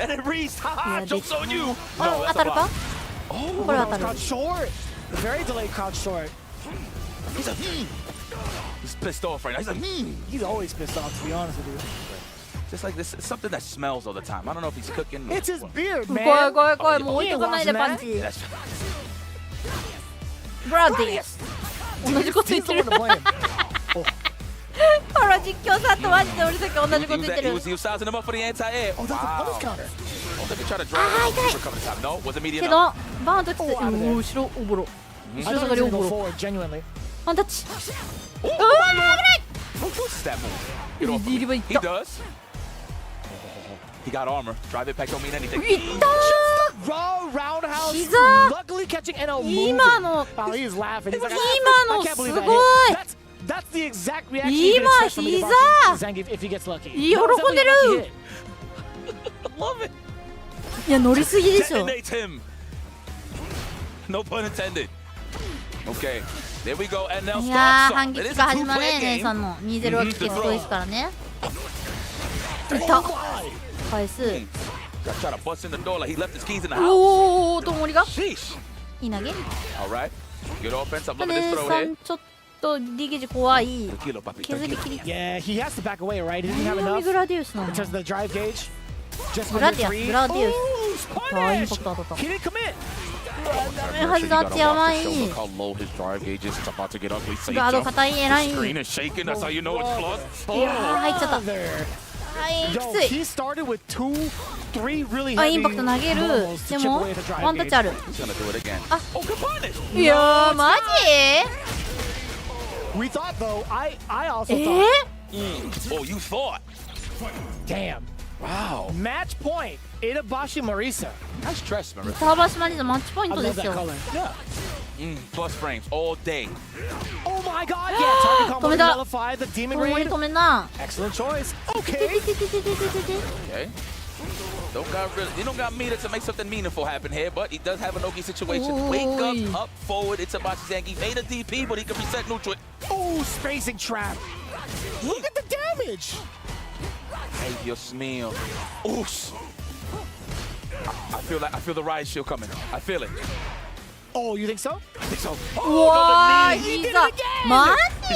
やできあ当たるか？これ当たる。 Very delayed crouch short. He's pissed off right now. He's like, He's always pissed off, to be honest with you. Just like this, it's something that smells all the time. I don't know if he's cooking. It's his beard, man. 怖い怖い怖い、もう置いとかないでパンチ。ブラディス。同じこと言ってる。ほら実況さんとマジで俺さっき同じこと言ってる。 He was sizing him up for the anti-air. Oh, that's a punish counter. Oh, let me try to drive him for coming time. No, wasn't medium けど enough. バーンときつい。後ろおぼろ。後ろ下がりおぼろ。 genuinely. ワンタッチ。うわー危ない。 What's that move? Get off. He does. He got armor. Drive impact don't mean anything. いったー。Raw roundhouse. 膝 Luckily catching NL moving. 今の Oh, he's laughing. He's like, 今の I can't す believe ご that い hit. That's the exact reaction you can expect from Ima, Itabashi Zangief if he gets lucky. 喜んでる That was definitely a lucky hit. Love it. いや乗りすぎでしょ Detonates him. No pun intended. Okay, there we go. And now いやー starts 反 off. It 撃 is が a 始まる two-play ね姉さん game. の2-0は結構遠いですからねいた返す Got try to bust in the door like he left his keys in the house. おおともりが Sheesh. いい投げ All right. Good offense. I'm loving 姉 this throw さ here. んちょっとリゲージ怖い Tranquilo, papi. 削り切り Yeah, he has to back away, right? He doesn't have 南 enough グラディウスな in の terms of the drive gauge. Just グラ under ディアス three. グラディウ Oh, スあーインパクト当たった he didn't commit. ダメはずだってやばい Look how low his drive gauge is. It's about to get ugly. Safe ガード jump. 硬い偉い Screen is shaking. That's how you know it's close. いやー入っちゃった There. はいき Yo, つい he started with 3 really あイ heavy ンパクト投げる balls で to chip も away at the drive ワンタッチあ gauge. る He's gonna do it again. あ Oh, good punish. いやーマ We thought though, I also ジ thought. Oh, you thought. Damn. Wow. Match point. Itabashi Marisa. Nice dress, Marissa. 板橋マリーズマッチポイン I トで love す that よ color. Yeah. Plus frames all day. Oh my god, yeah. Target combo 止めた nullify the demon ともり raid. 止めな Excellent choice. Okay. Okay. You don't got meter to make something meaningful happen here, but he does have an Oki situation. Wake up forward. It's Itabashi Zangief. Made a DP, but he can reset neutral. Oh, spacing trap. Look at the damage. Hey, Dios mío. Oof. I feel the riot shield coming. I feel it. Oh, you think so? I think so. うわー膝マジ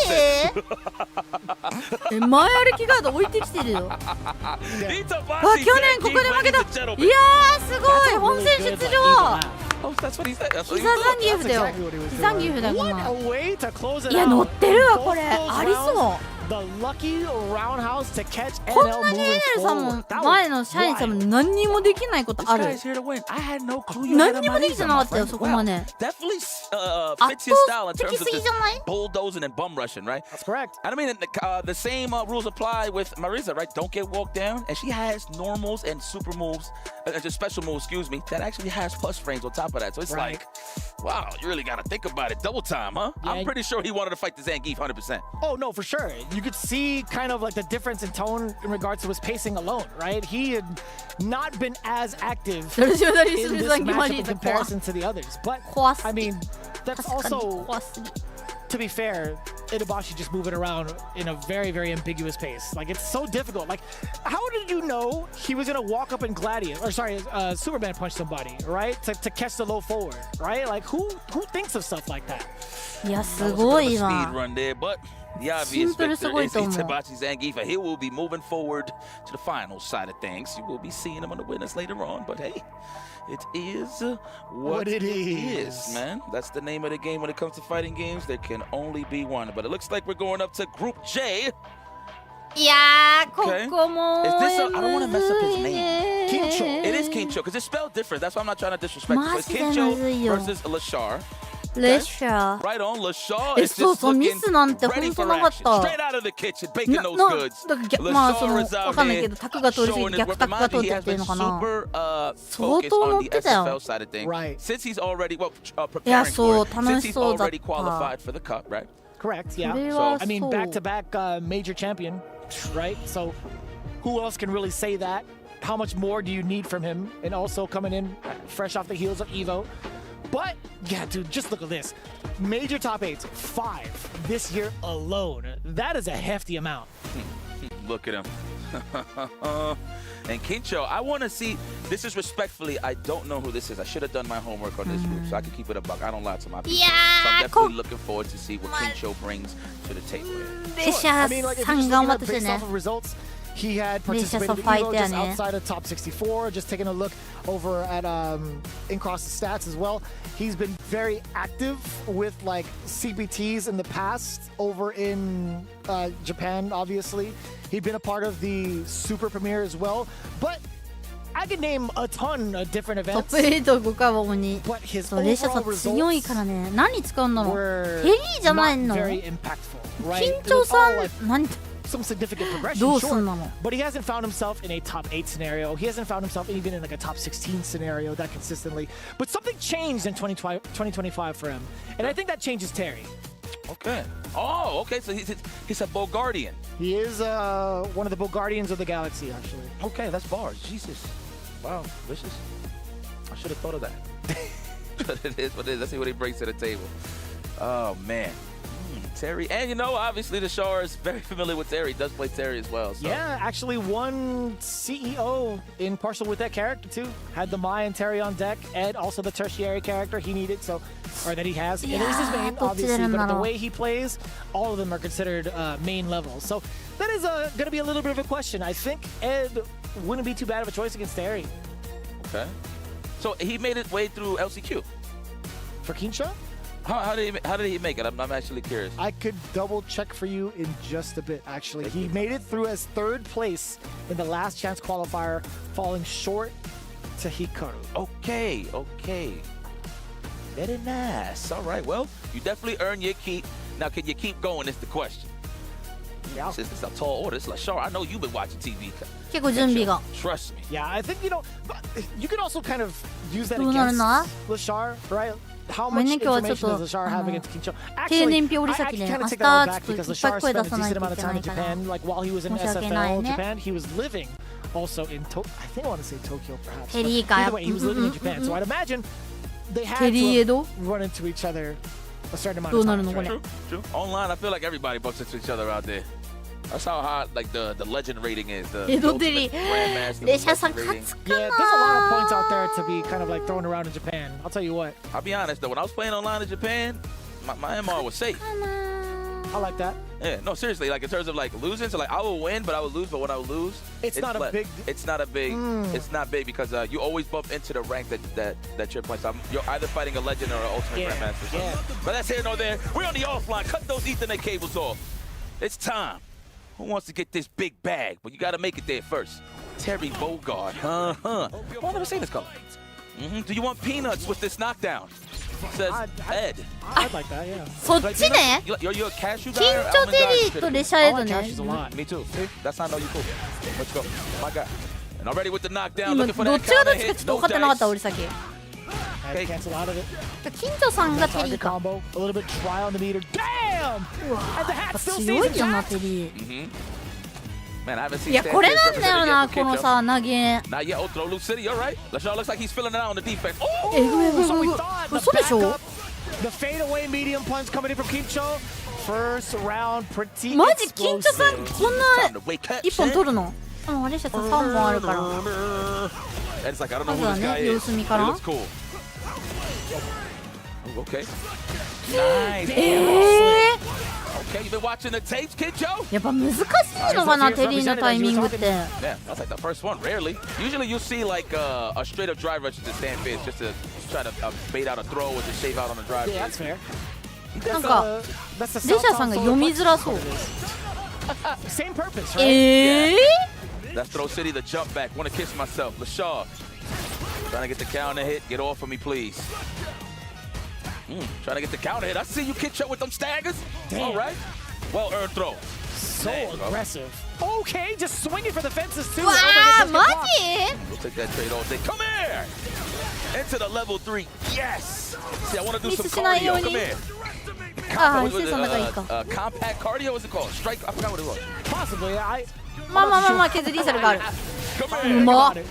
え前歩きガード置いてきてるよあ去年ここで負けたいやーすごい本戦出場 Oh, that's what he said. That's what 膝 he ザンギエフだよ Exactly what he was 膝ザンギエフだよこん What な a ん way to close it いや out. 乗ってるわこれ Both those ありそう rounds, The lucky roundhouse to catch こん NL なにエネ moving ルさんも forward. That 前 was の社員さんも wild. 何にもできないことある This guy's here to win. I had no clue you had 何 a にもできて Marisa, なか my ったよ friend. そこまで Definitely fits your 圧 style 倒 in 的 terms す of ぎ just じゃない bulldozing and bum rushing, right? That's correct. And I mean, the same rules apply with Marisa, right? Don't get walked down. And she has normals and super moves, just special moves, excuse me, that actually has plus frames on top of that. So it's Right. like, wow, you really got to think about it. Double time, huh? Yeah, I'm pretty sure he wanted to fight the Zangief 100%. Oh, no, for sure. You could see kind of like the difference in tone in regards to his pacing alone, right? He had not been as active それじゃなりす in る this ザンギマ matchup リ in ーズ怖 comparison to the others. But, 怖す I ぎ mean, that's 確かに also, 怖すぎ to be fair, Itabashi just moving around in a very, very ambiguous pace. Like, it's so difficult. Like, how did you know he was going to walk up and Gladiator, or sorry, Superman punch somebody, right? To catch the low forward, right? Like, who thinks of stuff like that? いやすごい Speed わ run there, but the obvious シンプルす victor ごい is と思う Itabashi Zangief, and he will be moving forward to the final side of things. You will be seeing him on the winners later on, but hey, it is what it is, man. That's the name of the game when it comes to fighting games. There can only be one, but it looks like we're going up to Group J. いやーここも Is this I don't want to mess up his むずい name. ね Kincho. It is Kincho because it's spelled different. That's why I'm not trying to disrespect. So it's マジでむずいよ Kincho versus Lashar. レッシャー Right on, Lashar え is そう just そうミ looking スなんて ready 本当 for なかっ action. た Straight out of the kitchen, baking な those な goods. だからまあその Lashar is わ out かんないけ here どタクが取りすぎ showing て his 逆 work. タクが Mind you, 取っ he ちゃっ has てる been のかな super 相 focused 当乗 on っ the てたよ SFL side of things. Right. Since he's alreadyい preparing や for そう it. 楽 Since し he's そうだっ already た qualified for the cup, right? Correct, そ yeah. れは I mean, そう back-to-back major champion, right? So who else can really say that? How much more do you need from him? And also coming in fresh off the heels of Evo. But, yeah, dude, just look at this. Major top 8s, 5 this year alone. That is a hefty amount. Look at him. And Kincho, I want to see, this is respectfully, I don't know who this is. I should have done my homework on this group so I can keep it a buck. I don't lie to my people. So I'm definitely looking forward to see what Kincho brings to the table here. レッシャ I mean, like, ー if さ you ん just 頑 look 張 at って it ほしい based ね off of results, he had Leisha participated in fight Evo だよ just ね outside of top 64, just taking a look over at Incross the stats as well. He's been very active with like CBTs in the past over in Japan, obviously. He'd been a part of the Super Premiere as well. But I could name a ton of different トッ events. プ8、5回は主に But his そうレッシャーさ overall 強い results からね何使うんだろう were ヘリーじゃない not の very impactful, right? 緊 It 張 was さ all like ん何 some significant progression, sure, but he hasn't found himself in a top 8 scenario. He hasn't found himself even in like a top 16 scenario that consistently. But something changed in 2025 for him, and I think that changes Terry. Okay. Oh, okay. So he's a Bulgarian. He is one of the Bulgarians of the galaxy, actually. Okay, that's bars. Jesus. Wow, vicious. I should have thought of that. But it is what it is. Let's see what he brings to the table. Oh, man. Terry. And, you know, obviously the Shar is very familiar with Terry. He does play Terry as well. So. Yeah, actually one CEO in partial with that character, too. Had the Mai and Terry on deck, and also the tertiary character he needed, so, or that he has. It is his main, obviously, but the way he plays, all of them are considered main levels. So that is going to be a little bit of a question. I think Ed wouldn't be too bad of a choice against Terry. Okay. So he made his way through LCQ. For Kincho? How did he make it? I'm actually curious. I could double check for you in just a bit, actually. He made it through as 3rd place in the last chance qualifier, falling short to Hikaru. Okay. Very nice. All right, well, you definitely earned your keep. Now, can you keep going is the question. Yeah. Since it's a tall order, it's like, sure, I know you've been watching TV. Trust me. Yeah, I think, you know, you can also kind of use that against Lashar, right? How much information does Lashar have against Kincho? Actually, I can kind of take that all back because Lashar spent a decent amount of time in Japan. Like, while he was in SFL Japan, he was living also in I think I want to say Tokyo, perhaps. Either way, he was living in Japan. So I'd imagine they had to run into each other a certain amount of times. Right? True. Online, I feel like everybody bumps into each other out there. That's how high like the legend rating is. The ultimate grandmaster rating. Yeah, there's a lot of points out there to be kind of like thrown around in Japan. I'll tell you what. I'll be honest though, when I was playing online in Japan, my MR was safe. I like that. Yeah, no, seriously, like in terms of like losing, so like I will win, but I will lose. But when I will lose, it's not a big. It's not big because you always bump into the rank that you're playing. So you're either fighting a legend or an ultimate grandmaster. Yeah. But that's here nor there. We're on the offline. Cut those Ethernet cables off. It's time. Who wants to get this big bag? But you got to make it there first. Terry Bogard. Oh, I've never seen this color. Do you want peanuts with this knockdown? Says Ed. I'd like that, yeah. そっちね。 You're a cashew guy 緊張テリーとレシャエドね。 Me too. See? That's how I know you cool. Let's go. My guy. And already with the knockdown, 今 looking for どっ that ちがどっ counter ちか hit. ちょっと No 分かってなかった dice. 折崎。 Cancel out of it. 金城さんがテリー Target か。 combo, a little bit try on the meter. Damn! And the hat still 強 sees いよな it. テリー。 Man, I haven't seen いや Stan これ Fitz なんだよ represented な yet こ for の Kincho. さ投げ。 Not yet. Oh, throw Luke City. All right. LaShawn looks like he's feeling it out on the defense. えぐえぐえ So ぐ we えぐ。 thought the 嘘でしょ backup, the fadeaway medium punch coming in from Kincho. First round, pretty マジ金城さん explosive. こんな Time to wake up. 一本取るの？あれしゃさん3本あるから。 And it's like, I don't know まず who は this ね guy 様 is. 子見 He から。 looks cool. Ooh, okay. Nice. Okay, you've been watching the tapes, Kid Joe? やっぱ難しいのかなテリーのタイミングって。 Yeah, that's like the first one. Rarely. Usually you see like a straight up drive rush to stand fist just to try to bait out a throw or just shave out on the drive. Yeah, that's fair. なんかレシャさんが読みづらそう。 Same purpose, right? That's Throw City, the jump back. Want to kiss myself. LaShaw. Trying to get the counter hit. Get off of me, please. Trying to get the counter hit. I see you, Kid Show, with them staggers. Damn. All right. Well earned throw. So aggressive. Okay, just swinging for the fences too. わあマジ？ We'll take that trade all day. Come here. Into the level 3. Yes. See, I want to do some ミスしないよう cardio. に。 Come here. ああ、セイさんのがいいか。 Compact cardio, what's it called? Strike, I forgot what it was. Possibly, I. まあまあまあまあ削りさるがある。 Come う here. まっ。 That's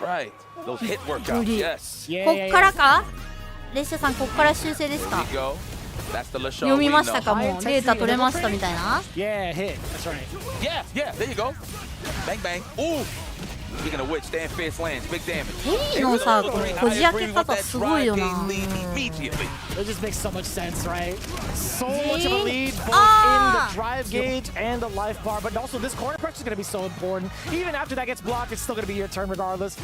right. Those hit workouts. Yes. こっからか？レシャさんこっから修正ですか？ There you go. That's the LaShaw 読みました we か know. もうデータ取れましたみたいな。 Yeah, hit. That's right. Yeah, there you go. Bang, bang. Ooh. Speaking of which, stand fierce lands, big damage. テリーのさこのこじ開け方すごいよな。 It just makes so much sense, right? So much of a lead both in the drive gauge and the life bar, but also this corner pressure is going to be so important. Even after that gets blocked, it's still going to be your turn regardless.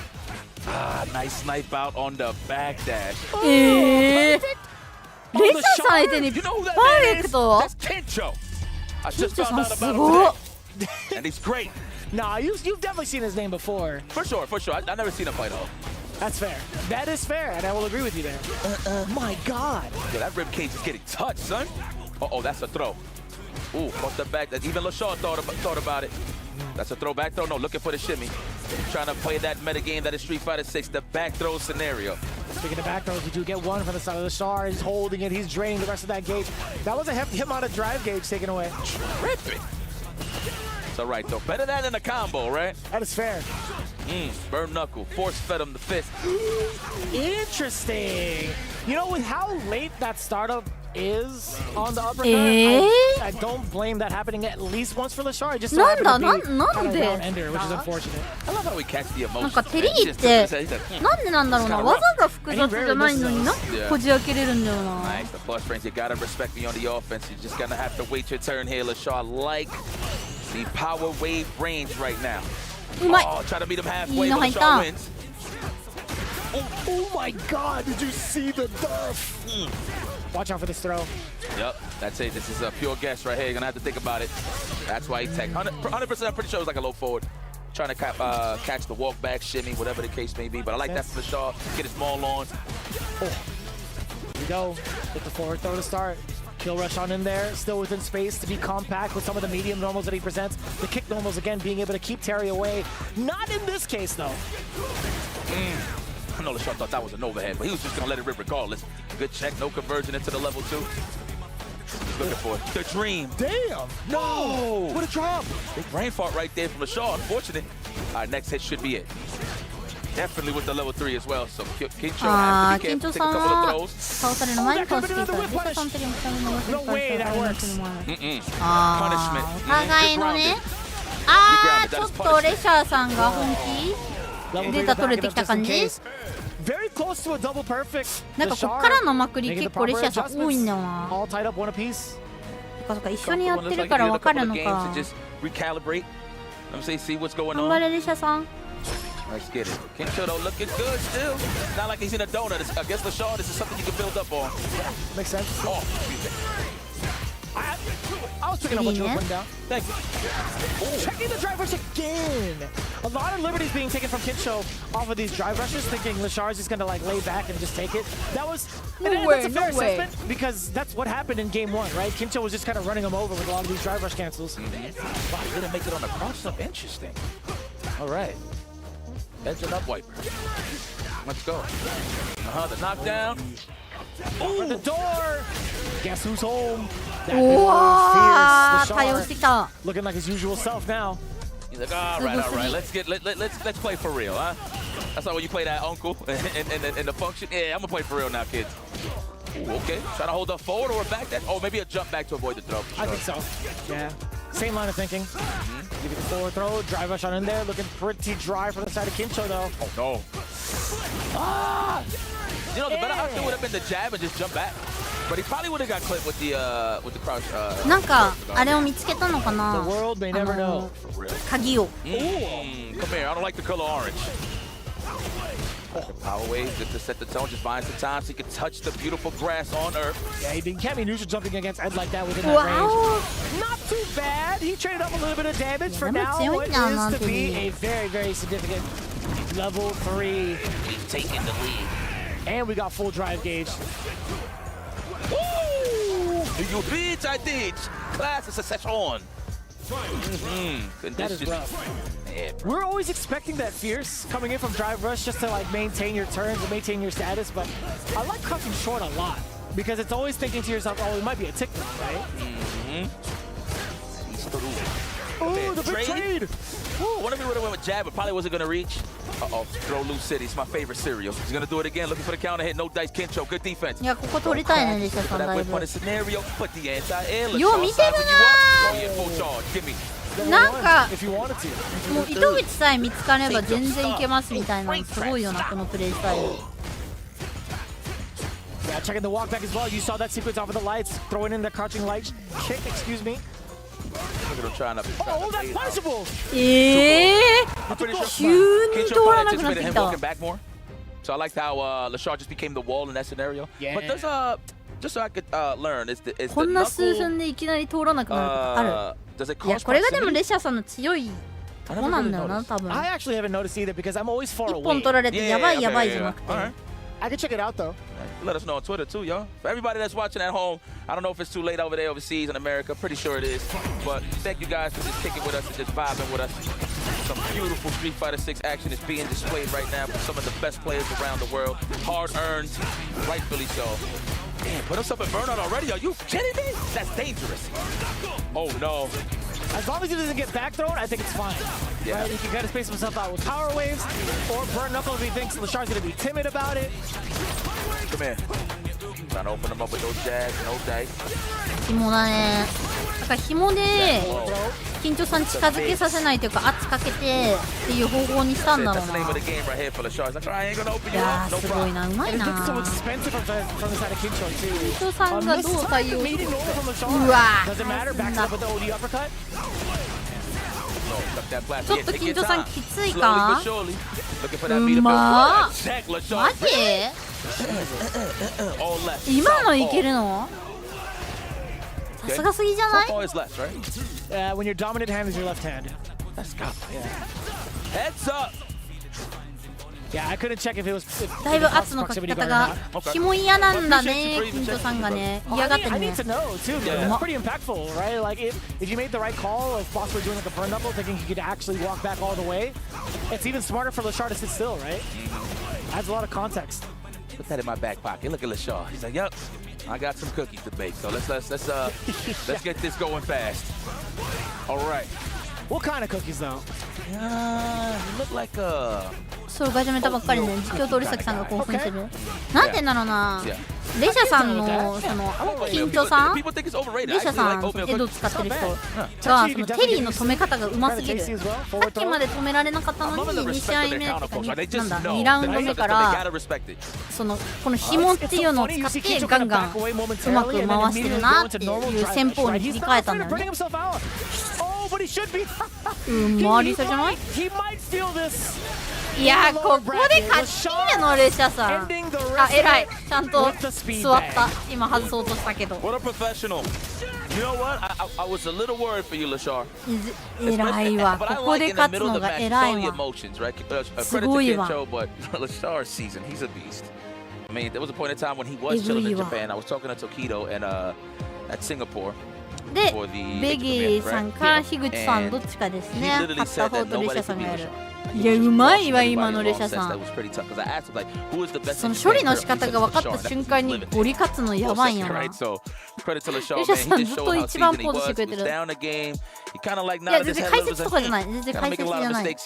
Nice snipe out on the back dash. レシャさん相手にパーフェクト？ That's Kincho. I just 金城 found さん out す about ごっ。 him. And he's great. Nah, you've definitely seen his name before. For sure. I never seen him play though. That's fair. That is fair, and I will agree with you there. My God. Yeah, that rib cage is getting touched, son. Uh-oh, that's a throw. Ooh, caught the back. Even LaShaw thought about it. That's a throwback throw. No, looking for the shimmy. Trying to play that meta game that is Street Fighter 6, the back throw scenario. Speaking of back throws, we do get one from the side of the star. He's holding it. He's draining the rest of that gauge. That was a hefty amount of drive gauge taken away. Tripping. It's all right, though. Better that than a combo, right? That is fair. Burn knuckle. Force fed him the fist. Interesting. You know, with how late that startup is on the uppercut, I don't blame that happening at least once for LaShaw. Just so happened to be kind of down ender, which is unfortunate. I love how we catch the emotion. なんかテリーってなんでなんだろうな、技が複雑じゃないのになんでこじ開けれるんだよな。Nice, the plus range. You gotta respect me on the offense. You're just gonna have to wait your turn here, LaShaw. Like the power wave range right now. Oh, try to meet him halfway. LaShaw wins. Oh my God! Did you see the Durf? Watch out for this throw. Yep, that's it. This is a pure guess right here. You're gonna have to think about it. That's why he tech 100%. I'm pretty sure it was like a low forward, trying to catch the walk back, shimmy, whatever the case may be. But I like that from LaShaw. Get his maul on. Here we go. Get the forward throw to start. Kill rush on in there, still within space to be compact with some of the medium normals that he presents. The kick normals again being able to keep Terry away. Not in this case though. I know LaShaw thought that was an overhead, but he was just gonna let it rip regardless. Good check, no conversion into the level 2. Looking for it. The dream. Damn! No! What a drop! Big brain fart right there from LaShaw, unfortunate. All right, next hit should be it. Definitely with the level 3 as well, so Kincho has to be careful, take a couple of throws. 倒される前に倒していた。レシャさんっていうのも No way that works. Punishment. お互いのね。ちょっとレシャーさんが本気データ取れてきた感じ。Very close to a double perfect. なんかこっからのまくり結構レシャーさん多いんだよな。 All tied up one apiece. そっか一緒にやってるから分かるのか。Recalibrate. Let me see what's going on. 頑張れレシャーさん。 Let's get it. Kincho though looking good still. Not like he's in a donut. I guess LaShaw, this is something you can build up on. Makes sense. Oh, I was picking up what you were putting down. Thank you. Checking the drive rush again. A lot of liberties being taken from Kincho off of these drive rushes, thinking LaShaw is just gonna like lay back and just take it. That was that's a fair assessment because that's what happened in game 1, right? Kincho was just kind of running him over with a lot of these drive rush cancels. Wow, he didn't make it on the cross up. Interesting. All right. Engine up wiper. Let's go. The knockdown. Open the door. Guess who's home? Wow, 対応してきた。 Looking like his usual self now. He's like, all right. Let's play for real, huh? That's not when you play that uncle in the function. Yeah, I'm gonna play for real now, kids. Ooh, okay, trying to hold up forward or back. Maybe a jump back to avoid the throw. I think so. Yeah. Same line of thinking. Give it the forward throw, drive rush on in there, looking pretty dry from the side of Kincho though. Oh no. You know, the better option would have been the jab and just jump back. But he probably would have got clipped with the crouch. なんかあれを見つけたのかな。 The world may never know. 鍵を。Come here, I don't like the color orange. Power wave, good to set the tone, just buying some time so he can touch the beautiful grass on Earth. Yeah, he can't be neutral jumping against Ed like that within that range. Not too bad. He traded up a little bit of damage for now. What is to be a very, very significant level 3. He's taking the lead. And we got full drive gauge. Woo! You bitch, I did. Class is a set on. That is rough. We're always expecting that fierce coming in from drive rush just to like maintain your turns and maintain your status, but I like cutting short a lot because it's always thinking to yourself, oh, it might be a tick now, right? Oh, the big trade! One of me would have went with jab, but probably wasn't gonna reach. Throw loose city. It's my favorite cereal. He's gonna do it again. Looking for the counter hit. No dice. Kincho. Good defense. いやここ取りたいねレシャーさんだいぶ。よう見てるなー。なんかもう糸口さえ見つかれば全然いけますみたいなのすごいよなこのプレイスタイル。Yeah, checking the walk back as well. You saw that sequence off of the lights, throwing in the crouching light kick. Excuse me. Oh, that's punishable. 急に通らなくなってきた。 So I liked how LaShaw just became the wall in that scenario. Yeah. But there's just so I could learn is the こんな数分でいきなり通らなくなることある。いやこれがでもレシャーさんの強いとこなんだよな多分。 I actually haven't noticed either because I'm always far away. 一本取られてやばいやばいじゃなくて。I can check it out though. Let us know on Twitter too, y'all. For everybody that's watching at home, I don't know if it's too late over there overseas in America. Pretty sure it is. But thank you guys for just kicking with us and just vibing with us. Some beautiful Street Fighter 6 action is being displayed right now from some of the best players around the world. Hard-earned, rightfully so. Damn, put us up in burnout already. Are you kidding me? That's dangerous. Oh, no. As long as he doesn't get back thrown, I think it's fine. Yeah. Right? He can kind of space himself out with power waves, or burn knuckles if he thinks Lashar's going to be timid about it. Come here. Trying to open them up with those jabs, no day. 紐だね。だから紐で緊張さん近づけさせないというか圧かけてっていう方法にしたんだろうな。いやーすごいな、うまいな。緊張さんがどう対応するか。うわー。ちょっと緊張さんきついか？うまー。マジ？今のいけるの？さすがすぎじゃない？ When your dominant hand is your left hand. Let's go. Heads up. Yeah, I couldn't check if it was. だいぶ圧のかけ方が紐嫌なんだね、緊張さんがね。嫌がってるね。I need to know too. It's pretty impactful, right? Like if you made the right call of possibly doing like a burn knuckle, thinking he could actually walk back all the way, it's even smarter for Lashar to sit still, right? Adds a lot of context. Put that in my back pocket. Look at Lashar. He's like, "Yep, I got some cookies to bake. So let's get this going fast." All right. What kind of cookies though? You look like a. そうが始めたばっかりね。実況と折崎さんが興奮してる。なんて言うんだろうな。レシャさんのその緊張さん、レシャさんエド使ってる人がそのテリーの止め方がうますぎる。さっきまで止められなかったのに2試合目ってかなんだ2ラウンド目からそのこの紐っていうのを使ってガンガンうまく回してるなっていう戦法に切り替えたんだよね。マリサじゃない？いやここで勝ち目のレシャさん。あ、偉い。ちゃんと座った。今外そうとしたけど。What a professional. You know what? I was a little worried for you, Lashar. 偉いわ。ここで勝つのが偉いわ。すごいわ。But Lashar's season, he's a beast. I mean, there was a point in time when he was chilling in Japan. I was talking to Tokido and at Singapore. で、ベギーさんか樋口さんどっちかですね。勝った方とレシャさんがやる。いや、うまいわ、今のレシャさん。その処理の仕方が分かった瞬間にゴリ勝つのやばいんやな。レシャさんずっと一番ポーズしてくれてる。いや、全然解説とかじゃない。全然解説じゃない。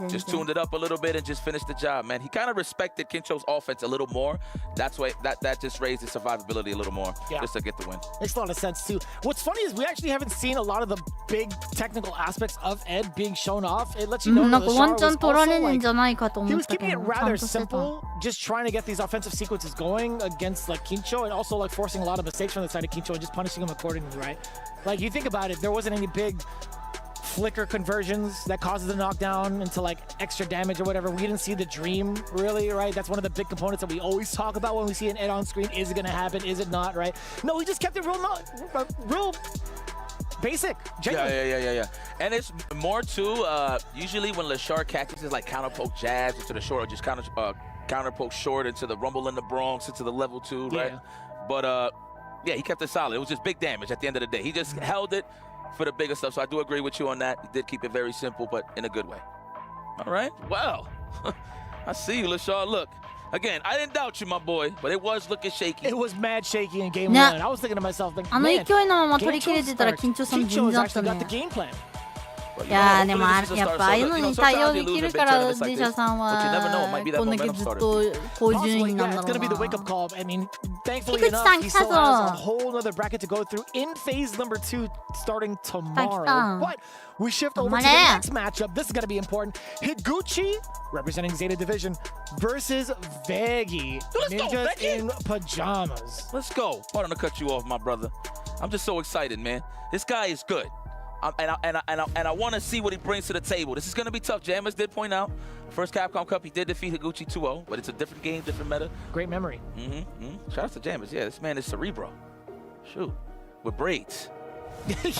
Just tuned it up a little bit and just finished the job, man. He kind of respected Kincho's offense a little more. That's why that just raised his survivability a little more, just to get the win. Makes a lot of sense too. What's funny is we actually haven't seen a lot of the big technical aspects of Ed being shown off. It lets you know that Lashar was also like he was keeping it rather simple, just trying to get these offensive sequences going against like Kincho, and also like forcing a lot of mistakes from the side of Kincho and just punishing him accordingly, right? Like you think about it, there wasn't any big flicker conversions that causes the knockdown into like extra damage or whatever. We didn't see the dream really, right? That's one of the big components that we always talk about when we see an Ed on screen. Is it gonna happen? Is it not, right? No, we just kept it real basic, genuine. Yeah. And it's more too, usually when Lashar catches his like counter poke jabs into the short, or just counter poke short into the Rumble in the Bronx, into the level 2, right? Yeah. But yeah, he kept it solid. It was just big damage at the end of the day. He just held it for the bigger stuff. So I do agree with you on that. He did keep it very simple, but in a good way. All right. Well, I see you, Lashar. Look. Again, I didn't doubt you, my boy, but it was looking shaky. It was mad shaky in game 1. I was thinking to myself, like, あの勢いのまま取り切れてたら緊張さん全然あったね。いやでもやっぱああいうのに対応できるからデシャさんはこんだけずっと高順位なんだろうな。樋口さん来たぞ。We shift over to the next matchup. This is going to be important. Higuchi, representing Zeta Division, versus Veggie. Ninjas in pajamas. Let's go. Pardon to cut you off, my brother. I'm just so excited, man. This guy is good. And I want to see what he brings to the table. This is going to be tough. Jammers did point out. First Capcom Cup, he did defeat Higuchi 2-0, but it's a different game, different meta. Great memory. Shout out to Jammers. Yeah, this man is cerebral. Shoot. With braids.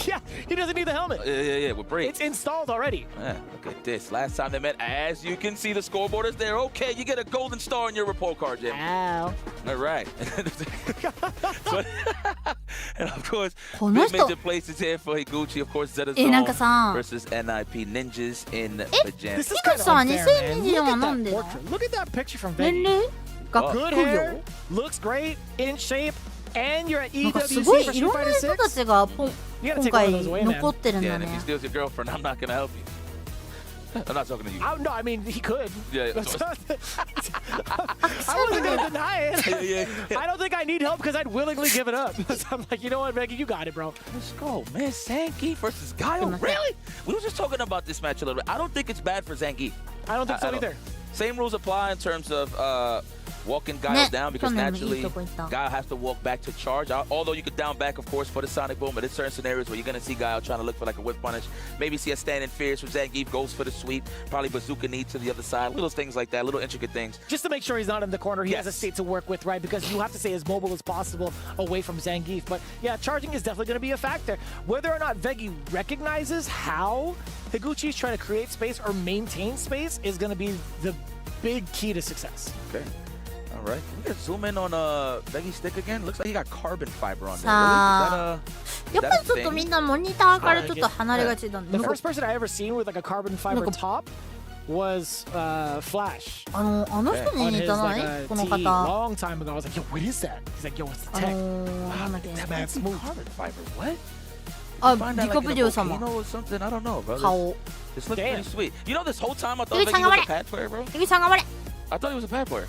Yeah, he doesn't need the helmet. Yeah, with brakes. It's installed already. Yeah, look at this. Last time they met, as you can see, the scoreboard is there. Okay, you get a golden star on your report card, Jim. Ow. All right. And of course, major places here for Higuchi. Of course, Zetazone versus NIP Ninjas in pajamas. This is kind of unfair, man. Look at that picture from Vegas. Good hair, looks great, in shape, and you're at EWC for Street Fighter 6. You gotta take one of those away, man. Yeah, and if he steals your girlfriend, I'm not gonna help you. I'm not talking to you. No, I mean, he could. Yeah. I wasn't going to deny it. Yeah. I don't think I need help because I'd willingly give it up. I'm like, you know what, Maggie, you got it, bro. Let's go, man. Zangief versus Guile. Really? We were just talking about this match a little bit. I don't think it's bad for Zangief. I don't think so either. Same rules apply in terms of walking Guile down because naturally Guile has to walk back to charge. Although you could down back, of course, for the Sonic Boom, but there's certain scenarios where you're going to see Guile trying to look for like a whip punish. Maybe see a standing fierce from Zangief, goes for the sweep. Probably bazooka knee to the other side. Little things like that, little intricate things. Just to make sure he's not in the corner, he has a state to work with, right? Because you have to stay as mobile as possible away from Zangief. But yeah, charging is definitely going to be a factor. Whether or not Vegi recognizes how Higuchi is trying to create space or maintain space is going to be the big key to success. Okay. All right. Can we get zoom in on Vegi's stick again? Looks like he got carbon fiber on there. Really? The first person I ever seen with like a carbon fiber top was Flash. On his like long time ago. I was like, yo, what is that? He's like, yo, it's the tech. Wow, that man's smooth. Carbon fiber, what? Dikobujou sama. Or something, I don't know, bro. This looks pretty sweet. You know, this whole time I thought Vegi was a pad player, bro. I thought he was a pad player.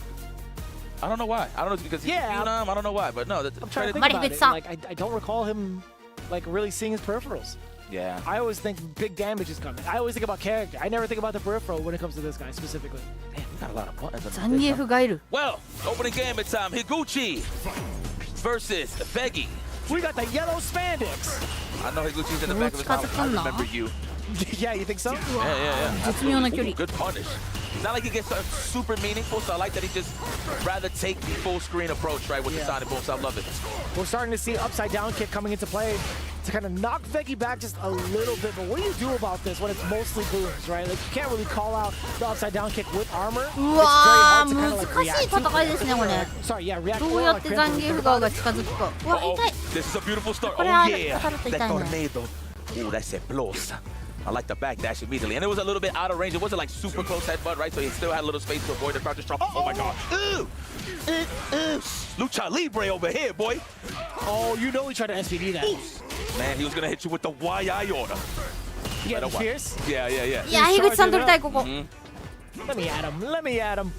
I don't know why. I don't know if it's because he's I don't know why, but no. I'm trying to think about it. Like, I don't recall him like really seeing his peripherals. Yeah. I always think big damage is coming. I always think about character. I never think about the peripheral when it comes to this guy specifically. Man, we got a lot of buttons. Well, opening game time. Higuchi versus Vegi. We got the yellow spandex. I know Higuchi's in the back of his house. I remember you. Yeah, you think so? Yeah. Ooh, good punish. It's not like he gets super meaningful, so I like that he just rather take the full screen approach, right, with the Sonic Boom, so I love it. We're starting to see upside down kick coming into play to kind of knock Vegi back just a little bit, but what do you do about this when it's mostly booms, right? Like, you can't really call out the upside down kick with armor. It's very hard to kind of like react to. Sorry, yeah, react to like this is a beautiful start. Oh yeah, that tornado. Ooh, that's a blows. I like the back dash immediately. And it was a little bit out of range. It wasn't like super close headbutt, right? So he still had a little space to avoid the crouch drop. Oh my god. Lucha Libre over here, boy. Oh, you know he tried to SPD that. Man, he was going to hit you with the YI order. Yeah, the fierce? Yeah. Let me at him.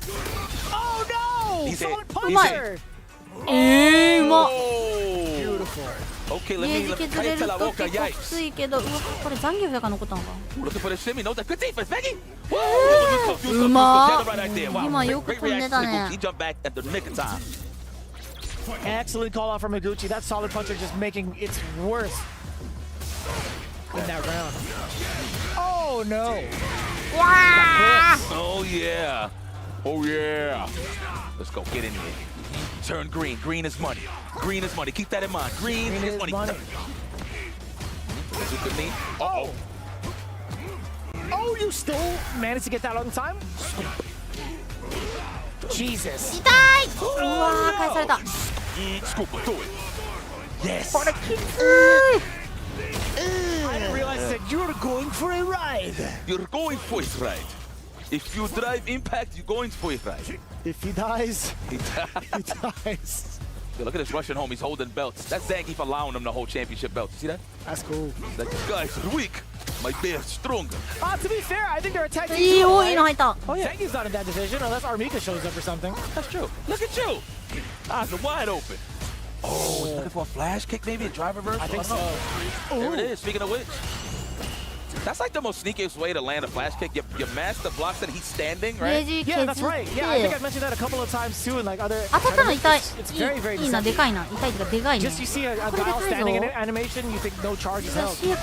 Oh no! Solid puncher! Beautiful. Okay, let me cállate la boca, yikes. Looking for the shimmy, no, good defense, Vegi! Great reaction. He jumped back at the nick of time. Excellent call out from Higuchi. That solid puncher just making its worth in that round. Oh no! Oh yeah! Let's go, get in here. Turn green. Green is money. Keep that in mind. Green is money. Oh, you still managed to get that out in time? Jesus. Scoop, do it. Yes. I didn't realize that you're going for a ride. You're going for a ride. If you drive Impact, you're going for a ride. If he dies, he dies. Yo, look at this Russian homie. He's holding belts. That's Zangief allowing him to hold championship belts. You see that? That's cool. Like, this guy's weak. My bear's stronger. To be fair, I think they're attacking too. Oh yeah, Zangief's not in that division unless Armika shows up or something. That's true. Look at you. Eyes are wide open. Oh, he's looking for a flash kick, maybe a drive reverse. I think so. There it is. Speaking of which. That's like the most sneakiest way to land a flash kick. You mask the blocks that he's standing, right? Yeah, that's right. Yeah, I think I've mentioned that a couple of times too in like other tournaments. It's very, very deceptive. Just you see a Guile standing in an animation, you think no charge is held. Okay,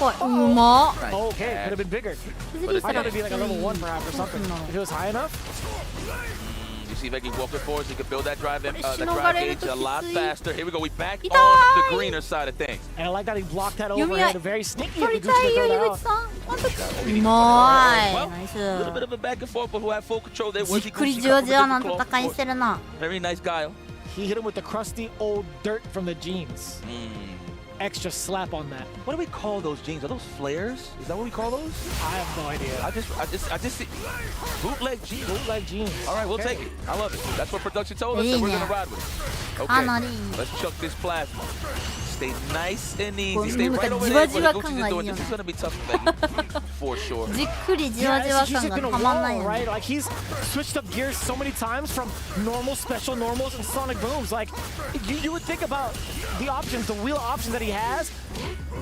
could have been bigger. I thought it'd be like a level 1 perhaps or something. If it was high enough. You see Veggie walking forward, so you can build that drive gauge a lot faster. Here we go. We back on the greener side of things. And I like that he blocked that overhead. Very sneaky. Well, a little bit of a back and forth, but who had full control there was Higuchi. Very nice guy. He hit him with the crusty old dirt from the jeans. Extra slap on that. What do we call those jeans? Are those flares? Is that what we call those? I have no idea. I just see bootleg jeans. Bootleg jeans. All right, we'll take it. I love it. That's what production told us, and we're gonna ride with it. Okay, let's chuck this plasma. Stay nice and easy. Stay right over there. What Higuchi's doing. This is gonna be tough for sure. Right? Like he's switched up gears so many times from normal, special normals, and sonic booms. Like you would think about the options, the wheel options that he has.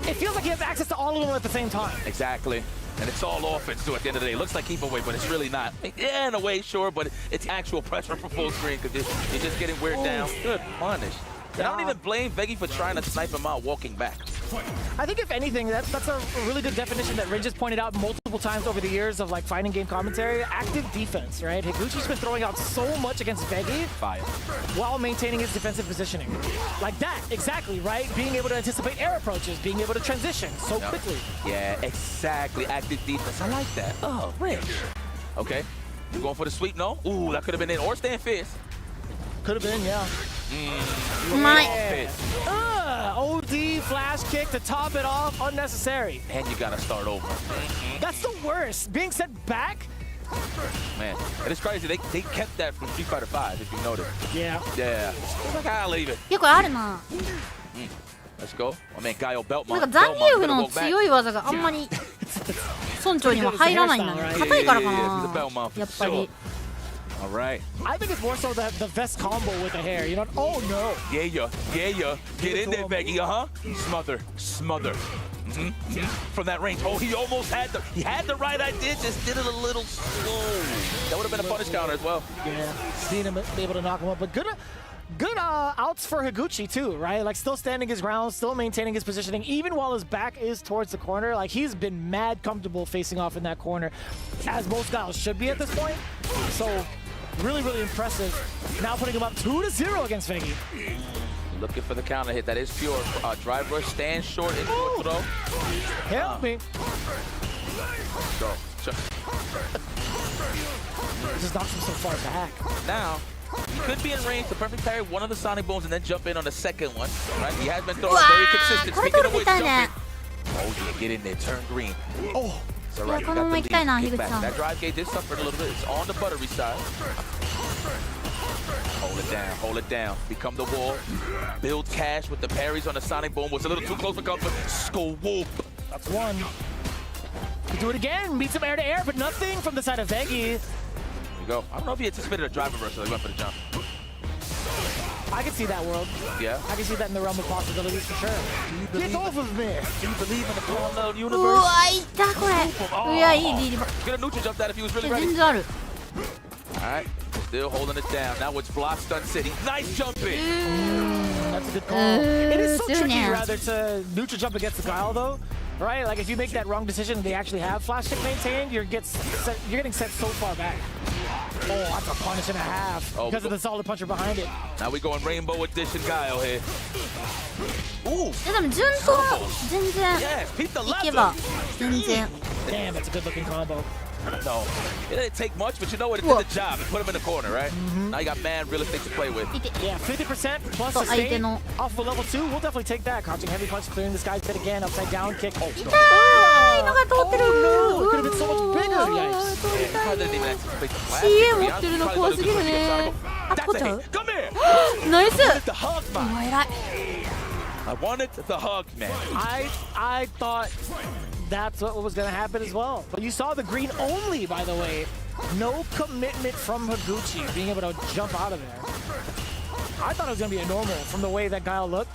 It feels like he has access to all of them at the same time. Exactly. And it's all offense too at the end of the day. It looks like keep away, but it's really not. Yeah, in a way, sure, but it's actual pressure for full screen because you're just getting weird down. Good punish. And I don't even blame Veggie for trying to snipe him out walking back. I think if anything, that's a really good definition that Rin just pointed out multiple times over the years of like fighting game commentary. Active defense, right? Higuchi's been throwing out so much against Veggie while maintaining his defensive positioning. Like that, exactly, right? Being able to anticipate air approaches, being able to transition so quickly. Yeah, exactly. Active defense. I like that. Oh, rich. Okay. You going for the sweep? No? Ooh, that could have been it. Or stand fierce. Could have been, yeah. OD flash kick to top it off, unnecessary. And you gotta start over. That's the worst. Being sent back. Man, and it's crazy. They kept that from Street Fighter 5, if you noticed. Yeah. Yeah. It's like, I'll leave it. Let's go. I mean, Gaio Beltman. なんかザンギエフの強い技があんまり村長には入らないんだね。硬いからかな。やっぱり。All right. I think it's more so the vest combo with the hair. You know? Oh no. Yeah. Get in there, Veggie. Smother. From that range. Oh, he almost had the right idea. Just did it a little slow. That would have been a punish counter as well. Yeah. Seeing him be able to knock him up, but good outs for Higuchi too, right? Like still standing his ground, still maintaining his positioning, even while his back is towards the corner. Like he's been mad comfortable facing off in that corner, as most guys should be at this point. So. Really, really impressive. Now putting him up 2-0 against Veggie. Looking for the counter hit. That is pure. Drive rush, stand short into a throw. Help me. Let's go. Just knocks him so far back. Now, he could be in range to perfect parry one of the Sonic Booms and then jump in on the second one. Right? He has been throwing very consistent. Speaking of which, jumping. Oh, yeah, get in there. Turn green. Oh. It's all right. You got the lead. Get back. That drive gauge did suffer a little bit. It's on the buttery side. Hold it down. Become the wall. Build cash with the parries on the Sonic Boom. Was a little too close for comfort. Skull whoop. That's one. Could do it again. Beats him air to air, but nothing from the side of Veggie. Here we go. I don't know if he anticipated a drive reversal. He went for the jump. I can see that world. Yeah. I can see that in the realm of possibilities for sure. Get off of me. Do you believe in the parallel universe? Could have neutral jumped that if he was really ready. Alright. Still holding it down. Now it's block stun city. Nice jumping. That's a good call. It is so tricky rather to neutral jump against the Guile though. Right? Like if you make that wrong decision and they actually have flash kick maintained, you're getting set so far back. Oh, that's a punish and a half because of the solid puncher behind it. Now we going Rainbow Edition Guile here. Ooh. Yes, peep the leather. Damn, that's a good looking combo. No, it didn't take much, but you know what? It did the job. It put him in the corner, right? Now you got man real estate to play with. Yeah, 50% plus sustain off of a level 2. We'll definitely take that. Crouching heavy punch, clearing this guy's head again. Upside down kick. Oh, no. It could have been so much bigger. Yikes. He probably didn't even anticipate the flash. That's a hit. Come here. Nice. The hug, man. I wanted the hug, man. I thought that's what was going to happen as well. But you saw the green only, by the way. No commitment from Higuchi being able to jump out of there. I thought it was going to be a normal from the way that Guile looked.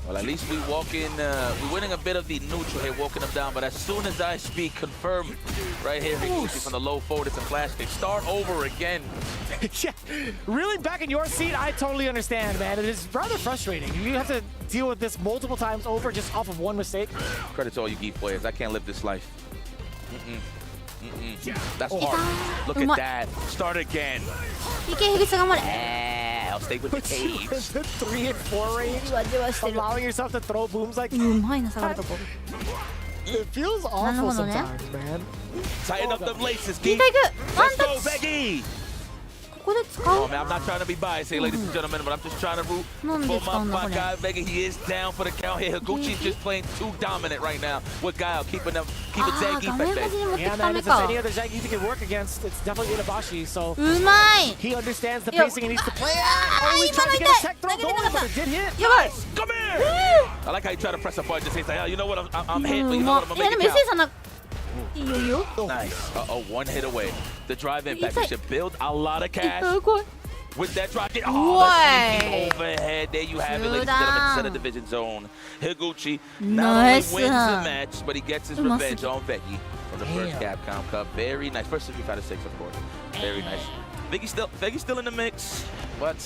Well, at least we walk in, we're winning a bit of the neutral here, walking them down. But as soon as I speak, confirm right here, Higuchi from the low forward, it's a flash kick. Start over again. Yeah, really back in your seat, I totally understand, man. It is rather frustrating. You have to deal with this multiple times over just off of one mistake. Credit to all you geek players. I can't live this life. That's hard. Look at that. Start again. I'll stay with the cage. The 3 and 4 range, allowing yourself to throw booms like that. It feels awful sometimes, man. Tighten up them laces, Key. Let's go, Veggie. Oh man, I'm not trying to be biased here, ladies and gentlemen, but I'm just trying to root for my guy Veggie. He is down for the count here. Higuchi's just playing too dominant right now with Guile, keeping Zaggy effective. Yeah, man, if there's any other Zaggy he can work against, it's definitely EWC, so he understands the pacing he needs to play at. Oh, he tried to get a tech throw going, but it did hit. Yes, come here! I like how you try to press a button, just say, you know what, I'm hit, but you know what, I'm gonna make it count. Nice. One hit away. The drive impact. We should build a lot of cash with that drop. That's overhead. There you have it, ladies and gentlemen. Center division zone. Higuchi not only wins the match, but he gets his revenge on Veggie from the first Capcom Cup. Very nice. First 3 out of 6, of course. Very nice. Veggie's still in the mix, but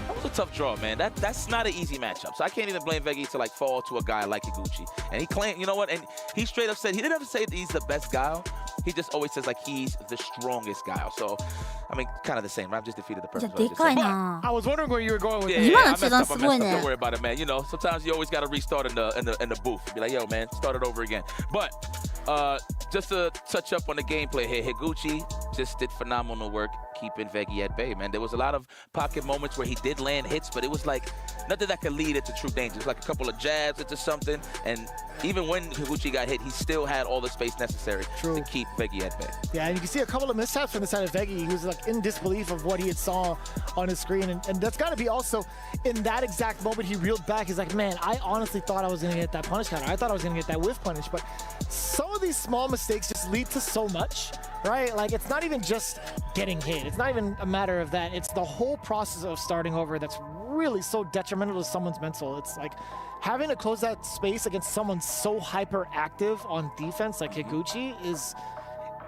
that was a tough draw, man. That's not an easy matchup. So I can't even blame Veggie to like fall to a guy like Higuchi. And he claimed, you know what? And he straight up said he didn't have to say that he's the best guy. He just always says like he's the strongest guy. So I mean, kind of the same. I've just defeated the purpose. I was wondering where you were going with that. Yeah, I messed up. Don't worry about it, man. You know, sometimes you always got to restart in the booth. Be like, yo, man, start it over again. But just to touch up on the gameplay here, Higuchi just did phenomenal work keeping Veggie at bay, man. There was a lot of pocket moments where he did land hits, but it was like nothing that could lead into true danger. It was like a couple of jabs into something, and even when Higuchi got hit, he still had all the space necessary to keep Veggie at bay. Yeah, and you can see a couple of mishaps from the side of Veggie. He was like in disbelief of what he had saw on his screen, and that's got to be also in that exact moment he reeled back. He's like, man, I honestly thought I was going to get that punish counter. I thought I was going to get that whiff punish, but some of these small mistakes just lead to so much, right? Like, it's not even just getting hit. It's not even a matter of that. It's the whole process of starting over that's really so detrimental to someone's mental. It's like having to close that space against someone so hyperactive on defense like Higuchi is,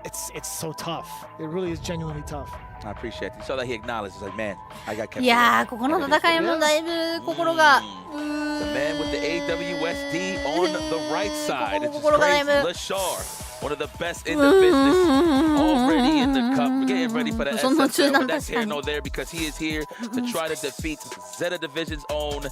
it's so tough. It really is genuinely tough. I appreciate it. You saw that he acknowledged. He's like, man, I got kept. Yeah, ここの戦いもだいぶ心が The man with the AWSD on the right side. It's just crazy. Lashar, one of the best in the business, already in the cup, getting ready for the SSL, but that's here no there because he is here to try to defeat Zeta Division's own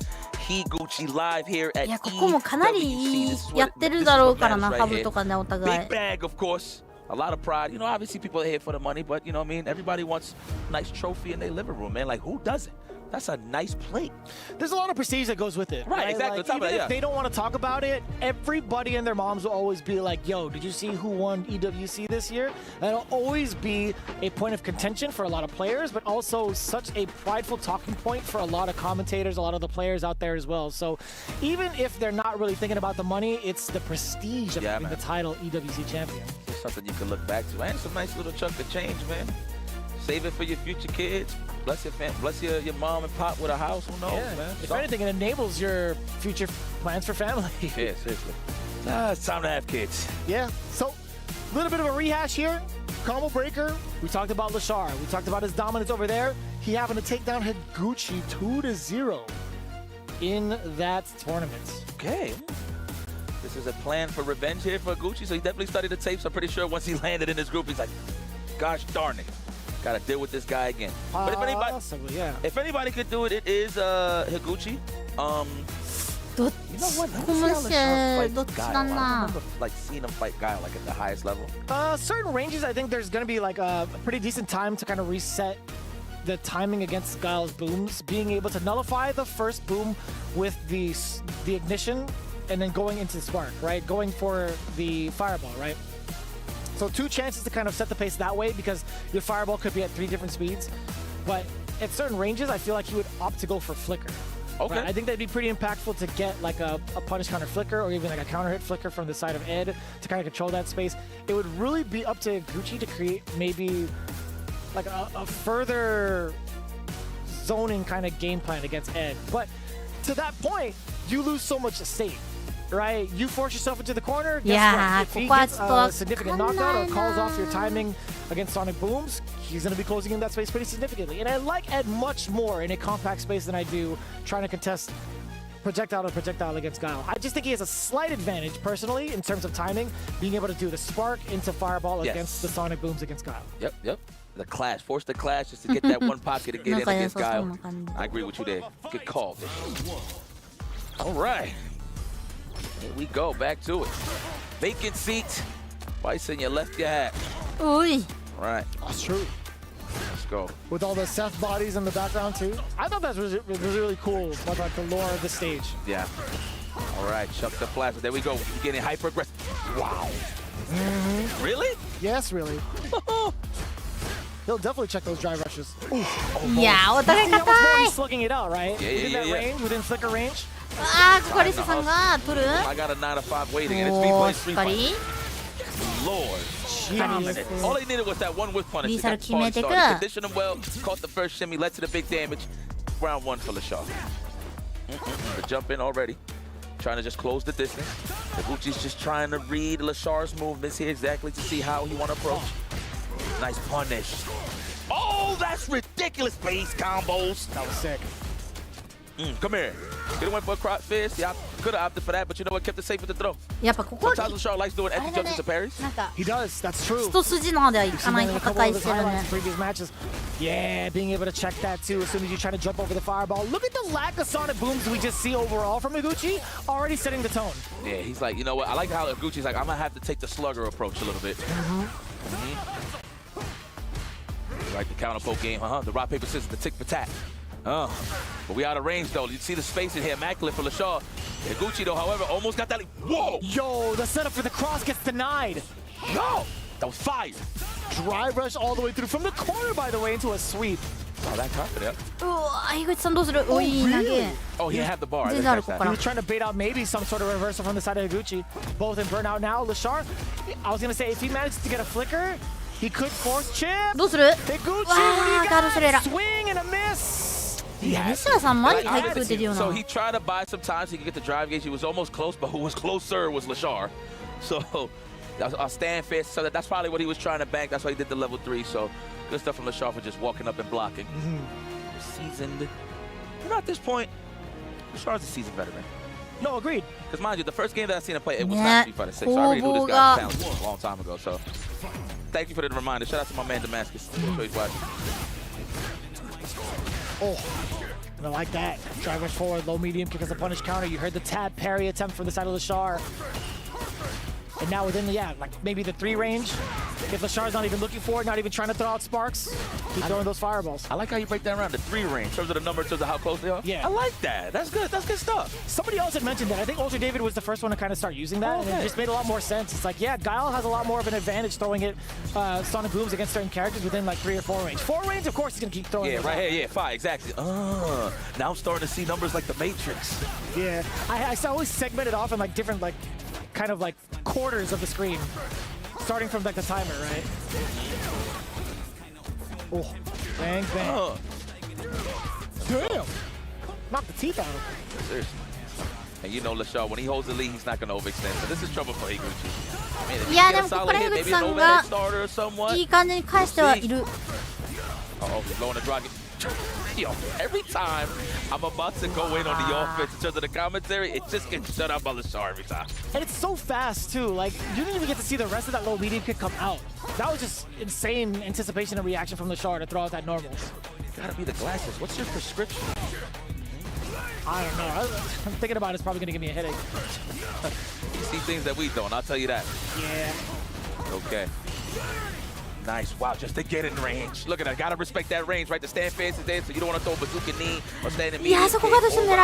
Higuchi live here at EWC. ここもかなりやってるだろうからな、ハブとかね、お互い。 Big bag, of course. A lot of pride. You know, obviously people are here for the money, but you know what I mean? Everybody wants a nice trophy in their living room, man. Like, who doesn't? That's a nice plate. There's a lot of prestige that goes with it. Right, exactly. Like, even if they don't want to talk about it, everybody and their moms will always be like, yo, did you see who won EWC this year? That'll always be a point of contention for a lot of players, but also such a prideful talking point for a lot of commentators, a lot of the players out there as well. So even if they're not really thinking about the money, it's the prestige of having the title EWC champion. It's something you can look back to. And it's a nice little chunk of change, man. Save it for your future kids. Bless your family. Bless your mom and pop with a house. Who knows, man? If anything, it enables your future plans for family. Yeah, seriously. It's time to have kids. Yeah. So, a little bit of a rehash here. Combo breaker. We talked about Lashar. We talked about his dominance over there. He happened to take down Higuchi 2-0 in that tournament. Okay. This is a plan for revenge here for Higuchi. So he definitely studied the tapes. I'm pretty sure once he landed in this group, he's like, gosh darn it. Gotta deal with this guy again. But if anybody could do it, it is Higuchi. You know what? I remember like seeing him fight Guile like at the highest level. Certain ranges, I think there's gonna be like a pretty decent time to kind of reset the timing against Guile's booms. Being able to nullify the first boom with the ignition and then going into the spark, right? Going for the fireball, right? So 2 chances to kind of set the pace that way because your fireball could be at 3 different speeds. But at certain ranges, I feel like he would opt to go for flicker. Okay. Right? I think that'd be pretty impactful to get like a punish counter flicker or even like a counter hit flicker from the side of Ed to kind of control that space. It would really be up to Higuchi to create maybe like a further zoning kind of game plan against Ed. But to that point, you lose so much state. Right? You force yourself into the corner. Yeah, if he gets a significant knockout or calls off your timing against Sonic Booms, he's going to be closing in that space pretty significantly. And I like Ed much more in a compact space than I do trying to contest projectile to projectile against Guile. I just think he has a slight advantage, personally, in terms of timing, being able to do the spark into fireball against the sonic booms against Guile. Yep. The clash. Force the clash just to get that one pocket to get in against Guile. I agree with you there. Good call. All right. Here we go. Back to it. Vacant seat. Bison, you left your hat. Oi. Right. That's true. Let's go. With all the Seth bodies in the background too. I thought that was really cool about like the lore of the stage. Yeah. All right, chuck the plasma. There we go. We're getting hyper aggressive. Wow. Really? Yes, really. He'll definitely check those drive rushes. Yeah, what the heck? That was more he's slugging it out, right? Yeah, within that range, within flicker range. あー、これさんが取る I got a 9 to 5 waiting, and it's 3 points. Lord. Dominant. All they needed was that one whip punish. They conditioned him well, caught the first shimmy, led to the big damage. Round 1 for LaShaw. The jump in already. Trying to just close the distance. Noguchi's just trying to read LaShaw's movements here exactly to see how he want to approach. Nice punish. Oh, that's ridiculous base combos. That was sick. Come here. Could have went for a crop fist. Yeah, could have opted for that, but you know what? Kept it safe with the throw. Sometimes LaShaw likes doing extra jumps into parries. He does. That's true. 一筋縄ではいかない戦いしてるね。 Previous matches. Yeah, being able to check that too as soon as you try to jump over the fireball. Look at the lack of sonic booms we just see overall from Noguchi. Already setting the tone. Yeah, he's like, you know what? I like how Noguchi's like, I'm gonna have to take the slugger approach a little bit. Like the counter poke game, the rock, paper, scissors, the tick for tat. But we out of range though. You see the space in here, immaculate for LaShaw. Noguchi though, however, almost got that. Whoa! Yo, the setup for the cross gets denied. No! That was fire. Drive rush all the way through from the corner, by the way, into a sweep. Oh, that confident. うわ、井口さんどうする? おい、投げ. Oh, he didn't have the bar. He was trying to bait out maybe some sort of reversal from the side of Noguchi. Both in burnout now. LaShaw, I was gonna say if he managed to get a flicker, he could force chip. どうする? Noguchi, わあ、ガードスレーラ. Swing and a miss. 西田さんマジで体育打てるような。 So he tried to buy some time so he could get the drive gauge. He was almost close, but who was closer was LaShaw. So I'll stand fast. So that's probably what he was trying to bank. That's why he did the level 3. So good stuff from LaShaw for just walking up and blocking. Seasoned. You know, at this point, LaShaw's a seasoned veteran. No, agreed. Because mind you, the first game that I seen him play, it was not Street Fighter 6. So I already knew this guy was talented a long time ago. So thank you for the reminder. Shout out to my man Damascus. I'm sure he's watching. Oh, I like that. Drive rush forward, low medium kick as a punish counter. You heard the tab parry attempt from the side of LaShaw. And now within the, like maybe the 3 range. If LaShaw's not even looking for it, not even trying to throw out sparks, keep throwing those fireballs. I like how you break that around the 3 range in terms of the number, in terms of how close they are. Yeah. I like that. That's good. That's good stuff. Somebody else had mentioned that. I think Ultra David was the first one to kind of start using that, and it just made a lot more sense. It's like, yeah, Guile has a lot more of an advantage throwing it sonic booms against certain characters within like 3 or 4 range. 4 range, of course, he's gonna keep throwing. Yeah, right here. Yeah, 5 exactly. Now I'm starting to see numbers like the Matrix. Yeah, I always segment it off in like different like kind of like quarters of the screen, starting from like the timer, right? Oh, bang, bang. Damn! Knock the teeth out of him. Seriously. And you know LaShaw, when he holds the lead, he's not going to overextend. So this is trouble for Higuchi. いやでもここから樋口さんがいい感じに返してはいる。 Uh-oh, he's blowing the dragon. Yo, every time I'm about to go in on the offense in terms of the commentary, it just gets shut out by LaShaw every time. And it's so fast too. Like you didn't even get to see the rest of that low medium kick come out. That was just insane anticipation and reaction from LaShaw to throw out that normal. Gotta be the glasses. What's your prescription? I don't know. I'm thinking about it's probably gonna give me a headache. You see things that we don't, I'll tell you that. Yeah. Okay. Nice. Wow, just to get in range. Look at that. Gotta respect that range, right? The stand fence is there, so you don't want to throw a bazooka knee or stand in medium. いや、そこが私狙い。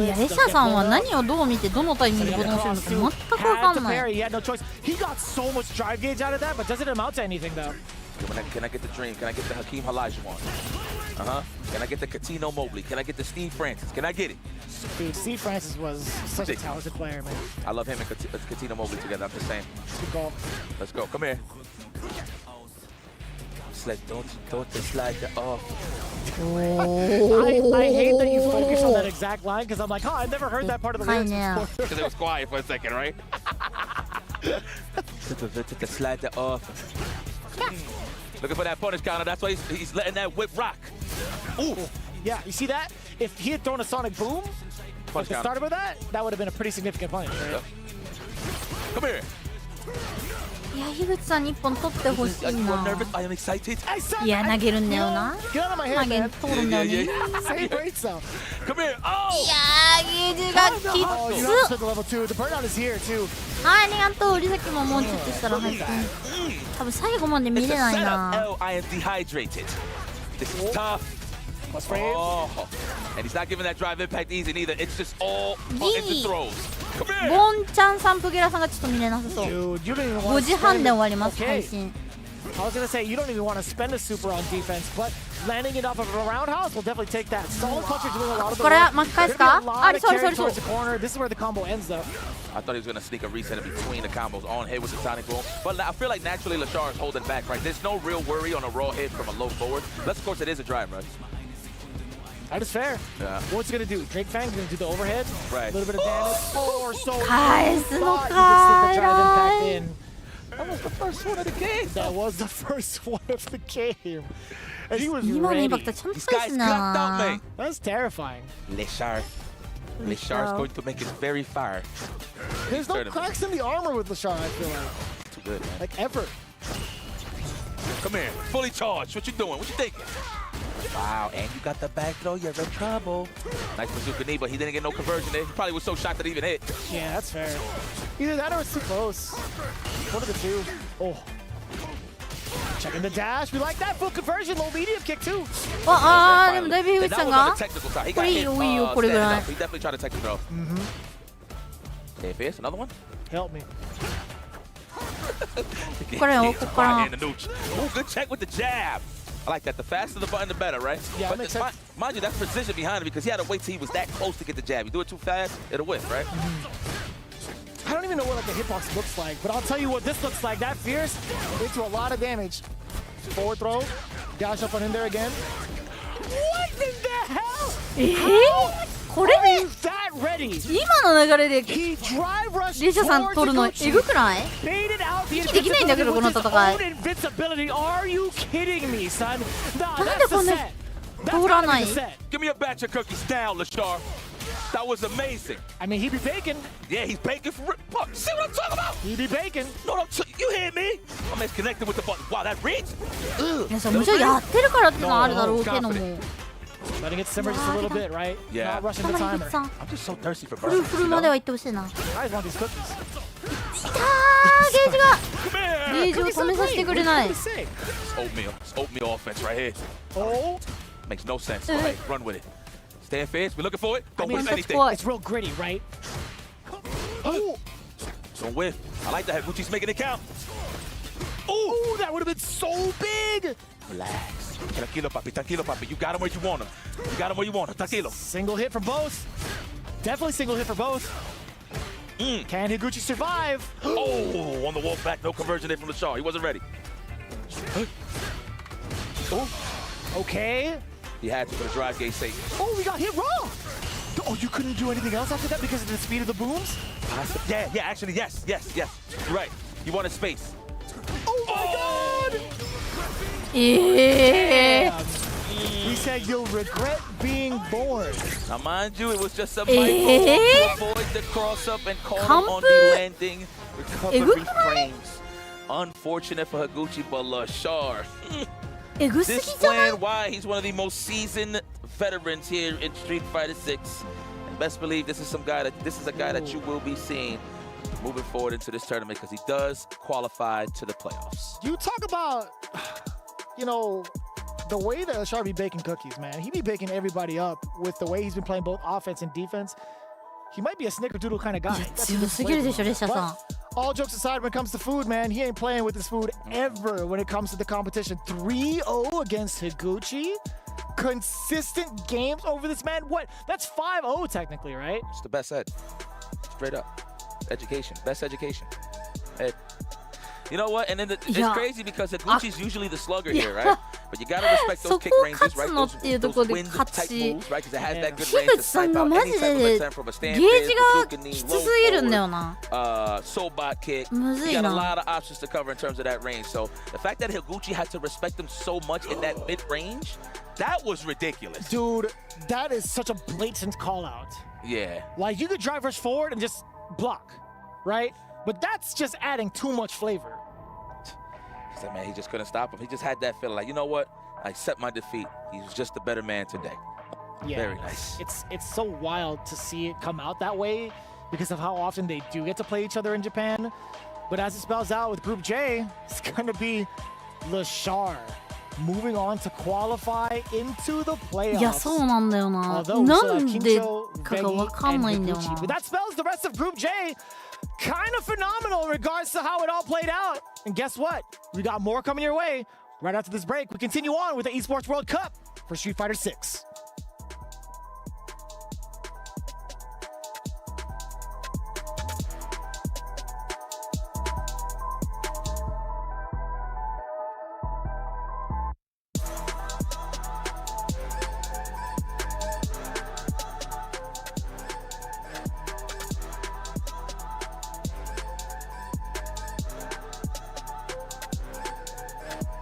いや、レシャさんは何をどう見てどのタイミングでボタンを押してるのか全くわかんない。 He had no choice. He got so much drive gauge out of that, but doesn't amount to anything though. Can I get the Dream? Can I get the Hakeem Olajuwon? Can I get the Katino Mobley? Can I get the Steve Francis? Can I get it? Dude, Steve Francis was such a talented player, man. I love him and Katino Mobley together. I'm just saying. Good goal. Let's go. Come here. Don't slide the off. I hate that you focus on that exact line because I'm like, oh, I've never heard that part of the lyrics before. Because it was quiet for a second, right? To slide the off. Looking for that punish counter. That's why he's letting that whip rock. Ooh, Yeah, you see that? If he had thrown a Sonic Boom at the start of that, that would have been a pretty significant punish, right? Come here. いや、樋口さんに1本取ってほしいな。 I am excited. いや、投げるんだよな。投げ通るんだよね。いやSame rate zone. Come here. Oh! ー、ゲージがきつっ。ありがとう。折崎ももうちょっとしたら入ってくる。多分最後まで見れないな。I am dehydrated. This is tough. Oh, and he's not giving that drive impact easy neither. It's just all into throws. Come here. ボンちゃんさんプゲラさんがちょっと見れなさそう。5時半で終わります、配信。I was gonna say you don't even want to spend a super on defense, but landing it off of a roundhouse will definitely take that. Solid puncher doing a lot of the work. これ巻き返すか？あ、そう。 This is where the combo ends, though. I thought he was gonna sneak a reset in between the combos on hit with the Sonic Boom, but I feel like naturally Lashar is holding back. Right, there's no real worry on a raw hit from a low forward. Unless of course it is a drive rush. That is fair. Yeah. What's he gonna do? Drake Fang's gonna do the overhead. Right. A little bit of damage. Or so. 返すのかーい。 That was the first one of the game. That was the first one of the game. And he was 今のインパ ready. クトちゃんと These 返 guys す clocked out, な man. That's terrifying. Lashar is going to make it very far. There's no cracks in the armor with Lashar, I feel like. Too good, man. Like ever. Come here, fully charged. What you doing? What you thinking? Wow, and you got the back throw. You're in trouble. Nice bazooka knee, but he didn't get no conversion there. He probably was so shocked that he even hit. Yeah, that's fair. Either that or it's too close. One of the two. Oh. Checking the dash. We like that full conversion. Low medium kick too. あ、でもだいぶ樋口さんが That was on the technical side. He こ got れいい hit よ、いいよ、これぐら standing い up. He definitely tried to technical throw. Okay, Fierce, another one? Help me. ここからよ、ここから Oh, good check with the jab. I like that. The faster the button, the better, right? Yeah, but makes sense. mind you, that's precision behind it because he had to wait till he was that close to get the jab. You do it too fast, it'll whiff, right? I don't even know what like the hitbox looks like, but I'll tell you what this looks like. That Fierce into a lot of damage. Forward throw, dash up on in there again. What in the hell? これで Is that ready? 今の流れで He drive rushed リシャさん取るのえぐくない？ Baited out the 息できないんだけどこの戦い。 invincibility. Are you kidding me, son? Nah, なんで that's こ the んな set. 通らない？ Give me a batch of cookies now, Lashar. That was amazing. I mean, he be baking. Yeah, he's baking for real. Look, see what I'm talking about? He be baking. No, you hear me? My man's connected with the button. Wow, that reads. いや、そうもちろんやってるからっていうのはあるだろうけども。 Letting it simmer just a little bit, right? Yeah. Not rushing the timer. I'm just so thirsty for フル burgers. フルまでは行ってほしいな。 I just want these cookies. ゲージがゲージを止めさせてくれない。 It's oatmeal. It's oatmeal offense right here. Oh. Makes no sense. All right, run with it. Stand fast. We're looking for it. Don't whiff anything. It's real gritty, right? Oh. Don't whiff. I like that. Gucci's making it count. Oh, that would have been so big. Relax. Tranquilo, papi. Tranquilo, papi. You got him where you want him. You got him where you want him. Tranquilo. Single hit for both. Definitely single hit for both. Can Higuchi survive? Oh, on the walk back. No conversion there from Lashar. He wasn't ready. Oh. Okay. He had to for the drive gate sake. Oh, we got hit raw. Oh, you couldn't do anything else after that because of the speed of the booms? Yeah, actually, yes. You're right. You wanted space. Oh my god! Yeah. He said you'll regret being born. Now, mind you, it was just a micro to avoid the cross-up and call him on the landing. Recovery frames. Unfortunate for Higuchi, but Lashar. This plan, why he's one of the most seasoned veterans here in Street Fighter 6. And best believe this is a guy that you will be seeing moving forward into this tournament because he does qualify to the playoffs. You talk about, you know, the way that Lashar be baking cookies, man. He be baking everybody up with the way he's been playing both offense and defense. He might be a snickerdoodle kind of guy. But all jokes aside, when it comes to food, man, he ain't playing with his food ever when it comes to the competition. 3-0 against Higuchi. Consistent games over this man. What? That's 5-0 technically, right? It's the best ed. Straight up. Education. Best education. Ed. You know what? And then it's crazy because Higuchi's usually the slugger here, right? But you gotta respect those kick ranges, right? Those wind type moves, right? Because it has that good range to snipe out any type of attempt from a stand Sobot kick. You got a lot of options to cover in terms of that range. So the fact that Higuchi had to respect him so much in that mid range, that was ridiculous. Dude, that is such a blatant call out. Yeah. Like, you could drive rush forward and just block, right? But that's just adding too much flavor. He said, man, he just couldn't stop him. He just had that feeling like, you know what? I accept my defeat. He was just a better man today. Yeah, very nice. It's so wild to see it come out that way because of how often they do get to play each other in Japan. But as it spells out with Group J, it's going to be Lashar moving on to qualify into the playoffs. いや、そうなんだよな。なんでかがわかんないんだよな。But that spells the rest of Group J kind of phenomenal in regards to how it all played out. And guess what? We got more coming your way. Right after this break, we continue on with the Esports World Cup for Street Fighter 6.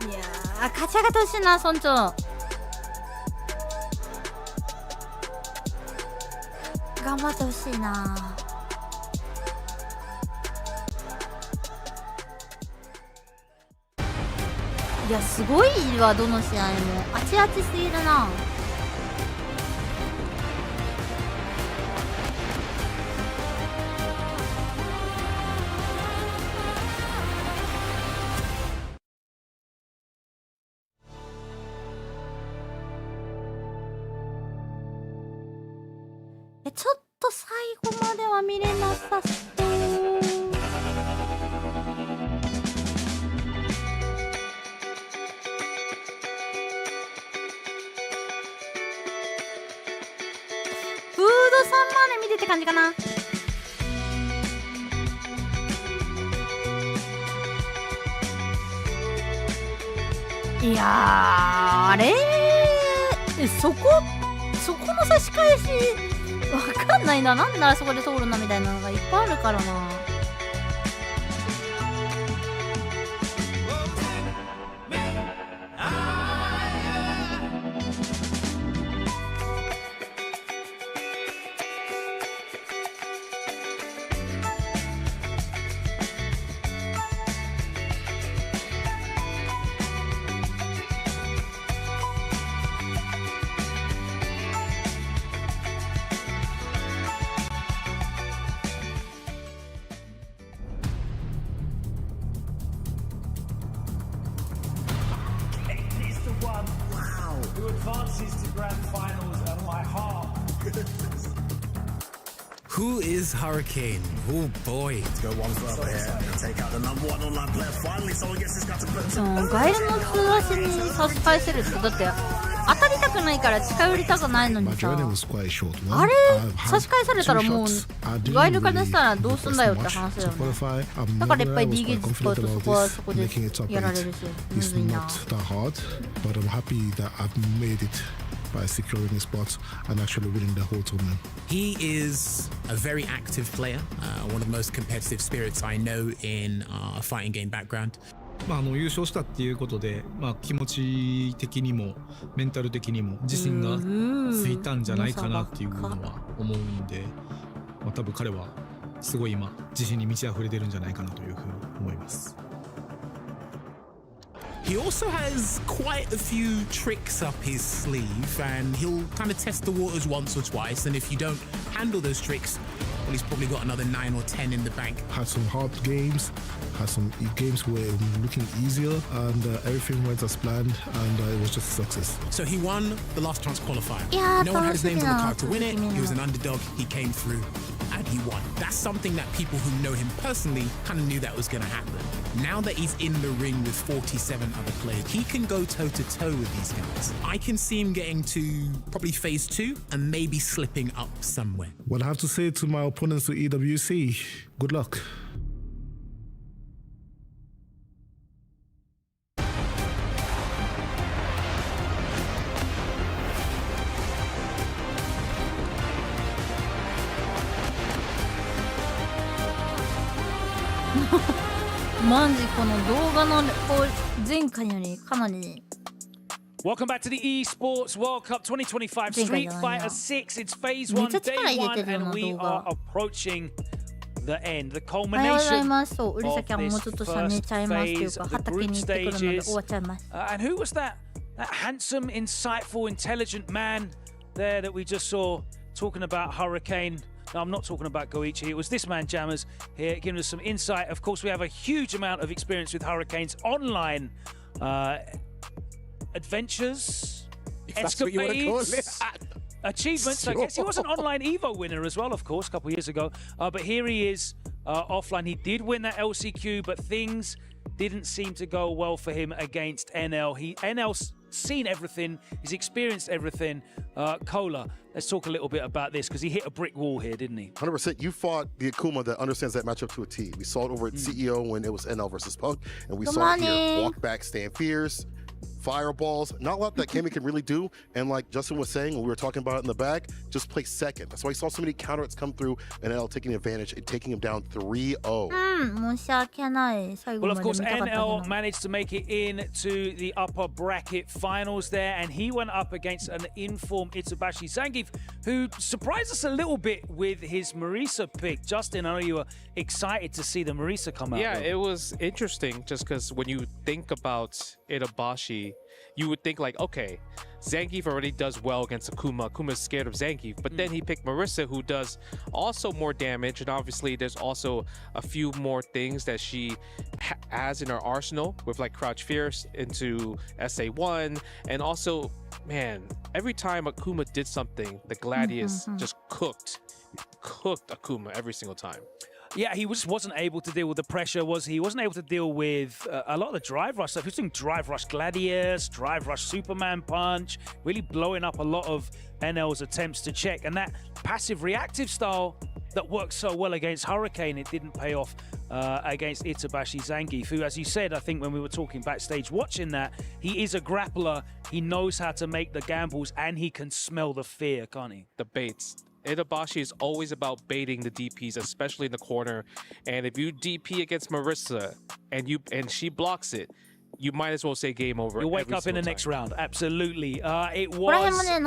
Yeah. 勝ち上がってほしいな、村長。頑張ってほしいな。いや、すごいわ、どの試合も。あちあちすぎるな。ちょっと最後までは見れなさそう。フードさんまで見てって感じかな。いやー、あれそこの差し返しわかんないな。なんならそこで通るなみたいなのがいっぱいあるからな。Who is Hurricane? Oh boy. Let's go one further here and take out the number one online player. Finally, someone gets this guy to put some. ガイルの通足に差し返せるってだって当たりたくないから近寄りたくないのにさ。あれ差し返されたらもうガイルからしたらどうすんだよって話だよね。だからいっぱい D ゲージ使うとそこはそこでやられるしむずいな。By securing his spots and actually winning the whole tournament. He is a very active player, one of the most competitive spirits I know in a fighting game background. 優勝したっていうことで、気持ち的にもメンタル的にも自信がついたんじゃないかなっていうのは思うんで、多分彼はすごい今自信に満ち溢れてるんじゃないかなというふうに思います。He also has quite a few tricks up his sleeve, and he'll kind of test the waters once or twice, and if you don't handle those tricks, well, he's probably got another 9 or 10 in the bank. Had some hard games, had some games where it was looking easier, and everything went as planned, and it was just a success. So he won the last chance qualifier. Yeah, no one had his name on the card to win it. He was an underdog, he came through, and he won. That's something that people who know him personally kind of knew that was going to happen. Now that he's in the ring with 47 other players, he can go toe-to-toe with these guys. I can see him getting to probably phase 2 and maybe slipping up somewhere. What I have to say to my opponents to EWC, good luck. マジこの動画のこう前回よりかなり Welcome back to the Esports World Cup 2025 Street Fighter 6. It's phase 1, day 1, and we are approaching the end, the culmination of this first phase of the group stages. And who was that handsome, insightful, intelligent man there that we just saw talking about Hurricane? No, I'm not talking about Goichi. It was this man, Jammers, here giving us some insight. Of course, we have a huge amount of experience with Hurricane's online adventures, escapades, achievements. Sure. I guess he was an online Evo winner as well, of course, a couple of years ago. But here he is offline. He did win that LCQ, but things didn't seem to go well for him against NL. NL's seen everything. He's experienced everything. Cola, let's talk a little bit about this because he hit a brick wall here, didn't he? 100%. You fought the Akuma that understands that matchup to a T. We saw it over at CEO when it was NL versus Punk, and we saw it here. Walk back, stand fierce. Fireballs, not a lot that Kami can really do. And like Justin was saying when we were talking about it in the back, just play second. That's why you saw so many counters come through and NL taking advantage and taking him down 3-0. Well, of course, NL managed to make it into the upper bracket finals there, and he went up against an informed Itsubashi Zangief, who surprised us a little bit with his Marisa pick. Justin, I know you were excited to see the Marisa come out. Yeah, it was interesting just because when you think about Itabashi, you would think like, okay, Zangief already does well against Akuma. Akuma's scared of Zangief, but then he picked Marisa, who does also more damage, and obviously there's also a few more things that she has in her arsenal with like Crouch Fierce into SA1, and also, man, every time Akuma did something, the Gladius just cooked Akuma every single time. Yeah, he just wasn't able to deal with the pressure, was he? He wasn't able to deal with a lot of the drive rush stuff. He was doing drive rush Gladius, drive rush Superman Punch, really blowing up a lot of NL's attempts to check. And that passive reactive style that worked so well against Hurricane, it didn't pay off against Itabashi Zangief, who, as you said, I think when we were talking backstage watching that, he is a grappler. He knows how to make the gambles, and he can smell the fear, can't he? The baits. Itabashi is always about baiting the DPs, especially in the corner. And if you DP against Marisa and she blocks it, you might as well say game over. You'll wake up in the next round. Absolutely. It was a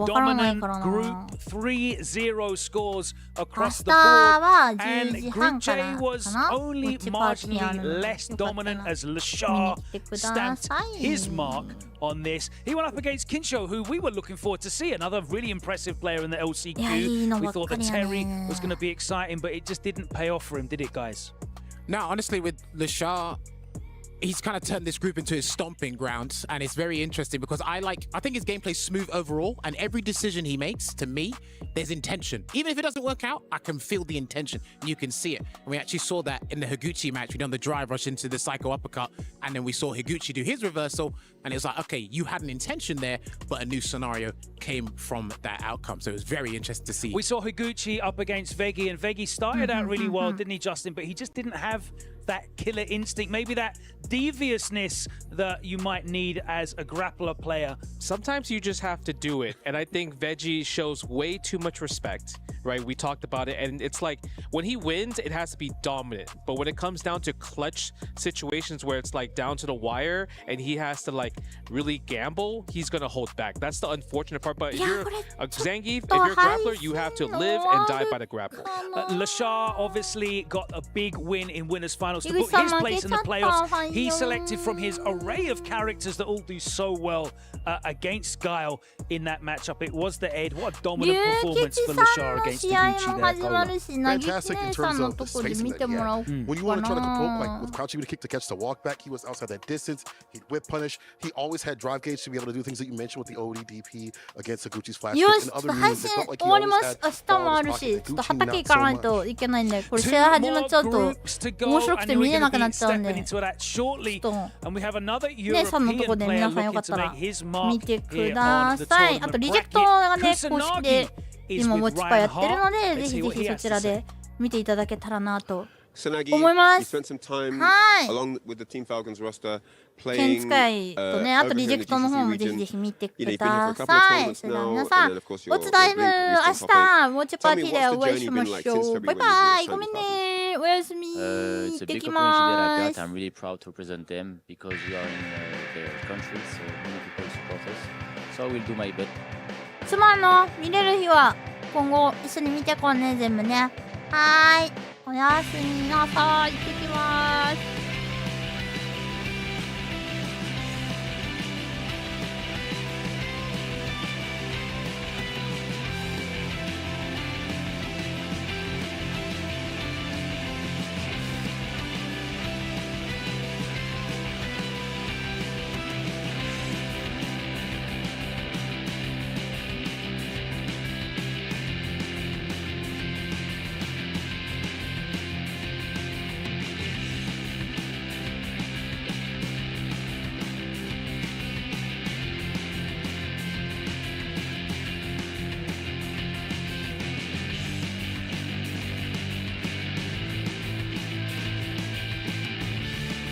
dominant group. 3-0 scores across the board. And Group J was only marginally less dominant as Lashar stamped his mark on this. He went up against Kinsho, who we were looking forward to see. Another really impressive player in the LCQ. We thought that Terry was going to be exciting, but it just didn't pay off for him, did it, guys? Now, honestly, with Lashar, he's kind of turned this group into his stomping ground, and it's very interesting because I think his gameplay's smooth overall, and every decision he makes, to me, there's intention. Even if it doesn't work out, I can feel the intention, and you can see it. And we actually saw that in the Higuchi match. We done the drive rush into the Psycho Uppercut, and then we saw Higuchi do his reversal, and it was like, okay, you had an intention there, but a new scenario came from that outcome. So it was very interesting to see. We saw Higuchi up against Vegi, and Vegi started out really well, didn't he, Justin? But he just didn't have that killer instinct, maybe that deviousness that you might need as a grappler player. Sometimes you just have to do it, and I think Veggie shows way too much respect, right? We talked about it, and it's like when he wins, it has to be dominant, but when it comes down to clutch situations where it's like down to the wire and he has to like really gamble, he's gonna hold back. That's the unfortunate part. But if you're a Zangief, if you're a grappler, you have to live and die by the grapple. Lashar obviously got a big win in winners finals to put his place in the playoffs. He selected from his array of characters that all do so well against Guile in that matchup. It was the Ed. What a dominant performance for Lashar against Higuchi there. Fantastic in terms of the spacing that he had. When you want to try to compose, like with crouching to kick to catch the walk back, he was outside that distance. He'd whip punish. He always had drive gauge to be able to do things that you mentioned with the OD DP against Higuchi's flash kick and other moves. It felt like he always had ball in his pocket. Higuchi not so much. 試合始まっちゃうと面白くて見れなくなっちゃうんで、ね、さんのとこで皆さんよかったら見てください。あとリジェクトがね公式で今ウォッチパーやってるので、ぜひぜひそちらで見ていただけたらなと思います。はい。剣使いとね、あとリジェクトの方もぜひぜひ見てください。それでは皆さん、ウォッチタイム明日ウォッチパーティーでお会いしましょう。バイバイ。ごめんね。い、おやすみ。行ってきます。I'm really proud to represent them because we are in their country, so many people support us. So I will do my best. 妻の見れる日は今後一緒に見てこうね、全部ね。はーい。おやすみなさい。行ってきます。